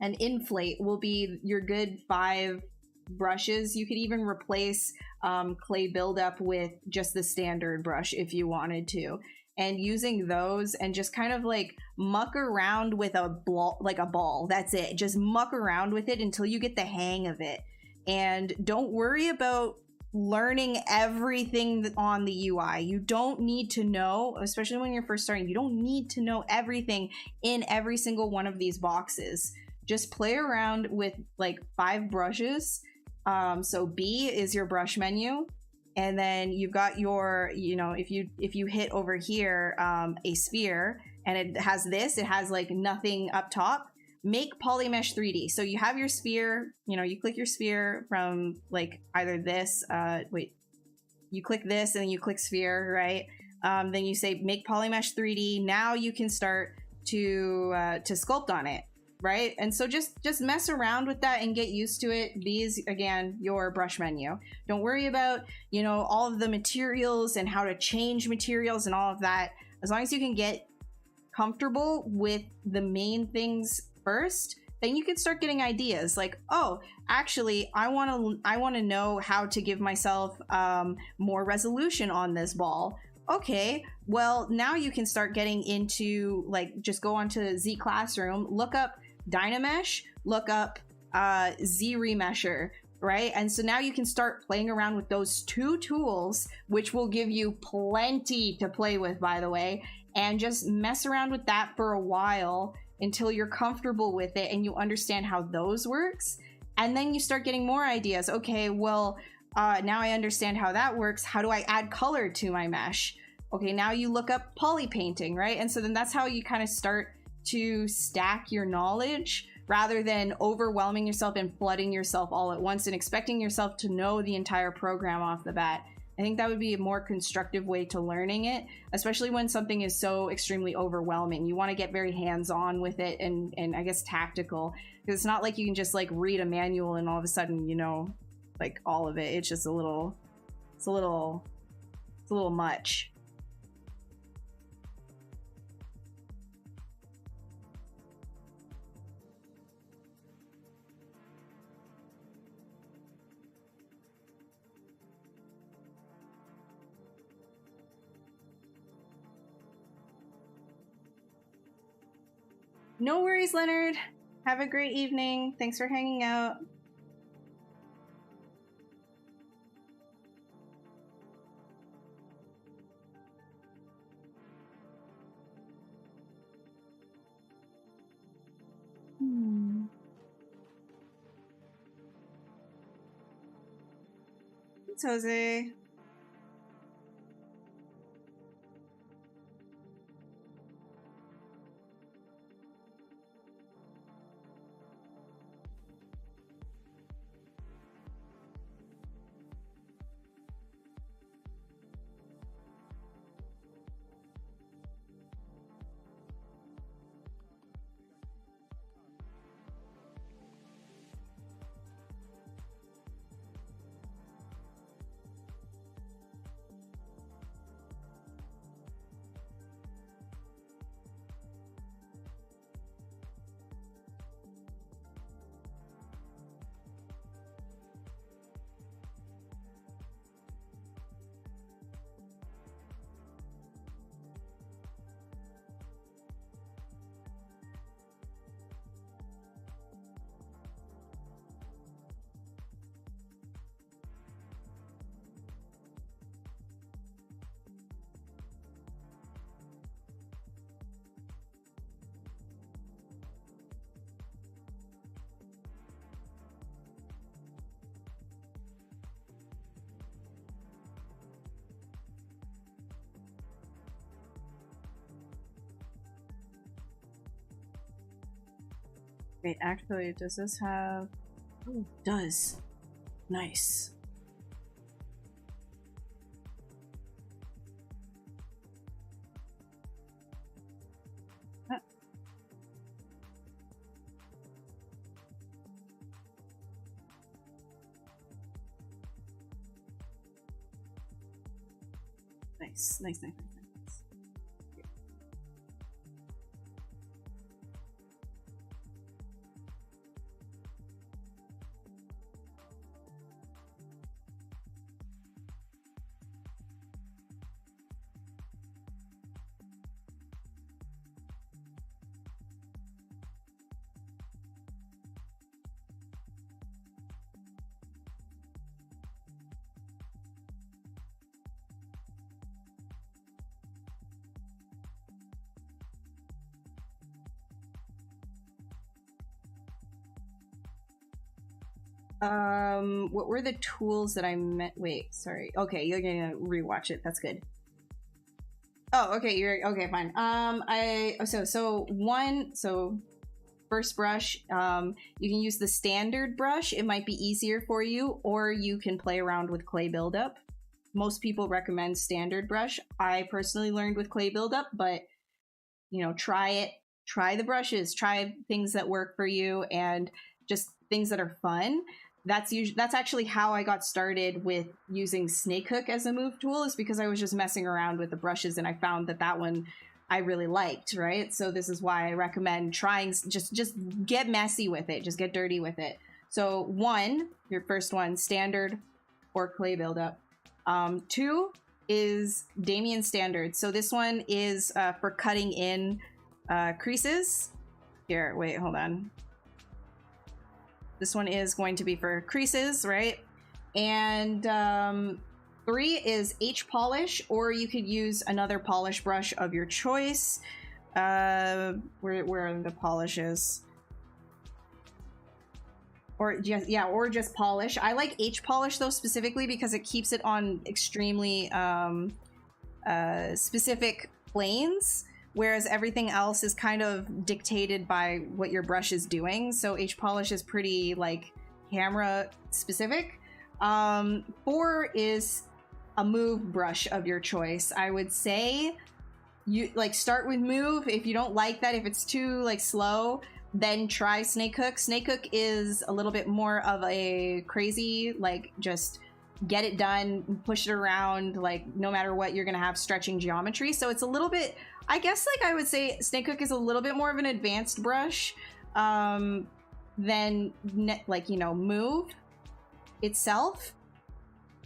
S1: And Inflate will be your good 5 brushes. You could even replace Clay Buildup with just the standard brush if you wanted to, and using those and just kind of like muck around with a ball. That's it. Just muck around with it until you get the hang of it. And don't worry about learning everything on the UI. You don't need to know, especially when you're first starting, you don't need to know everything in every single one of these boxes. Just play around with like 5 brushes. So B is your brush menu, and then you've got your, you know, if you hit over here a sphere and it has this, it has like nothing up top, make Polymesh 3D. So you have your sphere, you know, you click your sphere from like either this, you click this and then you click sphere, right? Then you say make Polymesh 3D. Now you can start to sculpt on it. Right? And so just mess around with that and get used to it. These, again, your brush menu. Don't worry about, you know, all of the materials and how to change materials and all of that. As long as you can get comfortable with the main things first, then you can start getting ideas like, oh, actually, I want to know how to give myself more resolution on this ball. Okay, well, now you can start getting into, like, just go onto Z Classroom, look up Dynamesh, look up ZRemesher, right? And so now you can start playing around with those 2 tools, which will give you plenty to play with, by the way, and just mess around with that for a while until you're comfortable with it and you understand how those works. And then you start getting more ideas. Okay, well, now I understand how that works. How do I add color to my mesh? Okay, now you look up poly painting, right? And so then that's how you kind of start to stack your knowledge rather than overwhelming yourself and flooding yourself all at once and expecting yourself to know the entire program off the bat. I think that would be a more constructive way to learning it, especially when something is so extremely overwhelming. You want to get very hands-on with it and I guess tactical, because it's not like you can just like read a manual and all of a sudden, you know, like all of it. It's just a little much. No worries, Leonard. Have a great evening. Thanks for hanging out. It's Jose. Wait, actually, does this have... Oh, it does. Nice. Ah. Nice, nice, nice, nice. What were the tools that I meant? Wait, sorry. Okay, you're gonna rewatch it. That's good. Oh, okay. You're okay. Fine. So first brush. You can use the standard brush. It might be easier for you, or you can play around with clay buildup. Most people recommend standard brush. I personally learned with clay buildup, but you know, try it. Try the brushes. Try things that work for you, and just things that are fun. That's actually how I got started with using Snake Hook as a move tool, is because I was just messing around with the brushes and I found that one I really liked, right? So this is why I recommend trying, just get messy with it, just get dirty with it. So your first one, standard or clay buildup. 2 is Damien Standard. So this one is for cutting in creases. Here, wait, hold on. This one is going to be for creases, right? And 3 is H polish, or you could use another polish brush of your choice. Where are the polishes? Or just, yeah, or just polish. I like H polish though specifically because it keeps it on extremely specific planes, whereas everything else is kind of dictated by what your brush is doing. So H polish is pretty like camera specific. 4 is a move brush of your choice. I would say you like start with move. If you don't like that, if it's too like slow, then try snake hook. Snake hook is a little bit more of a crazy, like just get it done, push it around, like no matter what, you're gonna have stretching geometry. So it's a little bit, I guess, like I would say snake hook is a little bit more of an advanced brush than like, you know, move itself,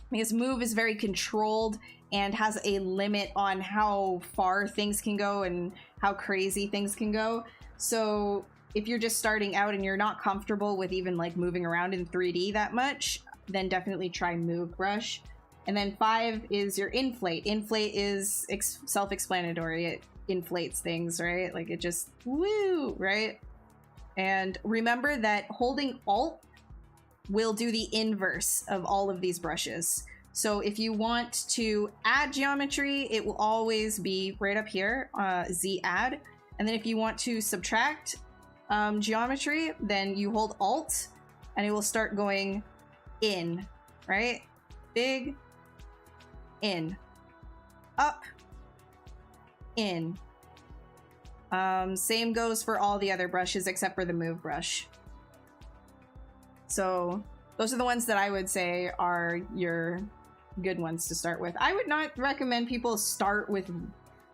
S1: because move is very controlled and has a limit on how far things can go and how crazy things can go. So if you're just starting out and you're not comfortable with even like moving around in 3D that much, then definitely try move brush. And then 5 is your inflate. Inflate is self-explanatory. It inflates things, right? Like it just woo, right? And remember that holding Alt will do the inverse of all of these brushes. So if you want to add geometry, it will always be right up here, Z add. And then if you want to subtract geometry, then you hold Alt and it will start going in, right? Big, in, up, in. Same goes for all the other brushes except for the move brush. So those are the ones that I would say are your good ones to start with. I would not recommend people start with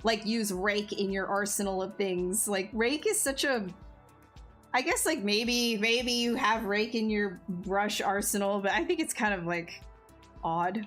S1: like use rake in your arsenal of things. Like rake is such a, I guess like maybe you have rake in your brush arsenal, but I think it's kind of like odd.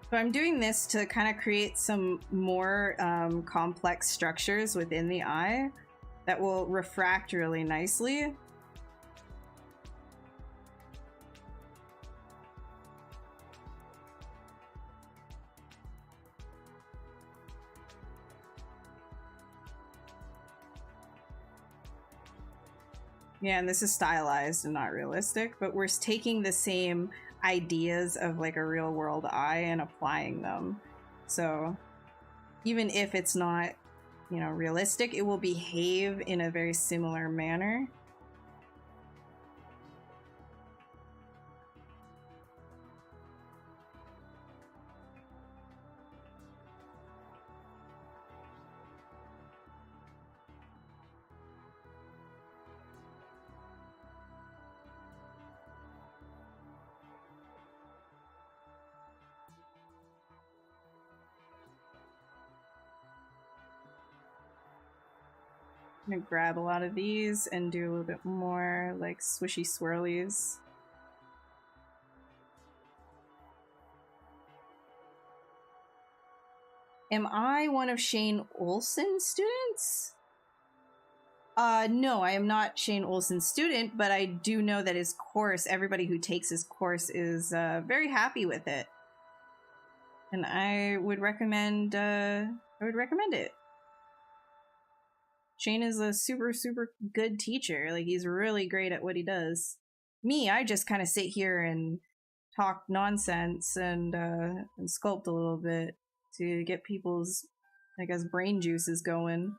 S1: So I'm doing this to kind of create some more complex structures within the eye that will refract really nicely. Yeah, and this is stylized and not realistic, but we're taking the same ideas of like a real world eye and applying them. So even if it's not, you know, realistic, it will behave in a very similar manner. I'm gonna grab a lot of these and do a little bit more like swishy swirlies. Am I one of Shane Olsen's students? No, I am not Shane Olsen's student, but I do know that his course, everybody who takes his course is very happy with it. And I would recommend it. Shane is a super, super good teacher. Like, he's really great at what he does. Me, I just kind of sit here and talk nonsense and sculpt a little bit to get people's, I guess, brain juices going.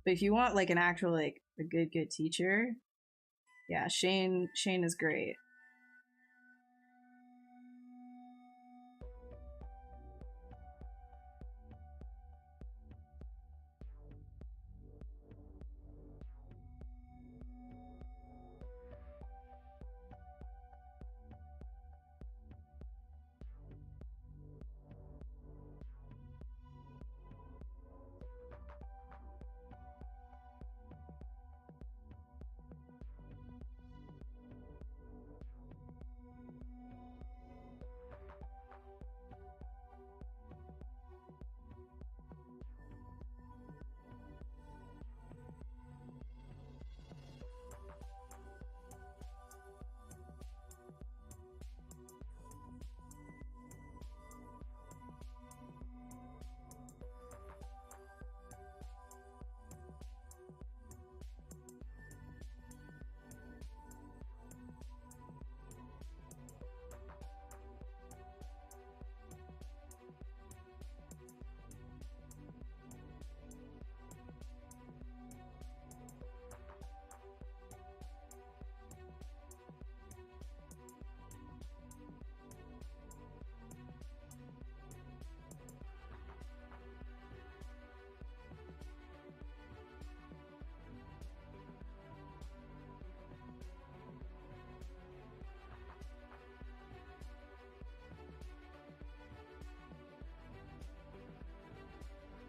S1: But if you want like an actual, like, a good teacher, yeah, Shane is great.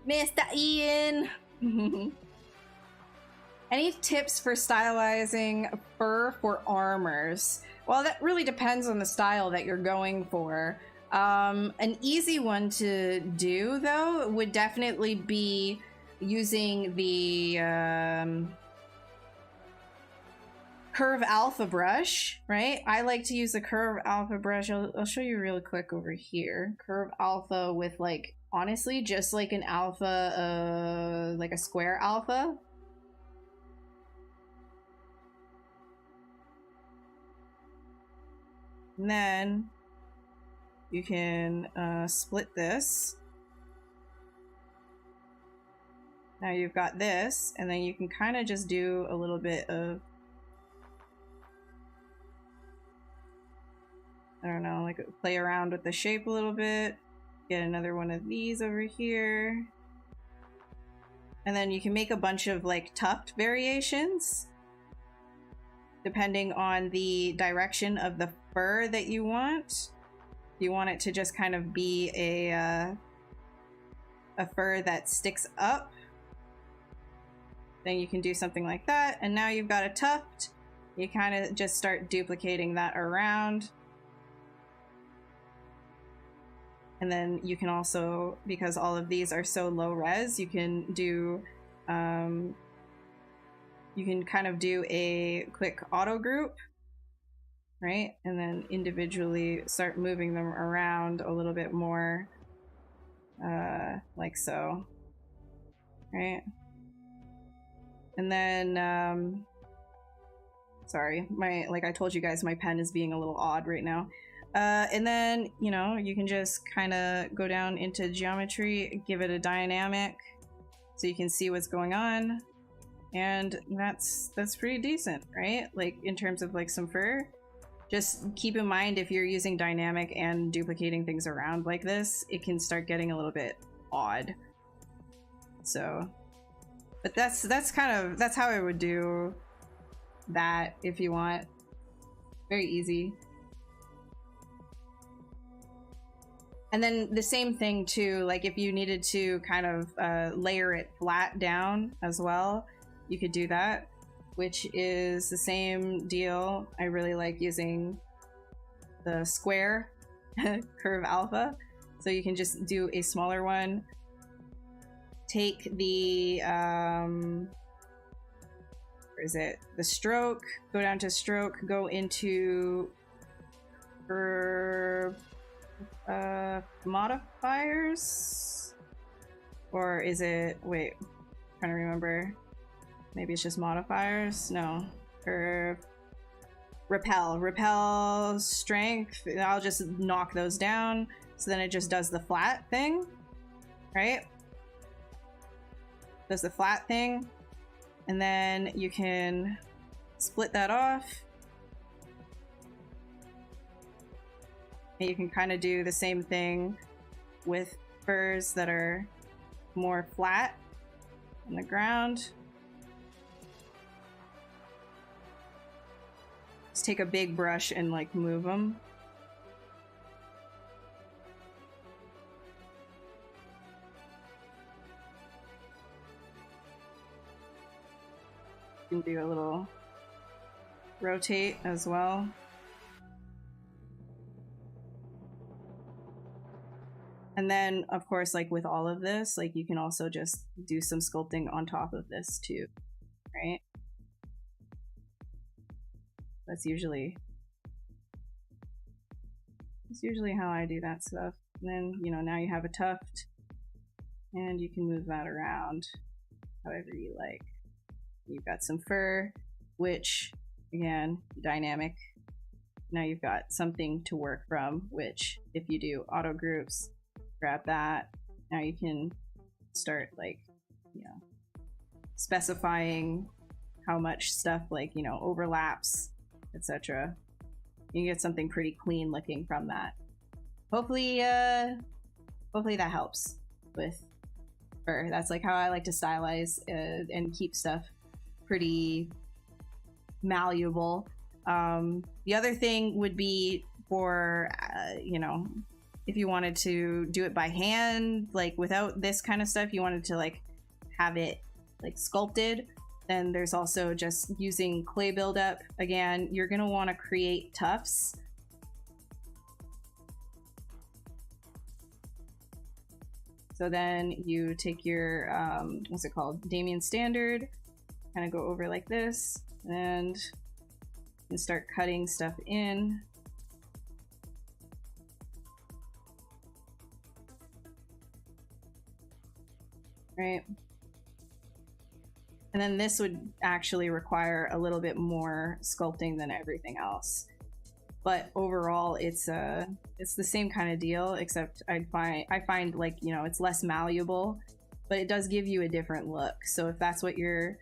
S1: Mr. Ian! Any tips for stylizing fur for armors? Well, that really depends on the style that you're going for. An easy one to do, though, would definitely be using the Curve Alpha brush, right? I like to use the Curve Alpha brush. I'll show you real quick over here. Curve Alpha with, like, honestly, just like an alpha, like a square alpha. And then you can split this. Now you've got this, and then you can kind of just do a little bit of, I don't know, like play around with the shape a little bit. Get another one of these over here. And then you can make a bunch of like tuft variations depending on the direction of the fur that you want. You want it to just kind of be a fur that sticks up. Then you can do something like that. And now you've got a tuft. You kind of just start duplicating that around. And then you can also, because all of these are so low res, you can do, you can kind of do a quick auto group, right? And then individually start moving them around a little bit more, like so, right? And then, sorry, like I told you guys, my pen is being a little odd right now. And then, you know, you can just kind of go down into geometry, give it a dynamic so you can see what's going on. And that's pretty decent, right? Like in terms of like some fur. Just keep in mind, if you're using dynamic and duplicating things around like this, it can start getting a little bit odd. So, but that's how I would do that if you want. Very easy. And then the same thing too, like if you needed to kind of layer it flat down as well, you could do that, which is the same deal. I really like using the square curve alpha. So you can just do a smaller one. Take the, where is it? The stroke, go down to stroke, go into curve modifiers, or is it, wait, I'm trying to remember, maybe it's just modifiers. No, curve repel strength. I'll just knock those down, so then it just does the flat thing, right? Does the flat thing, and then you can split that off. And you can kind of do the same thing with furs that are more flat on the ground. Just take a big brush and like move them. You can do a little rotate as well. And then, of course, like with all of this, like you can also just do some sculpting on top of this too, right? That's usually how I do that stuff. And then, you know, now you have a tuft, and you can move that around however you like. You've got some fur, which, again, dynamic. Now you've got something to work from, which if you do auto groups, grab that. Now you can start like, you know, specifying how much stuff like, you know, overlaps, etc. You can get something pretty clean looking from that. Hopefully that helps with fur. That's like how I like to stylize and keep stuff pretty malleable. The other thing would be for, you know, if you wanted to do it by hand, like without this kind of stuff, you wanted to like have it like sculpted, then there's also just using clay buildup. Again, you're gonna want to create tufts. So then you take your, what's it called? Damian standard, kind of go over like this, and start cutting stuff in. Right. And then this would actually require a little bit more sculpting than everything else. But overall, it's the same kind of deal, except I find like, you know, it's less malleable, but it does give you a different look. So if that's what you're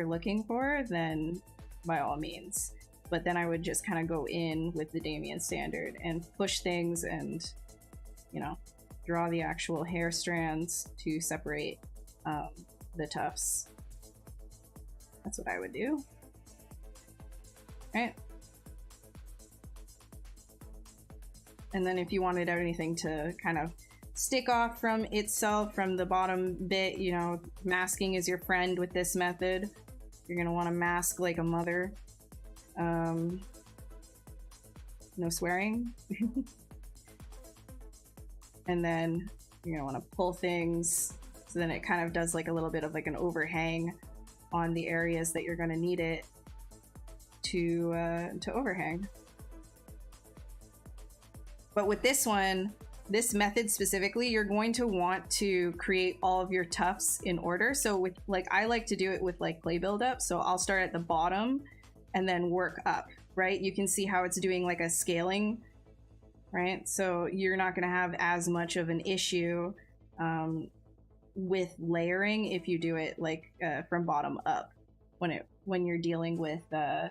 S1: looking for, then by all means. But then I would just kind of go in with the Damian standard and push things and, you know, draw the actual hair strands to separate the tufts. That's what I would do. All right. And then if you wanted anything to kind of stick off from itself, from the bottom bit, you know, masking is your friend with this method. You're gonna want to mask like a mother. No swearing. And then you're gonna want to pull things, so then it kind of does like a little bit of like an overhang on the areas that you're gonna need it to overhang. But with this one, this method specifically, you're going to want to create all of your tufts in order. So with like, I like to do it with like clay buildup. So I'll start at the bottom and then work up, right? You can see how it's doing like a scaling, right? So you're not gonna have as much of an issue with layering if you do it like from bottom up when you're dealing with fur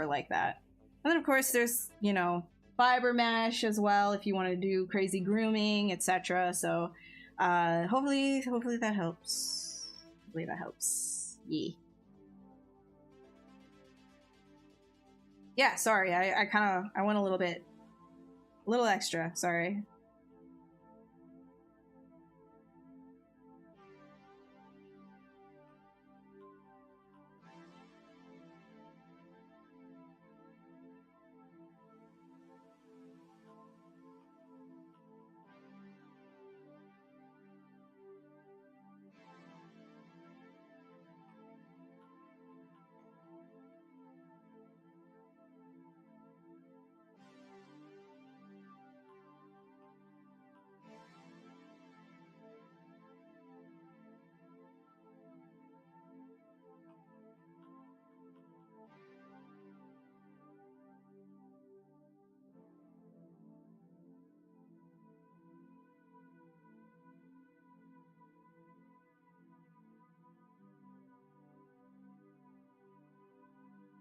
S1: like that. And then of course there's, you know, fiber mesh as well if you want to do crazy grooming, etc. So hopefully that helps. Hopefully that helps. Yeah, sorry, I went a little bit A little extra, sorry.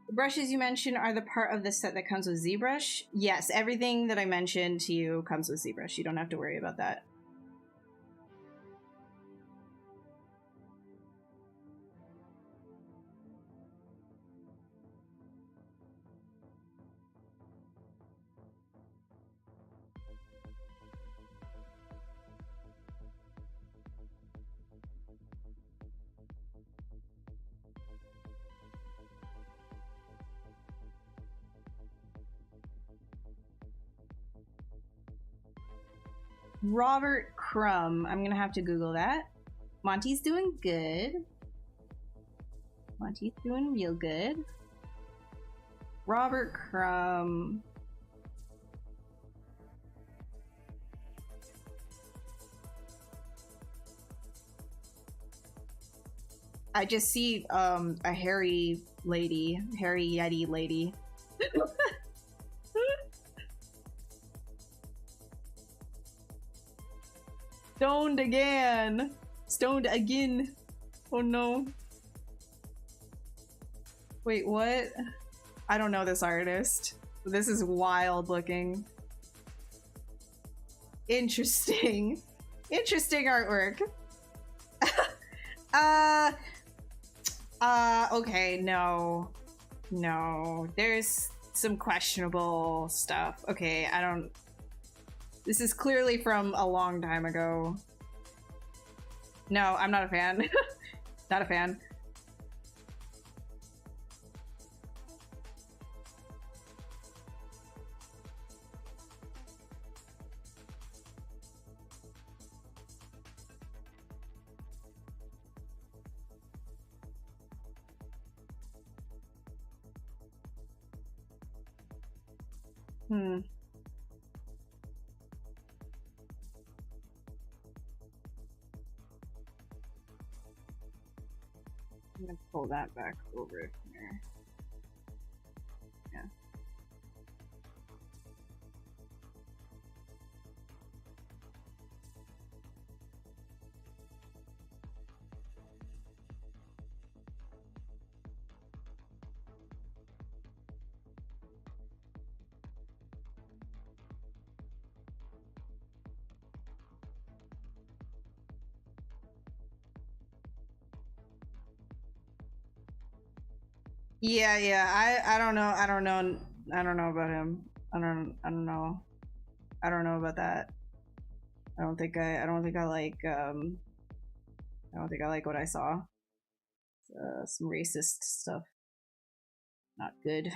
S1: The brushes you mentioned are the part of the set that comes with ZBrush? Yes, everything that I mentioned to you comes with ZBrush. You don't have to worry about that. Robert Crumb. I'm gonna have to Google that. Monty's doing good. Monty's doing real good. Robert Crumb. I just see a hairy lady, hairy yeti lady. Stoned again. Stoned again. Oh no. Wait, what? I don't know this artist. This is wild looking. Interesting. Interesting artwork. Okay, no. No. There's some questionable stuff. Okay, I don't... This is clearly from a long time ago. No, I'm not a fan. Not a fan. I'm gonna pull that back over here. Yeah. Yeah, I don't know. I don't know about him. I don't know. I don't know about that. I don't think I like what I saw. Some racist stuff. Not good.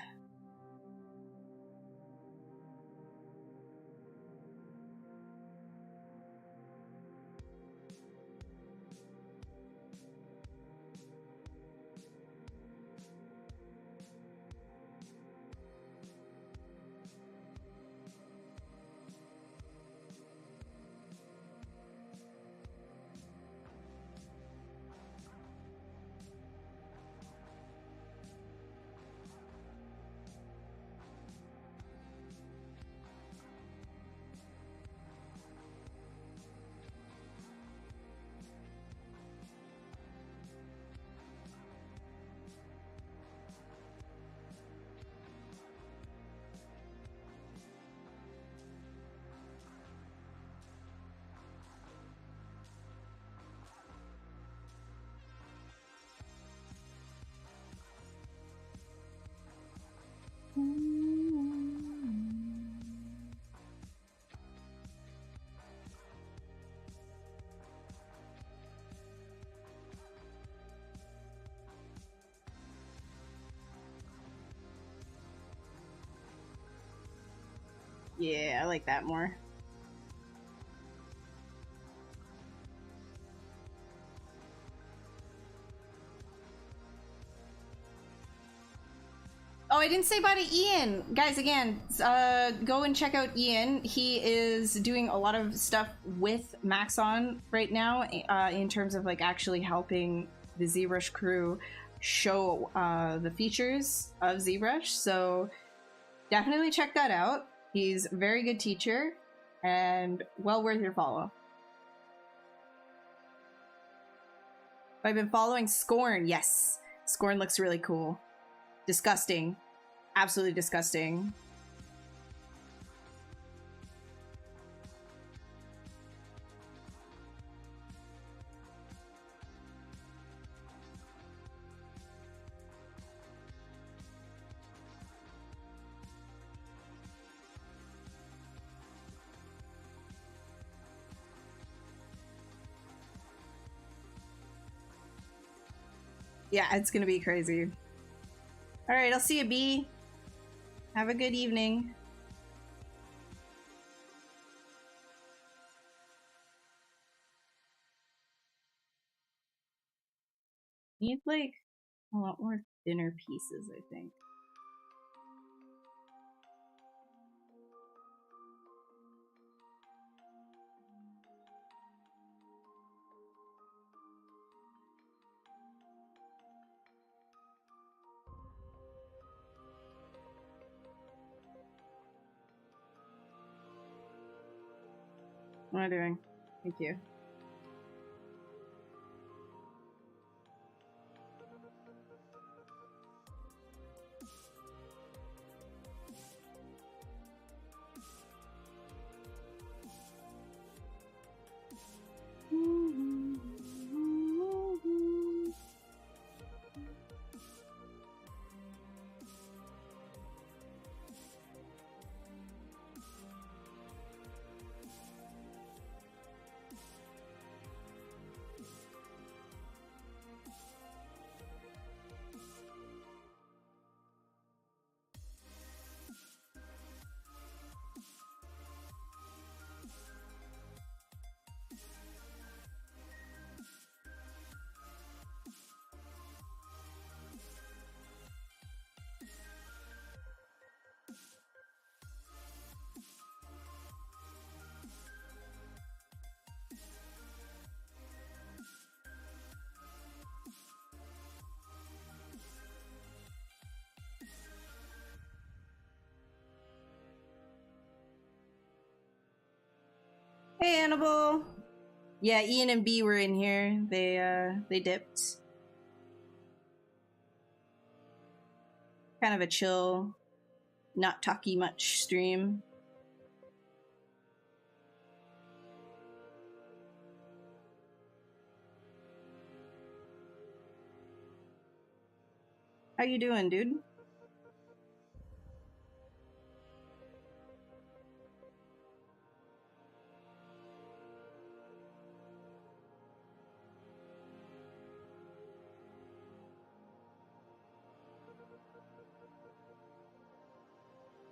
S1: Yeah, I like that more. Oh, I didn't say bye to Ian. Guys, again, go and check out Ian. He is doing a lot of stuff with Maxon right now in terms of like actually helping the ZBrush crew show the features of ZBrush. So definitely check that out. He's a very good teacher and well worth your follow. I've been following Scorn. Yes, Scorn looks really cool. Disgusting. Absolutely disgusting. Yeah, it's gonna be crazy. All right, I'll see you, B. Have a good evening. Need like a lot more thinner pieces, I think. What am I doing? Thank you. Hey, Annabelle. Yeah, Ian and B were in here. They dipped. Kind of a chill, not talky much stream. How you doing, dude?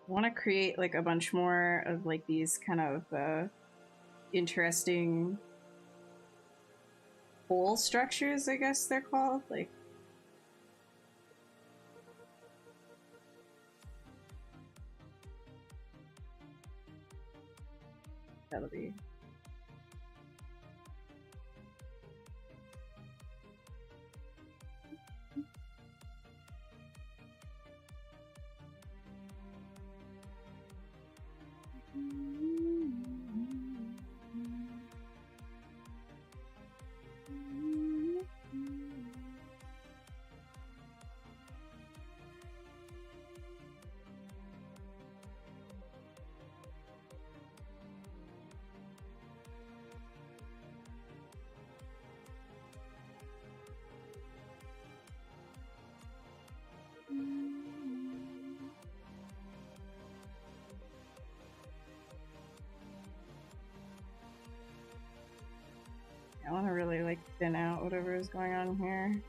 S1: I want to create like a bunch more of like these kind of interesting hole structures, I guess they're called. Like, that'll be. I want to really like thin out whatever is going on here.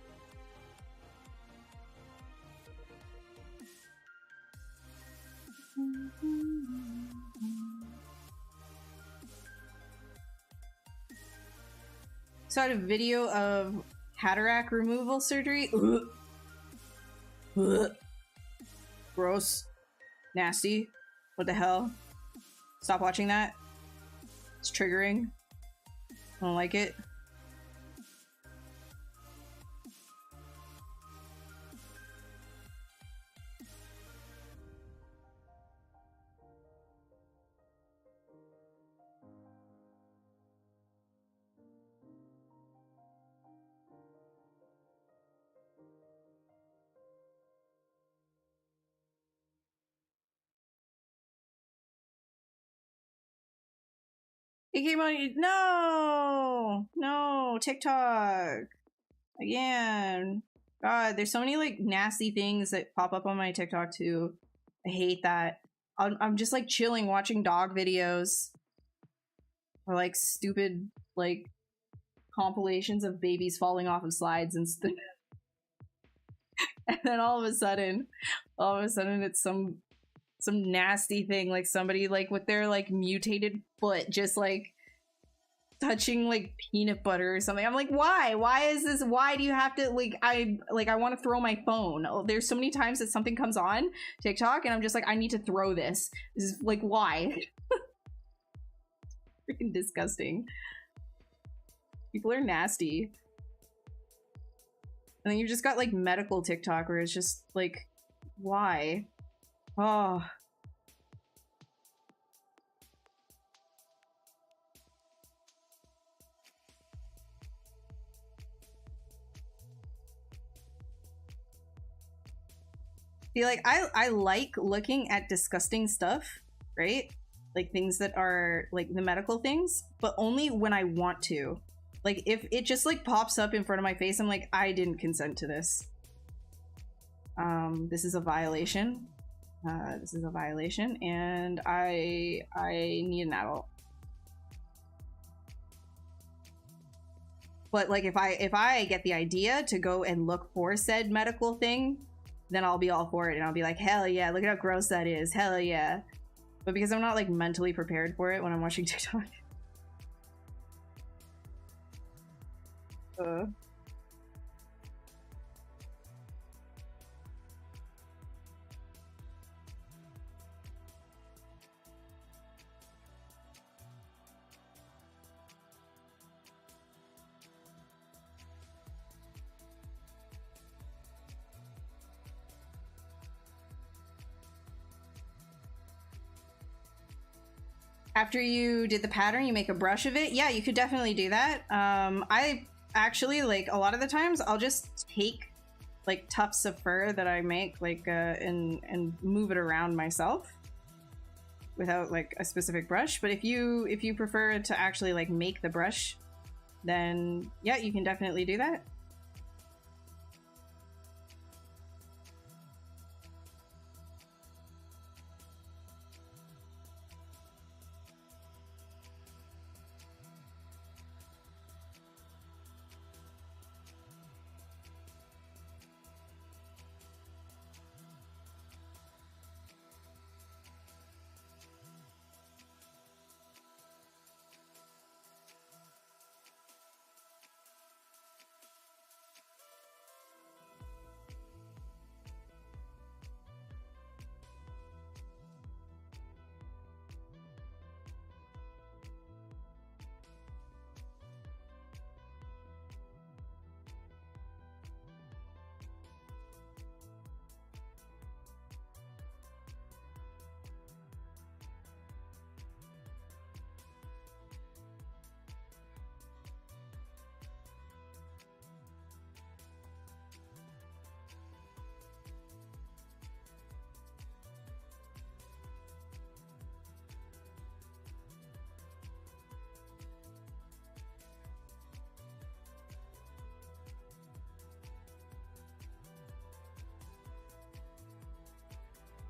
S1: Saw a video of cataract removal surgery. Ugh. Ugh. Gross. Nasty. What the hell? Stop watching that. It's triggering. I don't like it. It came on. No, TikTok again. God, there's so many like nasty things that pop up on my TikTok too. I hate that. I'm just like chilling, watching dog videos or like stupid like compilations of babies falling off of slides and stuff. And then all of a sudden, it's some nasty thing, like somebody like with their like mutated foot just like touching like peanut butter or something. I'm like, why is this? Why do you have to like I want to throw my phone. Oh, there's so many times that something comes on TikTok and I'm just like, I need to throw this is like, why? Freaking disgusting. People are nasty. And then you just got like medical TikTok where it's just like, why? Oh. See, like, I like looking at disgusting stuff, right? Like things that are like the medical things, but only when I want to. Like if it just like pops up in front of my face, I'm like, I didn't consent to this. This is a violation. This is a violation, and I need an adult. But like if I get the idea to go and look for said medical thing, then I'll be all for it, and I'll be like, hell yeah, look at how gross that is, hell yeah. But because I'm not like mentally prepared for it when I'm watching TikTok. After you did the pattern, you make a brush of it. Yeah, you could definitely do that. I actually, like, a lot of the times I'll just take like tufts of fur that I make, like, and move it around myself without like a specific brush. But if you prefer to actually like make the brush, then yeah, you can definitely do that.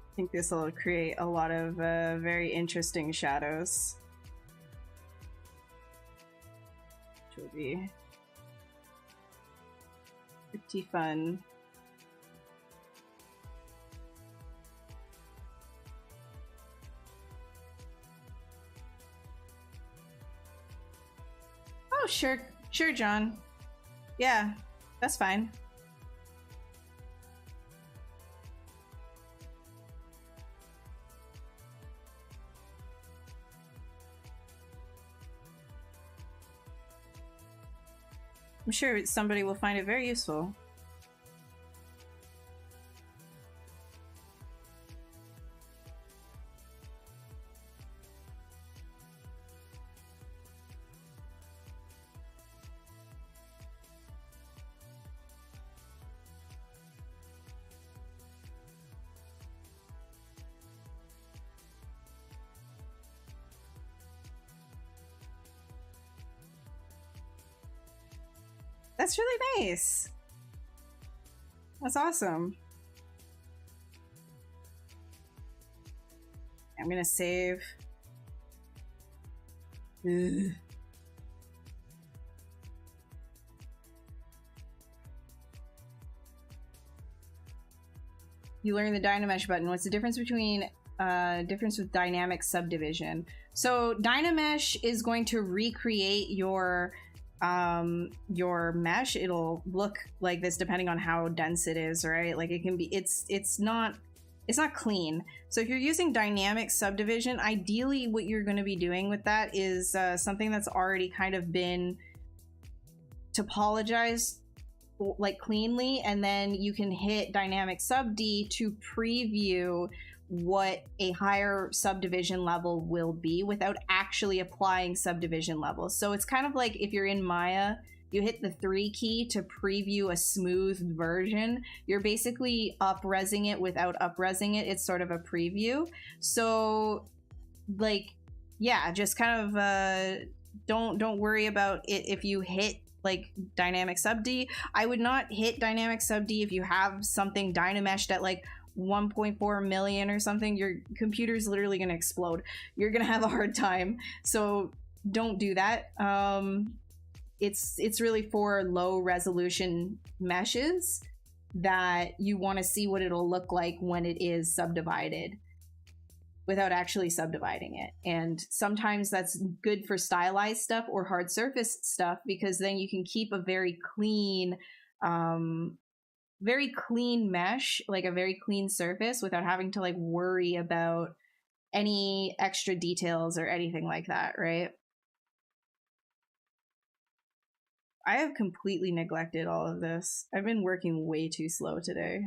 S1: I think this will create a lot of very interesting shadows, which will be pretty fun. Oh, Sure, John. Yeah, that's fine. I'm sure somebody will find it very useful. That's really nice. That's awesome. I'm gonna save. Ugh. You learn the Dynamesh button. What's the difference between difference with dynamic subdivision? So Dynamesh is going to recreate your mesh. It'll look like this depending on how dense it is, right? Like it can be, it's not clean. So if you're using dynamic subdivision, ideally what you're going to be doing with that is something that's already kind of been topologized like cleanly, and then you can hit dynamic sub D to preview what a higher subdivision level will be without actually applying subdivision levels. So it's kind of like if you're in Maya, you hit the 3 key to preview a smooth version. You're basically up-resing it without up-resing it. It's sort of a preview. So like, yeah, just kind of don't worry about it if you hit like dynamic sub D. I would not hit dynamic sub D if you have something Dynameshed at like 1.4 million or something. Your computer's literally going to explode. You're going to have a hard time. So don't do that. It's really for low resolution meshes that you want to see what it'll look like when it is subdivided without actually subdividing it. And sometimes that's good for stylized stuff or hard surface stuff, because then you can keep a very clean mesh, like a very clean surface, without having to like worry about any extra details or anything like that, right? I have completely neglected all of this. I've been working way too slow today.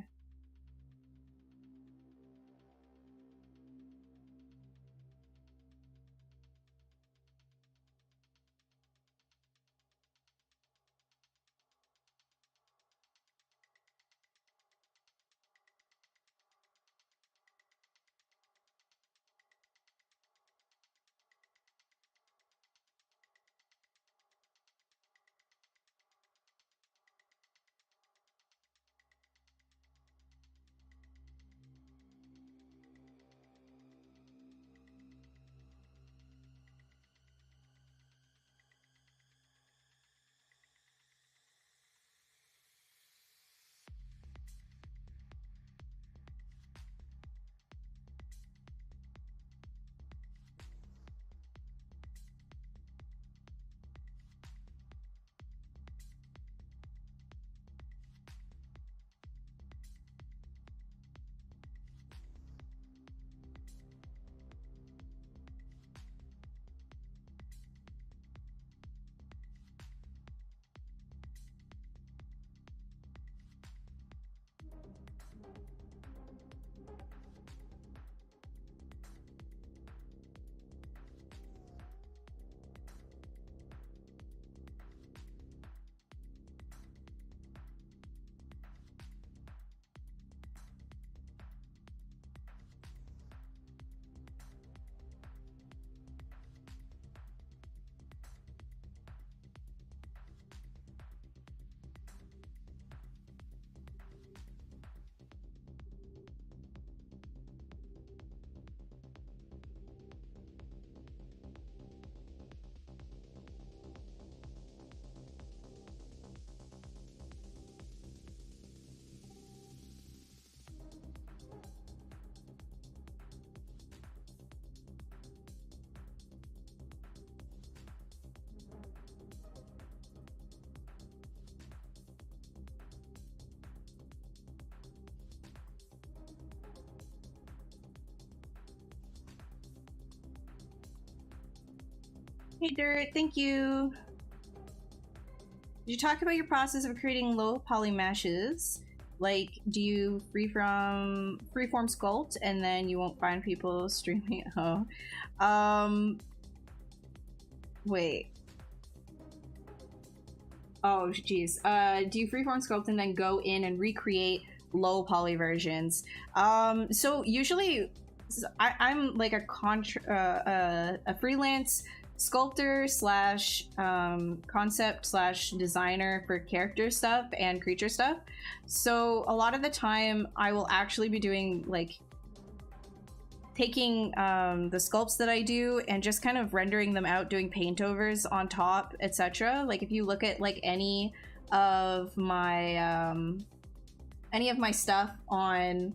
S1: Hey Dirt, thank you. Did you talk about your process of creating low poly meshes? Like, do you freeform sculpt and then you won't find people streaming at home? Wait. Oh, geez. Do you freeform sculpt and then go in and recreate low poly versions? So usually, I'm like a freelance sculptor slash concept slash designer for character stuff and creature stuff. So a lot of the time, I will actually be doing like taking the sculpts that I do and just kind of rendering them out, doing paint overs on top, etc. Like if you look at like any of my stuff on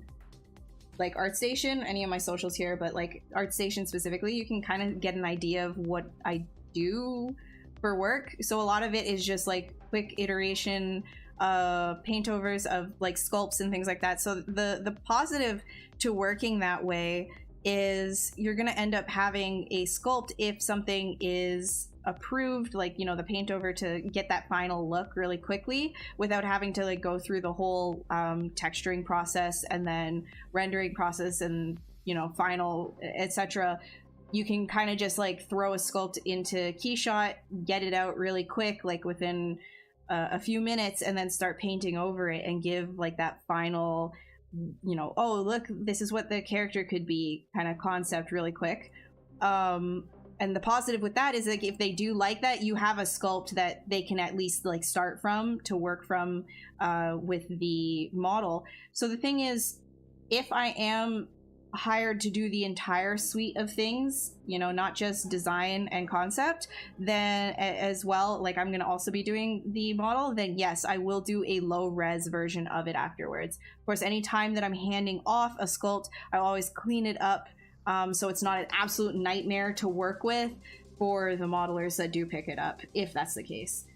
S1: like ArtStation, any of my socials here, but like ArtStation specifically, you can kind of get an idea of what I do for work. So a lot of it is just like quick iteration paint overs of like sculpts and things like that. So the positive to working that way is you're going to end up having a sculpt if something is approved, like, you know, the paint over to get that final look really quickly without having to like go through the whole texturing process and then rendering process and, you know, final, etc. You can kind of just like throw a sculpt into Keyshot, get it out really quick, like within a few minutes, and then start painting over it and give like that final, you know, oh look, this is what the character could be kind of concept really quick. And the positive with that is like if they do like that, you have a sculpt that they can at least like start from to work from with the model. So the thing is, if I am hired to do the entire suite of things, you know, not just design and concept, then as well, like I'm going to also be doing the model, then yes, I will do a low res version of it afterwards. Of course, anytime that I'm handing off a sculpt, I always clean it up so it's not an absolute nightmare to work with for the modelers that do pick it up, if that's the case.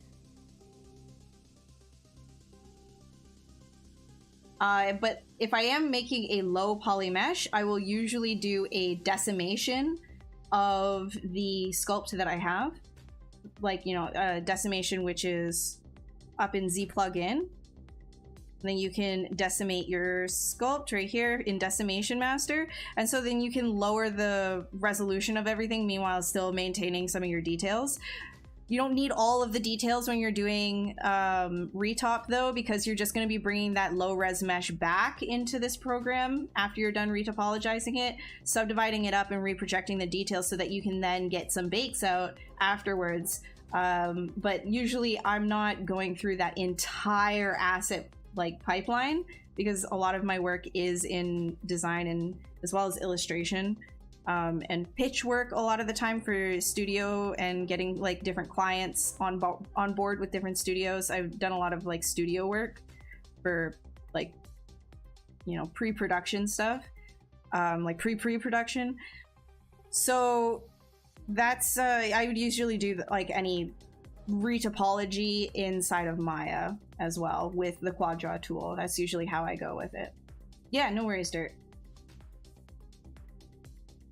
S1: But if I am making a low poly mesh, I will usually do a decimation of the sculpt that I have. Like, you know, decimation, which is up in Z plugin. Then you can decimate your sculpt right here in Decimation Master. And so then you can lower the resolution of everything, meanwhile still maintaining some of your details. You don't need all of the details when you're doing retop though, because you're just going to be bringing that low res mesh back into this program after you're done retopologizing it, subdividing it up and reprojecting the details so that you can then get some bakes out afterwards. But usually I'm not going through that entire asset like pipeline because a lot of my work is in design and as well as illustration. And pitch work a lot of the time for studio and getting like different clients on board with different studios. I've done a lot of like studio work for like, you know, pre-production stuff, like pre-production. So that's I would usually do like any retopology inside of Maya as well with the quad draw tool. That's usually how I go with it. Yeah, no worries, Dirt.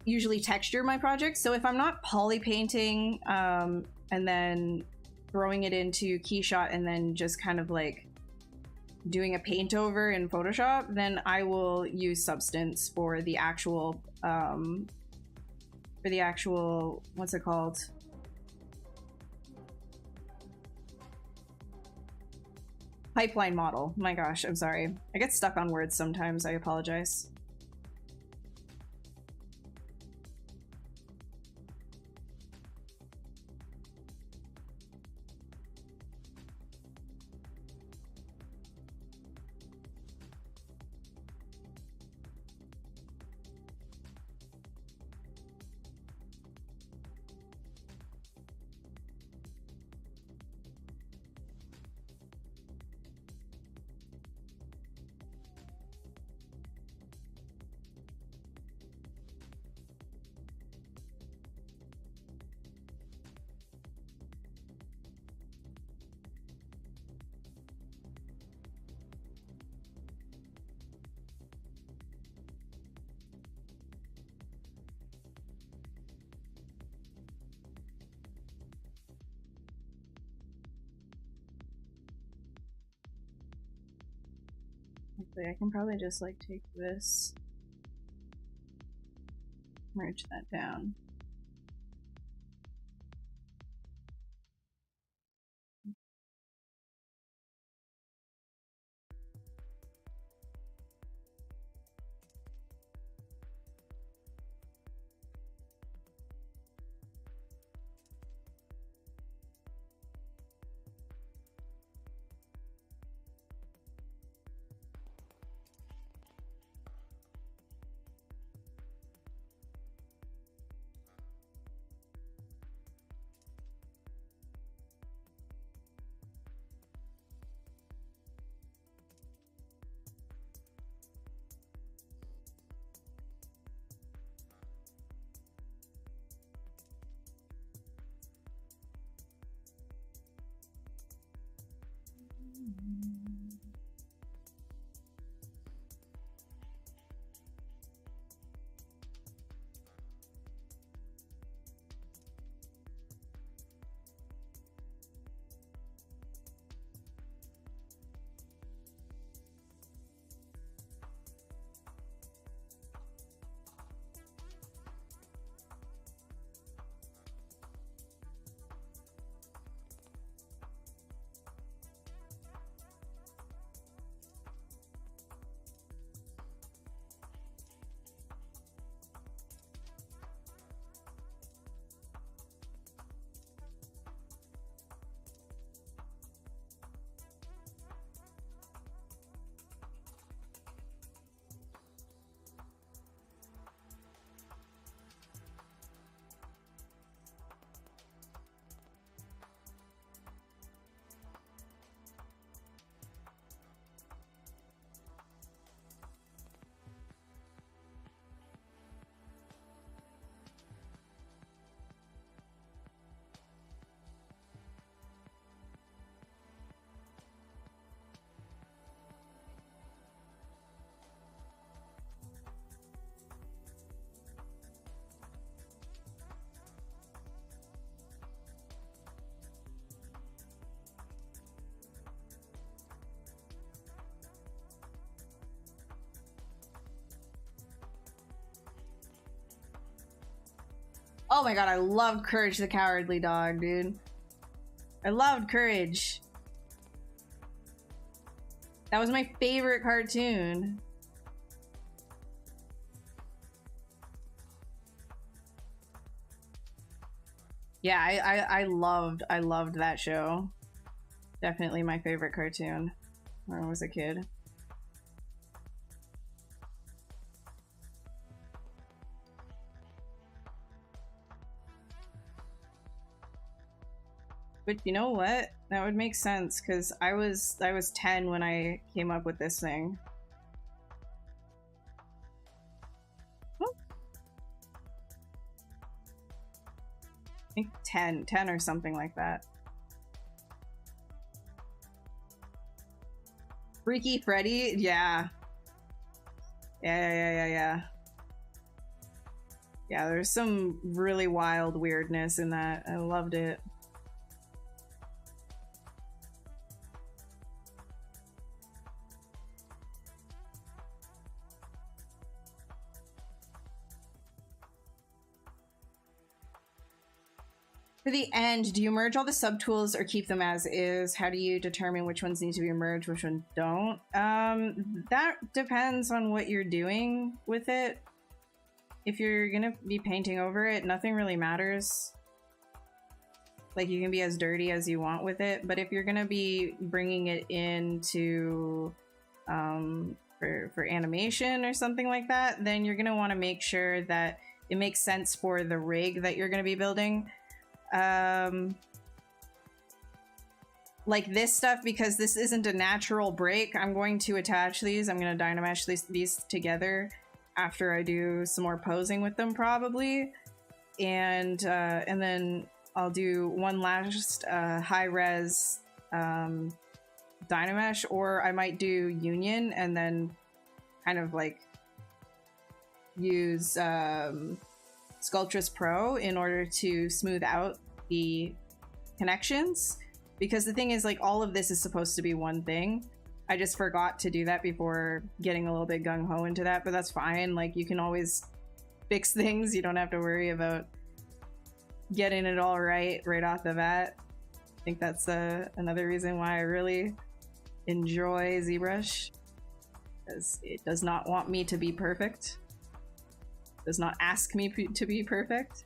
S1: Usually texture my projects. So if I'm not poly painting and then throwing it into Keyshot and then just kind of like doing a paint over in Photoshop, then I will use Substance for the actual what's it called? Pipeline model. My gosh, I'm sorry. I get stuck on words sometimes. I apologize. Actually, I can probably just like take this, merge that down. Oh my god, I loved Courage the Cowardly Dog, dude. I loved Courage. That was my favorite cartoon. Yeah, I loved that show. Definitely my favorite cartoon when I was a kid. But you know what? That would make sense because I was 10 when I came up with this thing. Oh. I think 10 or something like that. Freaky Freddy? Yeah. Yeah. Yeah, there's some really wild weirdness in that. I loved it. For the end, do you merge all the subtools or keep them as is? How do you determine which ones need to be merged, which ones don't? That depends on what you're doing with it. If you're gonna be painting over it, nothing really matters. Like, you can be as dirty as you want with it, but if you're gonna be bringing it into for animation or something like that, then you're gonna want to make sure that it makes sense for the rig that you're gonna be building. Like this stuff, because this isn't a natural break, I'm going to attach these. I'm going to Dynamesh these together after I do some more posing with them, probably. And then I'll do one last high-res Dynamesh, or I might do Union and then kind of like use Sculptress Pro in order to smooth out the connections, because the thing is, like, all of this is supposed to be one thing. I just forgot to do that before getting a little bit gung-ho into that, but that's fine. Like, you can always fix things. You don't have to worry about getting it all right off the bat. I think that's another reason why I really enjoy ZBrush, because it does not want me to be perfect. It does not ask me to be perfect.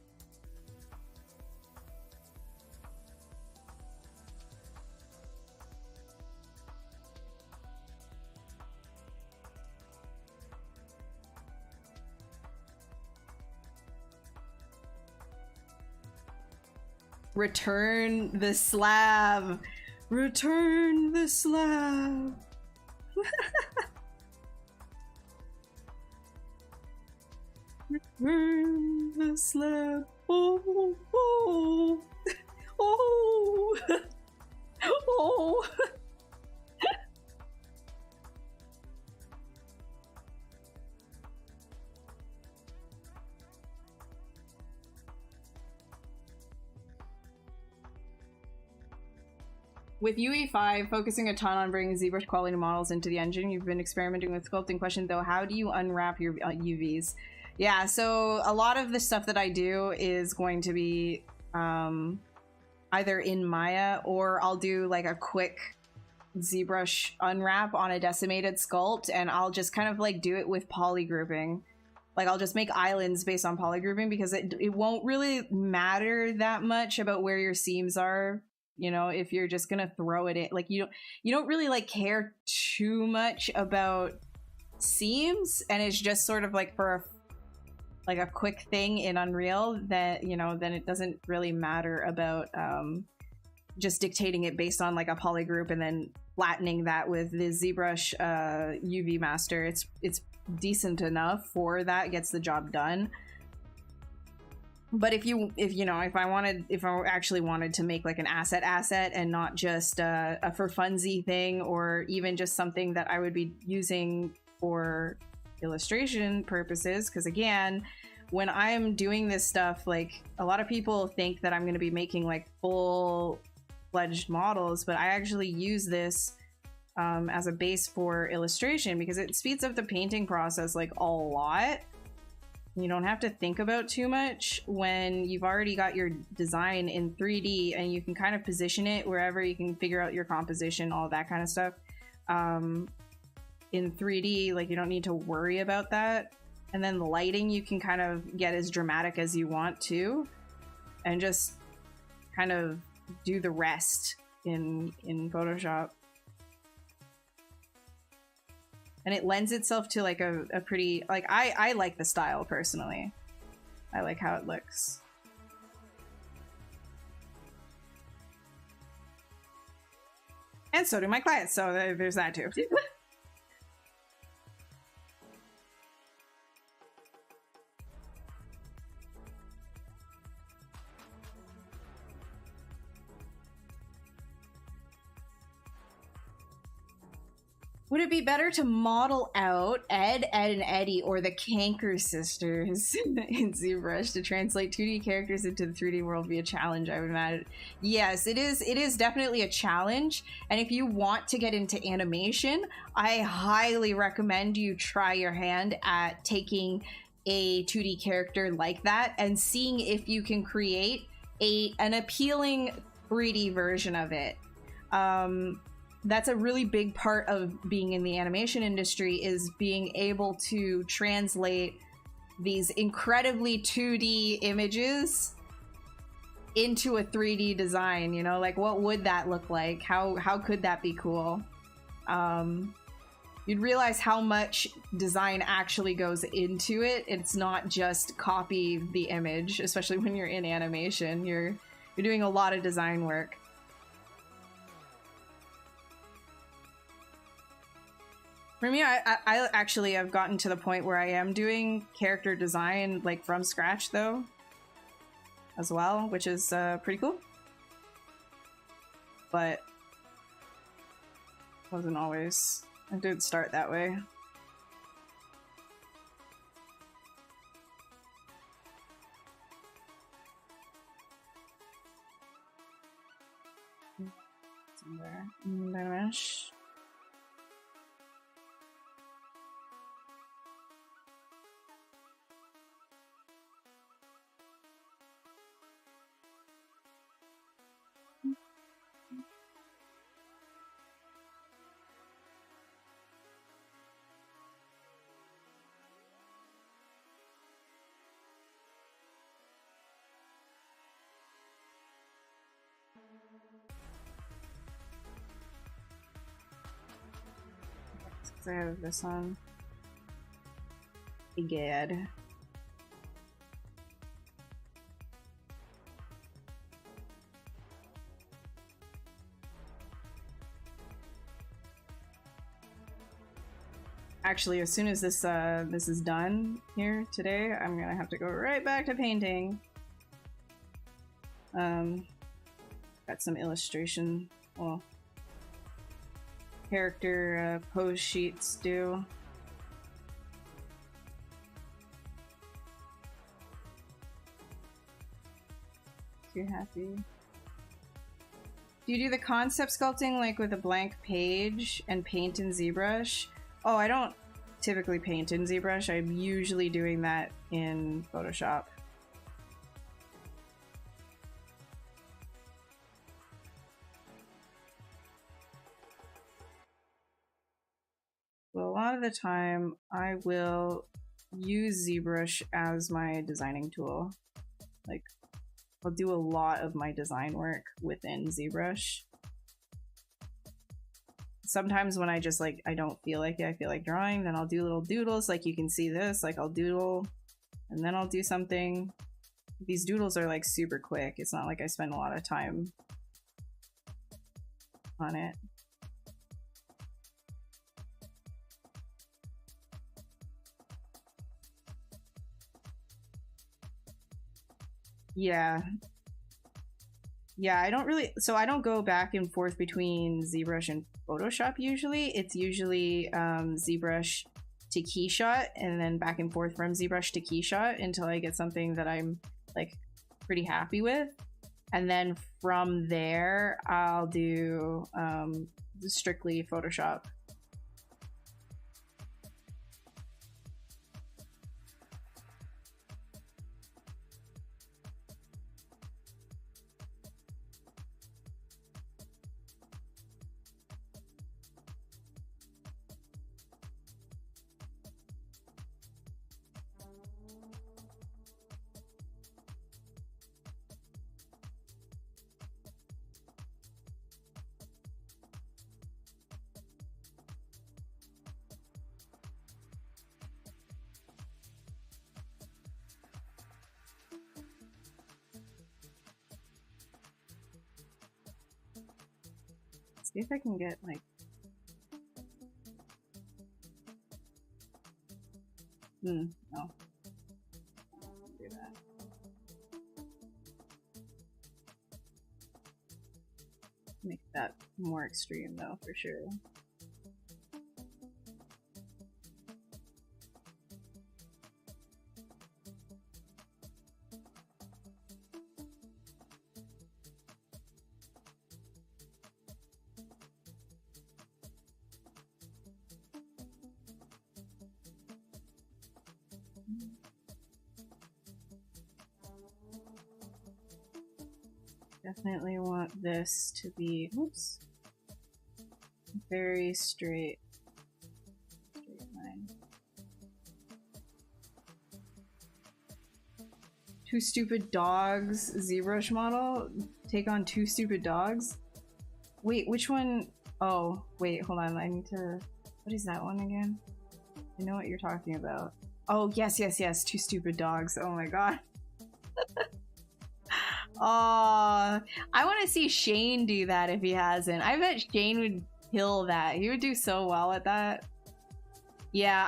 S1: Return the slab. Return the slab. Return the slab. Oh, oh, oh, oh. With UE5, focusing a ton on bringing ZBrush quality models into the engine, you've been experimenting with sculpting. Question though, how do you unwrap your UVs? Yeah, so a lot of the stuff that I do is going to be either in Maya, or I'll do like a quick ZBrush unwrap on a decimated sculpt, and I'll just kind of like do it with polygrouping. Like, I'll just make islands based on polygrouping, because it won't really matter that much about where your seams are. You know, if you're just gonna throw it in, like, you don't really like care too much about seams, and it's just sort of like for a quick thing in Unreal, that, you know, then it doesn't really matter about just dictating it based on like a polygroup and then flattening that with the ZBrush UV master. It's decent enough for that, it gets the job done. But if I actually wanted to make like an asset and not just a for funsies thing, or even just something that I would be using for illustration purposes, because again, when I'm doing this stuff, like, a lot of people think that I'm going to be making like full-fledged models, but I actually use this as a base for illustration, because it speeds up the painting process like a lot. You don't have to think about too much when you've already got your design in 3D, and you can kind of position it wherever you can figure out your composition, all that kind of stuff. In 3D, like, you don't need to worry about that. And then the lighting, you can kind of get as dramatic as you want to, and just kind of do the rest in Photoshop. And it lends itself to like a pretty, like, I like the style personally. I like how it looks. And so do my clients, so there's that too. Would it be better to model out Ed, and Eddie, or the Canker sisters in ZBrush to translate 2D characters into the 3D world be a challenge, I would imagine? Yes, it is. It is definitely a challenge. And if you want to get into animation, I highly recommend you try your hand at taking a 2D character like that and seeing if you can create an appealing 3D version of it. That's a really big part of being in the animation industry, is being able to translate these incredibly 2D images into a 3D design. You know, like, what would that look like? How could that be cool? You'd realize how much design actually goes into it. It's not just copy the image, especially when you're in animation. You're doing a lot of design work. For me, I actually have gotten to the point where I am doing character design like from scratch though, as well, which is pretty cool. But wasn't always. I did start that way. Somewhere in Dynamesh. I have this on. Egad. Actually, as soon as this this is done here today, I'm gonna have to go right back to painting. Got some illustration, well, character pose sheets due. Too happy. Do you do the concept sculpting like with a blank page and paint in ZBrush? Oh, I don't typically paint in ZBrush. I'm usually doing that in Photoshop. Well, a lot of the time I will use ZBrush as my designing tool. Like, I'll do a lot of my design work within ZBrush. Sometimes when I just like, I don't feel like it, I feel like drawing, then I'll do little doodles. Like you can see this, like I'll doodle and then I'll do something. These doodles are like super quick. It's not like I spend a lot of time on it. Yeah. Yeah, I don't really, so I don't go back and forth between ZBrush and Photoshop usually. It's usually ZBrush to Keyshot and then back and forth from ZBrush to Keyshot until I get something that I'm like pretty happy with. And then from there, I'll do strictly Photoshop. See if I can get like no. Do that. Make that more extreme though, for sure. Definitely want this to be, oops, very straight line. Two Stupid Dogs ZBrush model? Take on Two Stupid Dogs? Wait, which one? Oh, wait, hold on, I need to, what is that one again? I know what you're talking about. Oh, yes, yes, yes, Two Stupid Dogs, oh my god. Oh, I want to see Shane do that if he hasn't. I bet Shane would kill that. He would do so well at that. Yeah,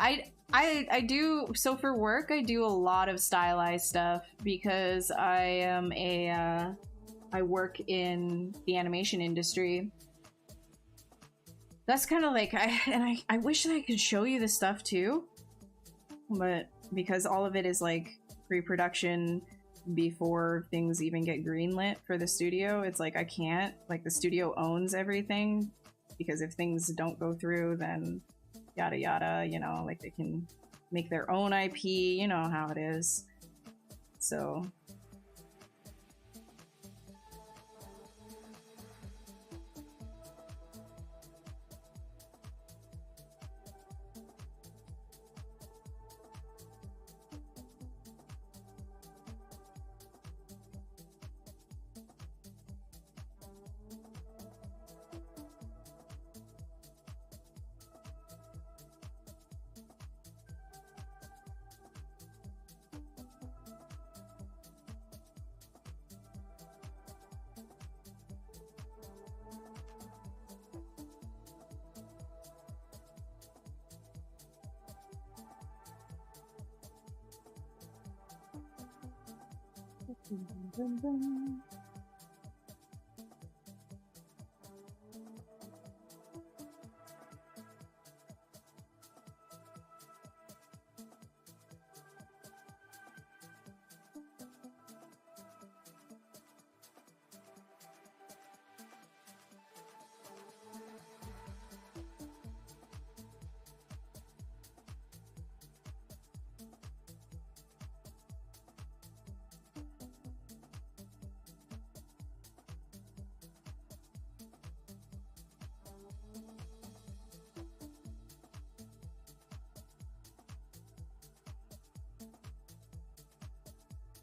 S1: I do. So for work, I do a lot of stylized stuff because I am a I work in the animation industry. That's kind of like I wish that I could show you this stuff too, but because all of it is like pre-production before things even get greenlit for the studio, it's like I can't, like the studio owns everything, because if things don't go through, then yada yada, you know, like they can make their own IP, you know how it is. So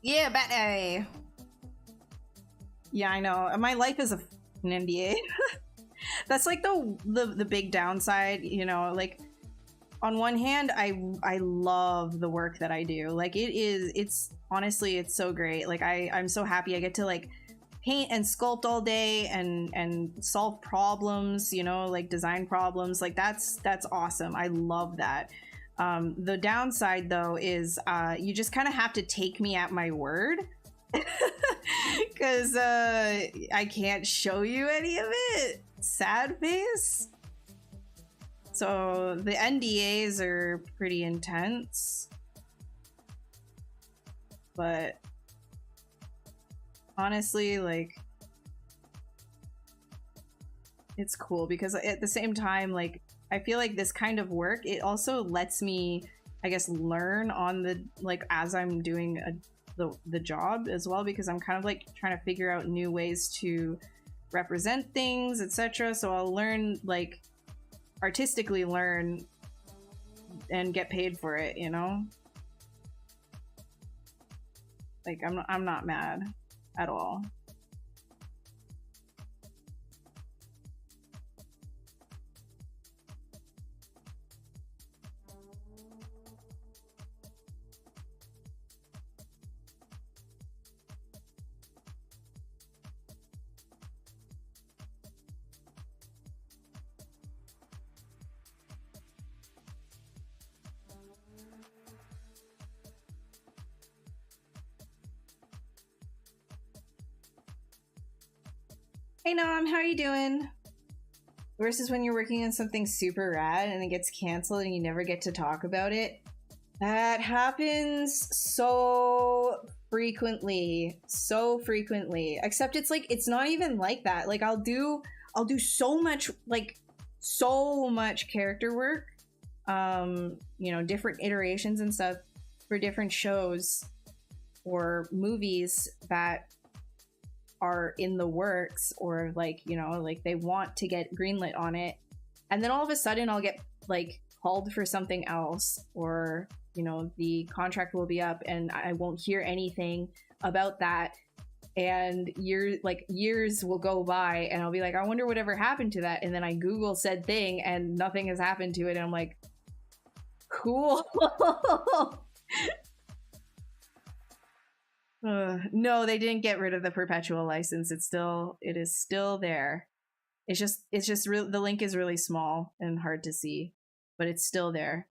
S1: Yeah, bad. Yeah, I know. My life is an NDA. That's like the big downside, you know, like on one hand, I love the work that I do. Like it's honestly, it's so great. Like I'm so happy I get to like paint and sculpt all day and solve problems, you know, like design problems. Like that's awesome. I love that. The downside though is you just kind of have to take me at my word. Because I can't show you any of it. Sad face. So the NDAs are pretty intense, but honestly, like, it's cool because at the same time, like, I feel like this kind of work, it also lets me, I guess, learn on the, like, as I'm doing the job as well, because I'm kind of like trying to figure out new ways to represent things, etc. So I'll learn, like, artistically learn and get paid for it, you know? Like, I'm not mad at all. Hey Nom, how are you doing? Versus when you're working on something super rad and it gets canceled and you never get to talk about it. That happens so frequently. So frequently. Except it's like, it's not even like that. Like I'll do so much, like so much character work. You know, different iterations and stuff for different shows or movies that are in the works, or like, you know, like they want to get greenlit on it, and then all of a sudden I'll get like called for something else, or, you know, the contract will be up and I won't hear anything about that, and years will go by and I'll be like, I wonder whatever happened to that, and then I Google said thing and nothing has happened to it, and I'm like, cool. No, they didn't get rid of the perpetual license. It is still there. It's just the link is really small and hard to see, but it's still there.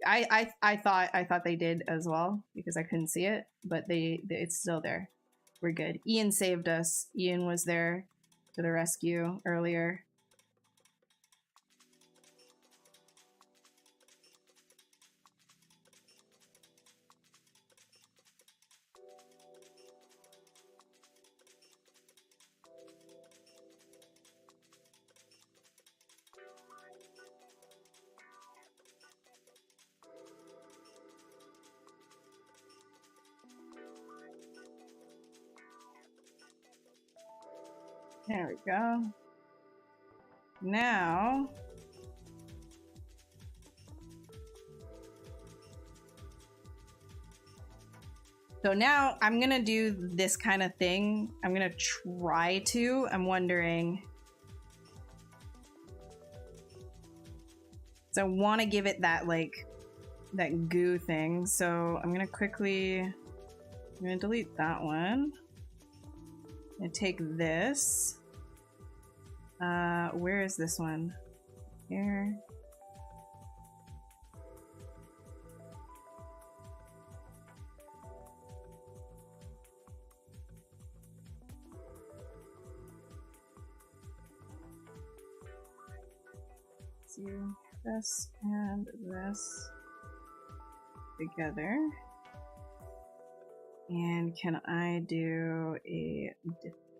S1: I thought they did as well because I couldn't see it, but it's still there. We're good. Ian saved us. Ian was there to the rescue earlier. There we go. Now, so now I'm gonna do this kind of thing. I'm gonna try to. I'm wondering. So I want to give it that, like, that goo thing. So I'm gonna delete that one. I'm gonna take this. Where is this one? Here. do this and this together. And can I do a...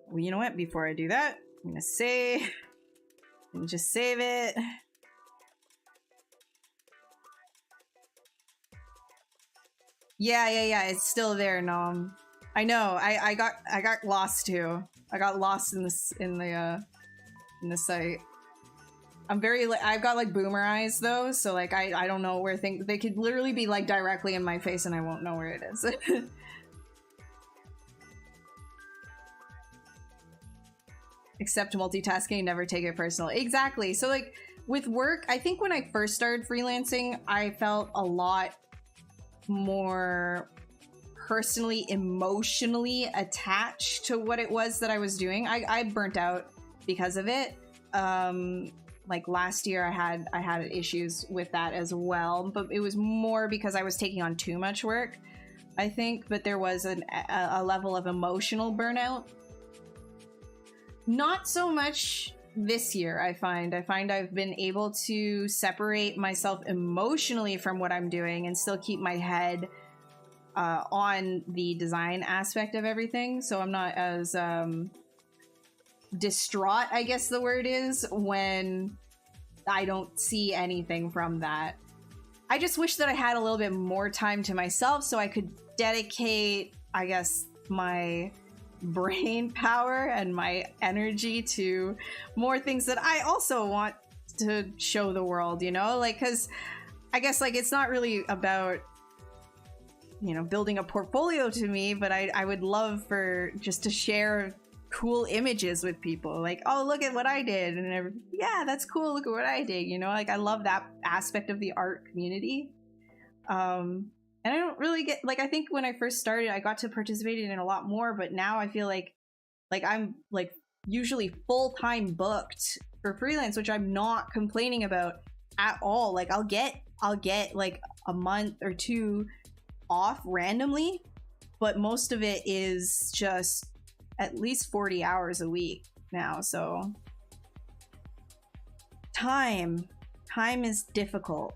S1: Well, you know what? Before I do that, I'm gonna save. And just save it. Yeah. It's still there, Nom. I know. I got lost too. I got lost in the site. I'm very I've got like boomer eyes though, so like I don't know where things, they could literally be like directly in my face and I won't know where it is. Except multitasking, never take it personal. Exactly. So like with work, I think when I first started freelancing, I felt a lot more personally, emotionally attached to what it was that I was doing. I burnt out because of it. Like last year I had issues with that as well, but it was more because I was taking on too much work, I think. But there was a level of emotional burnout. Not so much this year, I find. I've been able to separate myself emotionally from what I'm doing and still keep my head on the design aspect of everything. So I'm not as distraught, I guess the word is, when I don't see anything from that. I just wish that I had a little bit more time to myself so I could dedicate, I guess, my brain power and my energy to more things that I also want to show the world, you know? Like, because I guess like it's not really about, you know, building a portfolio to me, but I would love for just to share cool images with people, like, oh, look at what I did, and yeah, that's cool, look at what I did, you know? Like I love that aspect of the art community. And I don't really get, like, I think when I first started, I got to participate in it a lot more, but now I feel like I'm like usually full-time booked for freelance, which I'm not complaining about at all. Like I'll get like a month or two off randomly, but most of it is just at least 40 hours a week now. So time is difficult.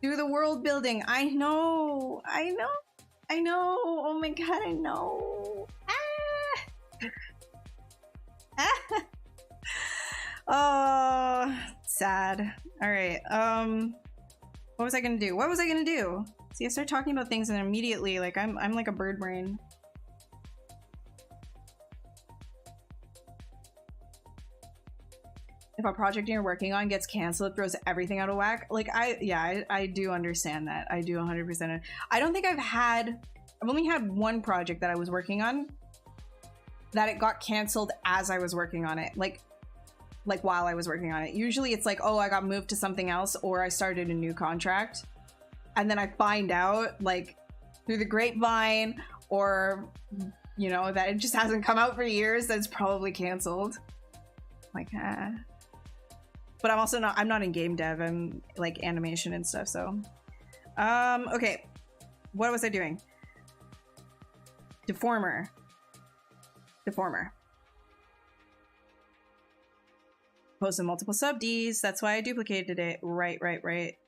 S1: Do the world building. I know. Oh my god, I know. Oh, sad. All right. What was I gonna do? See, I start talking about things and immediately, like, I'm like a bird brain. If a project you're working on gets canceled, it throws everything out of whack. Like, I do understand that. I do 100%. I don't think I've only had one project that I was working on that it got canceled as I was working on it. Like while I was working on it. Usually it's like, oh, I got moved to something else, or I started a new contract. And then I find out, like, through the grapevine, or, you know, that it just hasn't come out for years, that it's probably canceled. Like, But I'm not in game dev, I'm like animation and stuff, so. Okay. What was I doing? Deformer. Posted multiple subds, that's why I duplicated it. Right.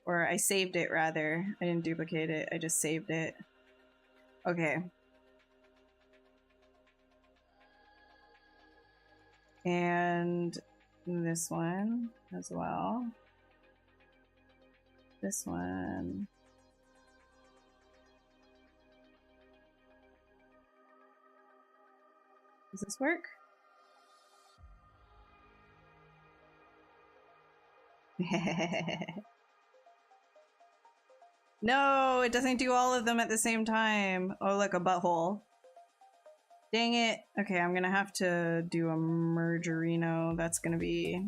S1: Or I saved it, rather. I didn't duplicate it, I just saved it. Okay. And this one as well. This one. Does this work? No, it doesn't do all of them at the same time. Oh, look, a butthole. Dang it. Okay, I'm gonna have to do a mergerino. That's gonna be...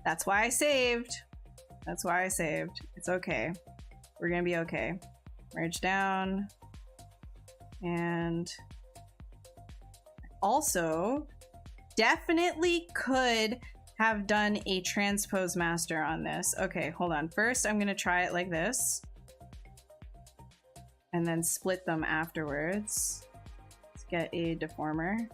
S1: That's why I saved. It's okay. We're gonna be okay. Merge down. And also, definitely could have done a transpose master on this. Okay, hold on. First, I'm gonna try it like this. And then split them afterwards. Let's get a deformer.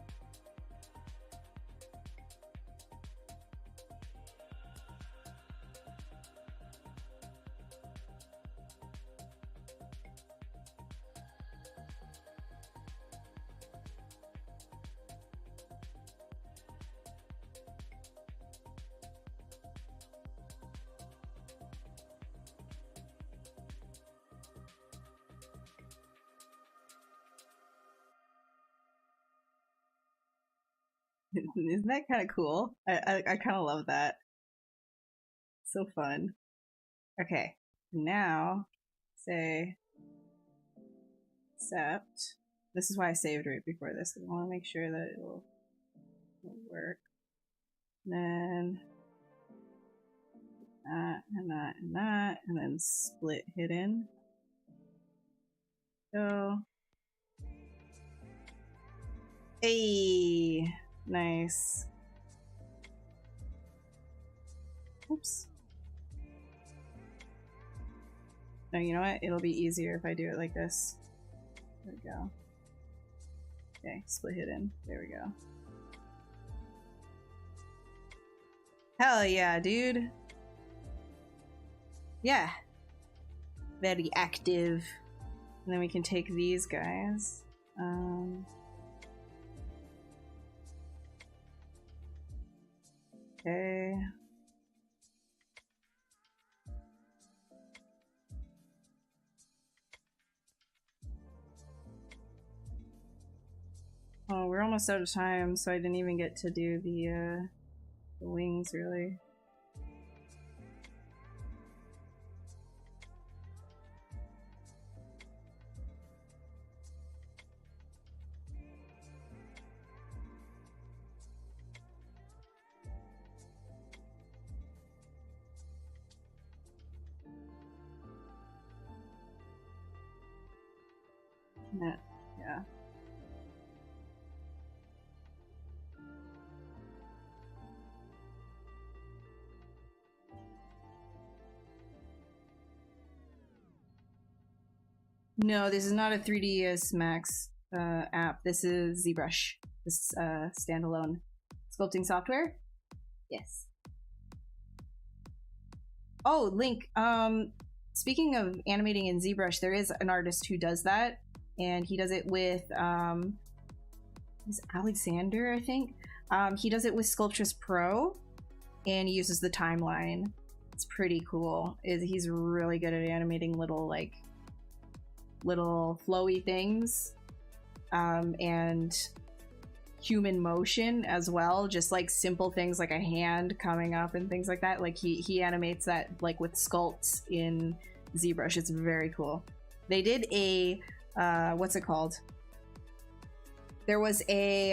S1: Isn't that kind of cool? I kind of love that. So fun. Okay, now say accept. This is why I saved right before this, because I want to make sure that it will work. And then that and that and that, and then split hidden. Go. Hey, nice. Oops. No, you know what? It'll be easier if I do it like this. There we go. Okay, split hidden. There we go. Hell yeah, dude. Yeah. Very active. And then we can take these guys. Okay. Oh, we're almost out of time, so I didn't even get to do the wings, really. Yeah. No, this is not a 3ds Max app. This is ZBrush. This standalone sculpting software. Yes. Oh, Link. Speaking of animating in ZBrush, there is an artist who does that, and he does it with is Alexander, I think. He does it with Sculptress Pro, and he uses the timeline. It's pretty cool. He's really good at animating little flowy things, and human motion as well, just like simple things like a hand coming up and things like that. Like he animates that like with sculpts in ZBrush. It's very cool. They did a what's it called? There was a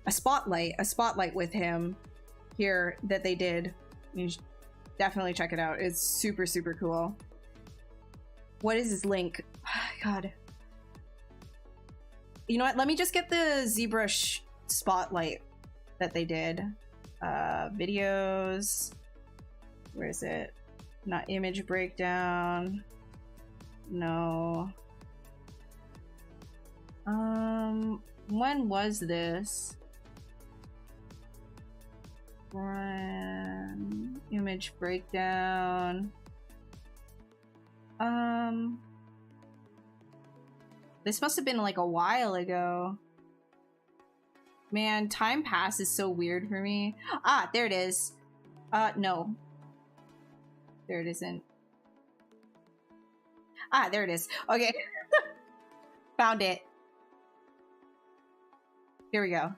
S1: spotlight with him here that they did. You should definitely check it out. It's super, super cool. What is his link? God. You know what? Let me just get the ZBrush spotlight that they did. Videos. Where is it? Not image breakdown. No. When was this? Run image breakdown. This must have been like a while ago. Man, time passes so weird for me. Ah, there it is. No. There it isn't. Ah, there it is. Okay. Found it. Here we go.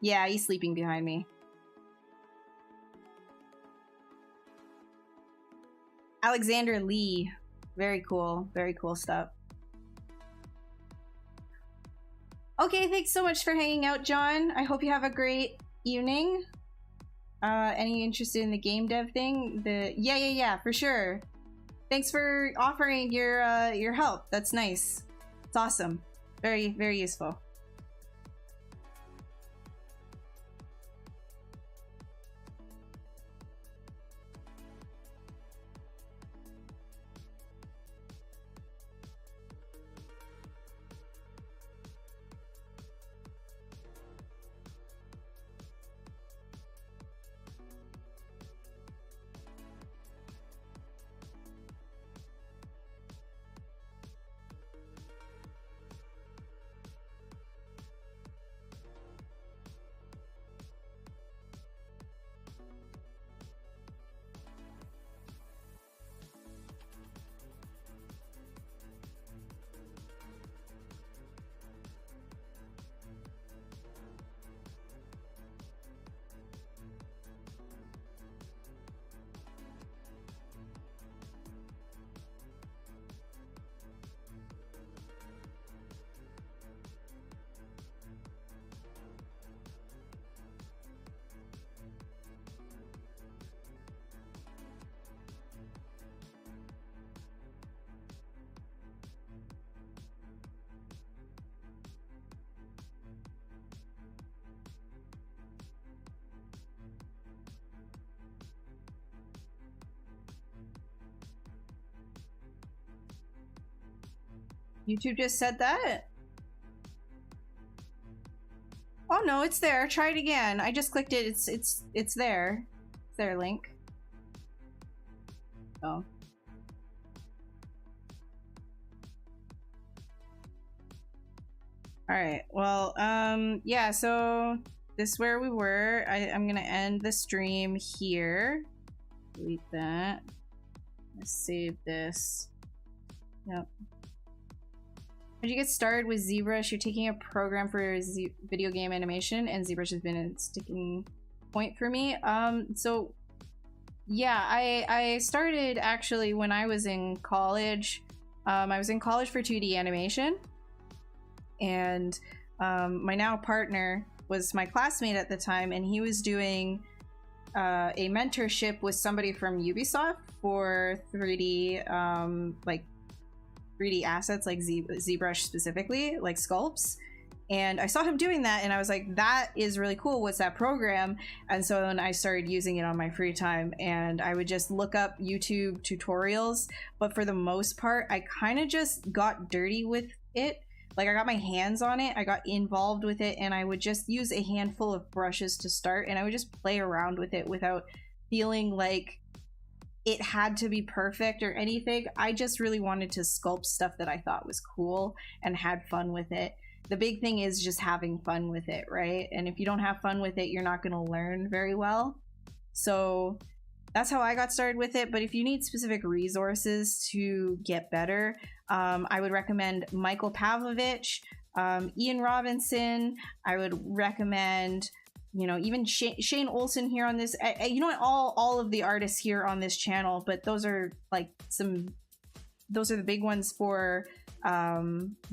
S1: Yeah, he's sleeping behind me. Alexander Lee. Very cool. Very cool stuff. Okay, thanks so much for hanging out, John. I hope you have a great evening. Any interested in the game dev thing? Yeah, for sure. Thanks for offering your help. That's nice. It's awesome. Very, very useful. YouTube just said that? Oh no, it's there. Try it again. I just clicked it. It's there. It's there, Link. Oh. Alright, well, yeah, so this is where we were. I'm gonna end the stream here. Delete that. Let's save this. Yep. How'd you get started with ZBrush? You're taking a program for video game animation, and ZBrush has been a sticking point for me. So yeah, I started actually when I was in college. I was in college for 2D animation, and my now partner was my classmate at the time, and he was doing a mentorship with somebody from Ubisoft for 3D like 3D assets, like ZBrush specifically, like sculpts. And I saw him doing that and I was like, that is really cool. What's that program? And so then I started using it on my free time, and I would just look up YouTube tutorials. But for the most part, I kind of just got dirty with it. Like, I got my hands on it, I got involved with it, and I would just use a handful of brushes to start, and I would just play around with it without feeling like it had to be perfect or anything. I just really wanted to sculpt stuff that I thought was cool and had fun with it. The big thing is just having fun with it, right? And if you don't have fun with it, you're not going to learn very well. So that's how I got started with it. But if you need specific resources to get better, I would recommend Michael Pavlovich, Ian Robinson. I would recommend, you know, even Shane Olson here on this. You know what, all of the artists here on this channel, but those are like those are the big ones for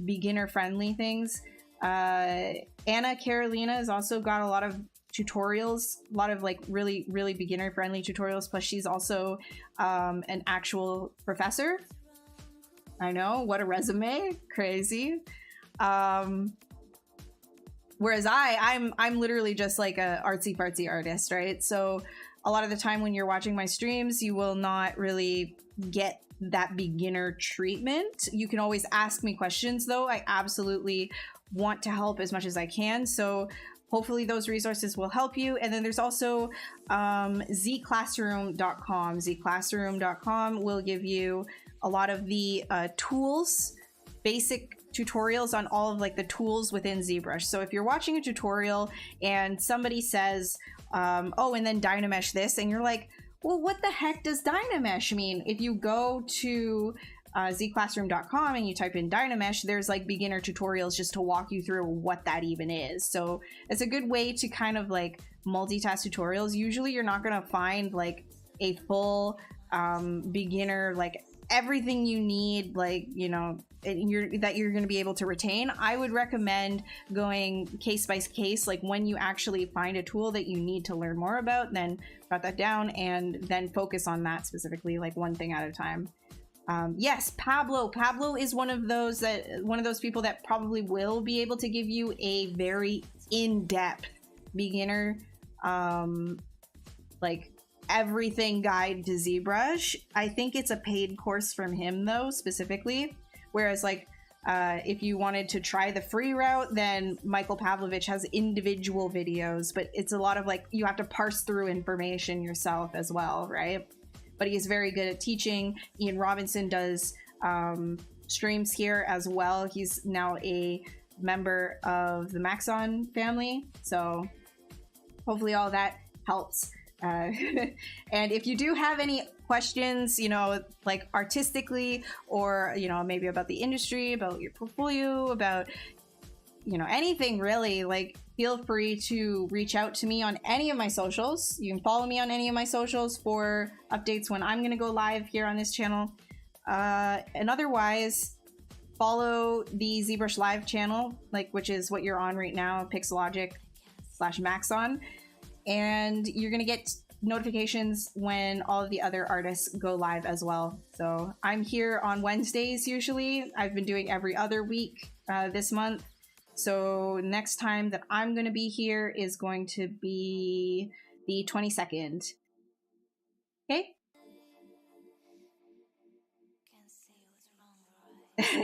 S1: beginner friendly things. Anna Carolina has also got a lot of tutorials, a lot of like really beginner friendly tutorials, plus she's also an actual professor. I know, what a resume, crazy. Whereas I'm literally just like a artsy fartsy artist, right? So a lot of the time when you're watching my streams, you will not really get that beginner treatment. You can always ask me questions though. I absolutely want to help as much as I can. So hopefully those resources will help you. And then there's also zclassroom.com. Zclassroom.com will give you a lot of the tools, basic tutorials on all of like the tools within ZBrush. So if you're watching a tutorial and somebody says, oh, and then Dynamesh this, and you're like, well, what the heck does Dynamesh mean? If you go to zclassroom.com and you type in Dynamesh, there's like beginner tutorials just to walk you through what that even is. So it's a good way to kind of like multitask tutorials. Usually you're not going to find like a full beginner, like everything you need, like, you know, that you're going to be able to retain. I would recommend going case by case. Like when you actually find a tool that you need to learn more about, then jot that down and then focus on that specifically, like one thing at a time. Yes, Pablo is one of those people that probably will be able to give you a very in-depth beginner like everything guide to ZBrush. I think it's a paid course from him though, specifically. Whereas like if you wanted to try the free route, then Michael Pavlovich has individual videos, but it's a lot of like, you have to parse through information yourself as well, right? But he is very good at teaching. Ian Robinson does streams here as well. He's now a member of the Maxon family. So hopefully all that helps. And if you do have any questions, you know, like artistically, or, you know, maybe about the industry, about your portfolio, about, you know, anything really, like feel free to reach out to me on any of my socials. You can follow me on any of my socials for updates when I'm going to go live here on this channel. And otherwise, follow the ZBrush Live channel, like, which is what you're on right now, Pixelogic/Maxon. And you're going to get notifications when all of the other artists go live as well. So I'm here on Wednesdays usually. I've been doing every other week this month. So next time that I'm going to be here is going to be the 22nd. Okay?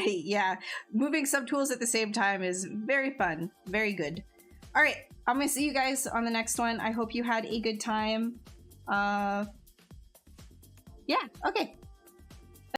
S1: Yeah, moving subtools at the same time is very fun. Very good. All right, I'm gonna see you guys on the next one. I hope you had a good time. Yeah, okay.